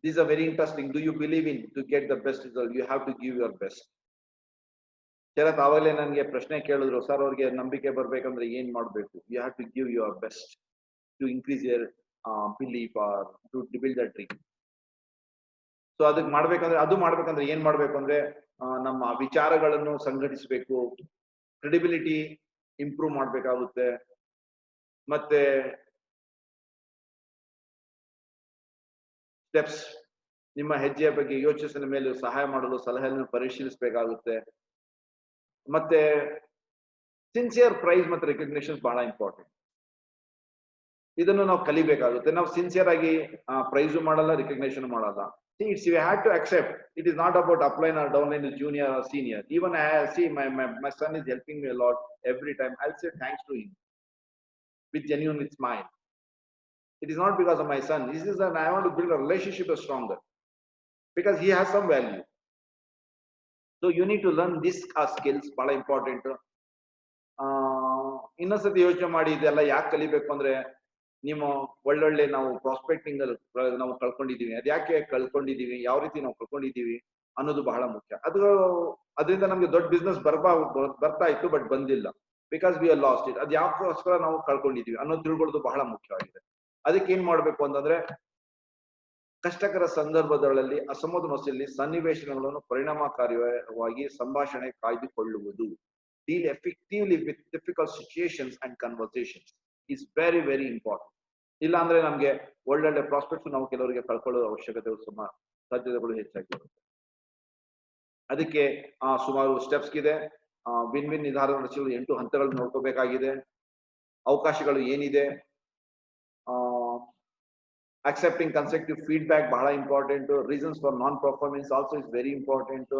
these are very interesting. Do you believe in to get the best result, you have to give your best. ಶರತ್ ಆವಾಗಲೇ ನನಗೆ ಪ್ರಶ್ನೆ ಕೇಳಿದ್ರು, sir ಅವ್ರಿಗೆ ನಂಬಿಕೆ ಬರ್ಬೇಕಂದ್ರೆ ಏನ್ ಮಾಡ್ಬೇಕು? You have to give your best to increase your belief or to build that dream. So ಅದಕ್ಕೆ ಮಾಡ್ಬೇಕಂದ್ರೆ ಏನ್ ಮಾಡ್ಬೇಕು ಅಂದ್ರೆ ನಮ್ಮ ವಿಚಾರಗಳನ್ನು ಸಂಘಟಿಸಬೇಕು, ಕ್ರೆಡಿಬಿಲಿಟಿ ಇಂಪ್ರೂವ್ ಮಾಡ್ಬೇಕಾಗುತ್ತೆ, ಮತ್ತೆ ಸ್ಟೆಪ್ಸ್ ನಿಮ್ಮ ಹೆಜ್ಜೆಯ ಬಗ್ಗೆ ಯೋಚಿಸಿದ ಮೇಲೆ ಸಹಾಯ ಮಾಡಲು ಸಲಹೆಯನ್ನು ಪರಿಶೀಲಿಸಬೇಕಾಗುತ್ತೆ. ಮತ್ತೆ ಸಿನ್ಸಿಯರ್ ಪ್ರೈಸ್ ಮತ್ತು ರೆಕಗ್ನಿಷನ್ ಬಹಳ ಇಂಪಾರ್ಟೆಂಟ್. ಇದನ್ನು ನಾವು ಕಲಿಬೇಕಾಗುತ್ತೆ. ನಾವು ಸಿನ್ಸಿಯರ್ ಆಗಿ ಪ್ರೈಸು ಮಾಡಲ್ಲ, ರಿಕಗ್ನಿಷನ್ ಮಾಡಲ್ಲ. See, it's you had to accept. It is not about upline or downline, junior or senior. Even I see my son is helping me a lot every time. I'll say thanks to him with genuine with smile. It is not because of my son. This is that I want to build a relationship stronger because he has some value. So you need to learn these skills. Bala important. ಇನ್ನೊಂದ್ಸತಿ ಯೋಚನೆ ಮಾಡಿ ಇದೆಲ್ಲ ಯಾಕೆ ಕಲಿಬೇಕು ಅಂದ್ರೆ ನೀವು ಒಳ್ಳೊಳ್ಳೆ ನಾವು ಪ್ರಾಸ್ಪೆಕ್ಟಿಂಗ್ ಅಲ್ಲಿ ನಾವು ಕಳ್ಕೊಂಡಿದೀವಿ, ಅದ್ ಯಾಕೆ ಕಳ್ಕೊಂಡಿದೀವಿ, ಯಾವ ರೀತಿ ನಾವು ಕಳ್ಕೊಂಡಿದೀವಿ ಅನ್ನೋದು ಬಹಳ ಮುಖ್ಯ. ಅದರಿಂದ ನಮ್ಗೆ ದೊಡ್ಡ ಬಿಸ್ನೆಸ್ ಬರ್ತಾ ಇತ್ತು, ಬಟ್ ಬಂದಿಲ್ಲ, because we R lost it. ಅದ್ ಯಾಕೋಸ್ಕರ ನಾವು ಕಳ್ಕೊಂಡಿದೀವಿ ಅನ್ನೋದು ತಿಳ್ಕೊಳ್ಳೋದು ಬಹಳ ಮುಖ್ಯವಾಗಿದೆ. ಅದಕ್ಕೆ ಏನ್ ಮಾಡ್ಬೇಕು ಅಂತಂದ್ರೆ ಕಷ್ಟಕರ ಸಂದರ್ಭಗಳಲ್ಲಿ ಅಸಮಾಧಾನದಲ್ಲಿ ಸನ್ನಿವೇಶಗಳನ್ನು ಪರಿಣಾಮಕಾರಿಯಾಗಿ ಸಂಭಾಷಣೆ ಕಾಯ್ದುಕೊಳ್ಳುವುದು. Deal effectively with difficult situations and conversations is very very important. ಇಲ್ಲ ಅಂದ್ರೆ ನಮ್ಗೆ ಒಳ್ಳೊಳ್ಳೆ ಪ್ರಾಸ್ಪೆಕ್ಟ್ಸ್ ನಾವು ಕೆಲವರಿಗೆ ಕಳ್ಕೊಳ್ಳೋ ಅವಶ್ಯಕತೆ ಸಾಧ್ಯತೆಗಳು ಹೆಚ್ಚಾಗಿರುತ್ತೆ. ಅದಕ್ಕೆ ಸುಮಾರು ಸ್ಟೆಪ್ಸ್ ಇದೆ. ವಿನ್ ವಿನ್ ನಿರ್ಧಾರ ನಡೆಸಲು 8 ಹಂತಗಳನ್ನು ನೋಡ್ಕೋಬೇಕಾಗಿದೆ. ಅವಕಾಶಗಳು ಏನಿದೆ, accepting constructive feedback ಬಹಳ important. Reasons for non performance also is very important.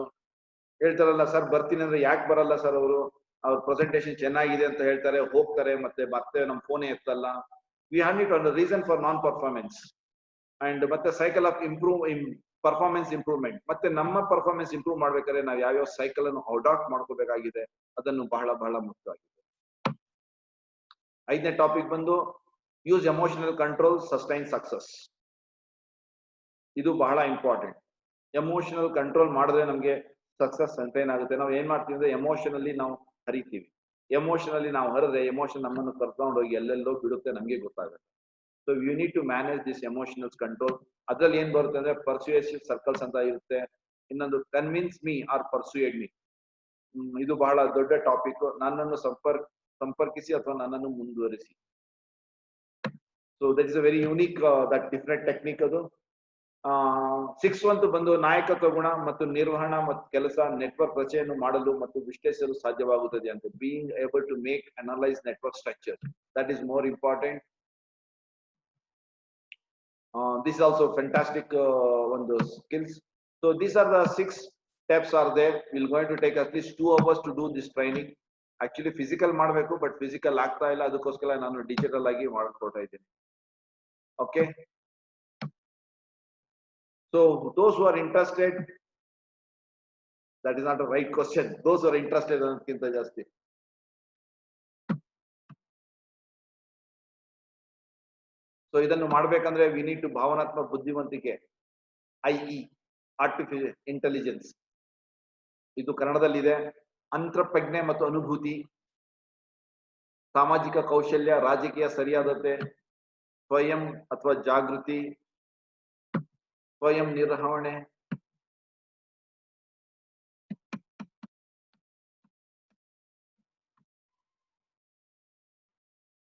ಹೇಳ್ತಾರಲ್ಲ ಸರ್ ಬರ್ತೀನಿ ಅಂದ್ರೆ ಯಾಕೆ ಬರಲ್ಲ ಸರ್, ಅವ್ರ ಪ್ರೆಸೆಂಟೇಶನ್ ಚೆನ್ನಾಗಿದೆ ಅಂತ ಹೇಳ್ತಾರೆ, ಹೋಗ್ತಾರೆ, ಮತ್ತೆ ನಮ್ಮ ಫೋನೇ ಎತ್ತಲ್ಲ. We have it on the reason for non performance and ಮತ್ತೆ ಸೈಕಲ್ ಆಫ್ ಪರ್ಫಾರ್ಮೆನ್ಸ್ ಇಂಪ್ರೂವ್ಮೆಂಟ್. ಮತ್ತೆ ನಮ್ಮ ಪರ್ಫಾರ್ಮೆನ್ಸ್ ಇಂಪ್ರೂವ್ ಮಾಡ್ಬೇಕಾದ್ರೆ ನಾವು ಯಾವ್ಯಾವ ಸೈಕಲ್ ಅನ್ನು ಅಡಾಪ್ಟ್ ಮಾಡ್ಕೋಬೇಕಾಗಿದೆ, ಅದನ್ನು ಬಹಳ ಬಹಳ ಮುಖ್ಯವಾಗಿದೆ. 5ನೇ ಟಾಪಿಕ್ ಬಂದು use emotional control sustain success. ಇದು ಬಹಳ ಇಂಪಾರ್ಟೆಂಟ್. ಎಮೋಷನಲ್ ಕಂಟ್ರೋಲ್ ಮಾಡಿದ್ರೆ ನಮ್ಗೆ ಸಕ್ಸಸ್ ಸಸ್ಟೈನ್ ಆಗುತ್ತೆ. ನಾವು ಏನ್ ಮಾಡ್ತೀವಿ ಅಂದ್ರೆ ಎಮೋಷನಲಿ ನಾವು ಹರಿತೀವಿ. ಎಮೋಷನಲಿ ನಾವು ಹರಿದ್ರೆ ಎಮೋಷನ್ ನಮ್ಮನ್ನು ಕರ್ಕೊಂಡು ಹೋಗಿ ಎಲ್ಲೆಲ್ಲೋ ಬಿಡುತ್ತೆ, ನಮ್ಗೆ ಗೊತ್ತಾಗುತ್ತೆ. So you need to manage this emotional control. ಅದ್ರಲ್ಲಿ ಏನ್ ಬರುತ್ತೆ ಅಂದ್ರೆ ಪರ್ಸುಯೇಸಿವ್ ಸರ್ಕಲ್ಸ್ ಅಂತ ಇರುತ್ತೆ. ಇನ್ನೊಂದು convince me or persuade me. ಇದು ಬಹಳ ದೊಡ್ಡ ಟಾಪಿಕ್. ನನ್ನನ್ನು ಸಂಪರ್ಕಿಸಿ ಅಥವಾ ನನ್ನನ್ನು ಮುಂದುವರಿಸಿ. So that is a very unique that different technique. ಅದು 6th ಒಂದು ಬಂದು ನಾಯಕತ್ವ ಗುಣ ಮತ್ತು ನಿರ್ವಹಣಾ ಮತ್ತು ಕೆಲಸ ನೆಟ್ವರ್ಕ್ ರಚನೆಯನ್ನು ಮಾಡಲು ಮತ್ತು ವಿಶ್ಲೇಷಿಸಲು ಸಾಧ್ಯವಾಗುತ್ತದೆ ಅಂತ. Being able to make analyse network structure, that is more important. This also fantastic ಒಂದು skills. So these are the 6 steps are there. We're going to take at least 2 hours to do this training. Actually physical ಮಾಡಬೇಕು, but physical ಆಗ್ತಾ ಇಲ್ಲ, ಅದಕ್ಕೋಸ್ಕರ ನಾನು digital ಆಗಿ ಮಾಡ್ಕೊಡ್ತಾ ಇದ್ದೀನಿ. Okay, so those who are interested, that is not a right question. Those who are interested ಅನ್ನೋದಕ್ಕಿಂತ ಜಾಸ್ತಿ. So ಇದನ್ನು ಮಾಡ್ಬೇಕಂದ್ರೆ ವಿ ನೀಡ್ ಟು ಭಾವನಾತ್ಮಕ ಬುದ್ಧಿವಂತಿಕೆ, ಐಇ ಆರ್ಟಿಫಿಷಿಯಲ್ ಇಂಟೆಲಿಜೆನ್ಸ್, ಇದು ಕನ್ನಡದಲ್ಲಿದೆ. ಅಂತಃಪ್ರಜ್ಞೆ ಮತ್ತು ಅನುಭೂತಿ, ಸಾಮಾಜಿಕ ಕೌಶಲ್ಯ, ರಾಜಕೀಯ ಸರಿಯಾದತೆ, ಸ್ವಯಂ ಅಥವಾ ಜಾಗೃತಿ, ಸ್ವಯಂ ನಿರ್ವಹಣೆ,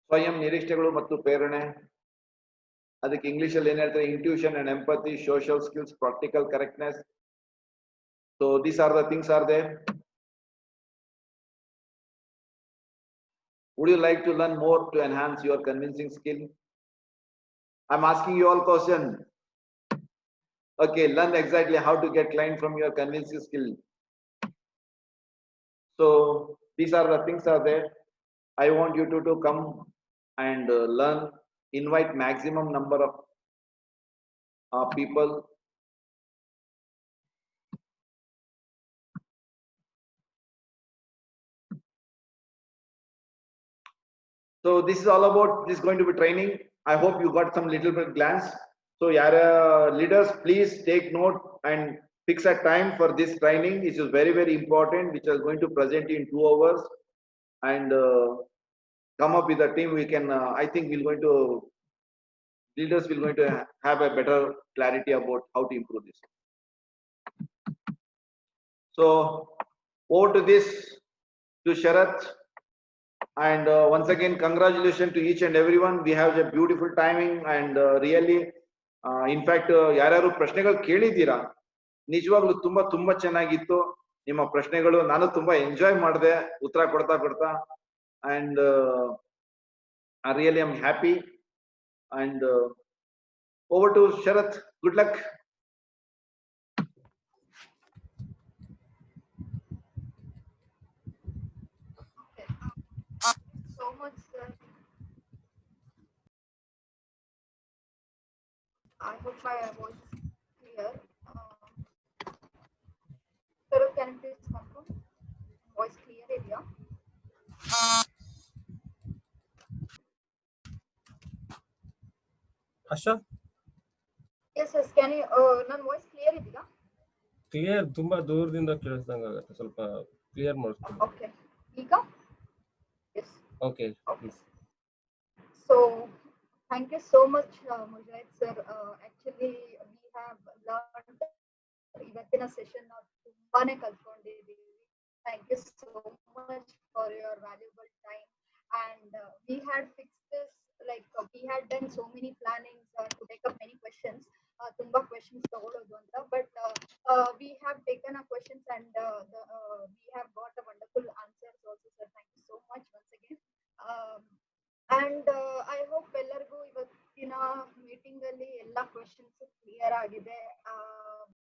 ಸ್ವಯಂ ನಿರೀಕ್ಷೆಗಳು ಮತ್ತು ಪ್ರೇರಣೆ. ಅದಕ್ಕೆ ಇಂಗ್ಲಿಷ್ ಅಲ್ಲಿ ಏನ್ ಹೇಳ್ತಾರೆ, intuition and empathy, social skills, practical correctness. So these are the things are there. Would you like to learn more to enhance your convincing skill? I'm asking you all question. Okay, learn exactly how to get client from your convincing skill. So these are the things are there. I want you to come and learn. Invite maximum number of people. So this is all about, this is going to be training. I hope you got some little bit glance. So yara leaders, please take note and fix a time for this training. This is very, very important, which is going to present in 2 hours, and come up with a team. We can, I think we're going to, leaders will going to have a better clarity about how to improve this. So over to this, to Sharath. And once again, congratulations to each and everyone. We have a beautiful timing, and really, in fact, ಯಾರ್ಯಾರು ಪ್ರಶ್ನೆಗಳು ಕೇಳಿದ್ದೀರಾ, ನಿಜವಾಗ್ಲೂ ತುಂಬಾ ತುಂಬಾ ಚೆನ್ನಾಗಿತ್ತು ನಿಮ್ಮ ಪ್ರಶ್ನೆಗಳು. ನಾನು ತುಂಬಾ ಎಂಜಾಯ್ ಮಾಡಿದೆ ಉತ್ತರ ಕೊಡ್ತಾ ಕೊಡ್ತಾ, and I really am happy. And over to Sharath. Good luck. So much, sir. I hope my voice is clear. Sir, can you please confirm? Voice clear area. Asha, Yes, yes. Can you? ನನ್ನ voice clear ಇದೆಯಾ? Clear, ತುಂಬಾ ದೂರದಿಂದ ಕೇಳಿಸ್ದಂಗ ಆಗುತ್ತೆ, ಸ್ವಲ್ಪ clear ಮಾಡಿಸ್ತೀನಿ. Okay. ಈಗ? Yes. Okay, Okay. Please. So, thank you so much, Mujahid sir. Actually, we have learned ಇವತ್ತಿನ session ನಾವು ತುಂಬಾನೇ ಕಲ್ತ್ಕೊಂಡಿದ್ದೀವಿ. Thank you so much for your valuable time. And we had fixed this, like we had done so many plannings to take up many questions. ತುಂಬಾ questions ತಗೊಳ್ಳೋದು ಅಂತ, but we have taken our questions, and we have got a wonderful answers also, sir. Thank you so much once again. And I hope ಎಲ್ಲರಿಗೂ ಇವತ್ತಿನ meeting ಅಲ್ಲಿ ಎಲ್ಲ questions clear ಆಗಿದೆ.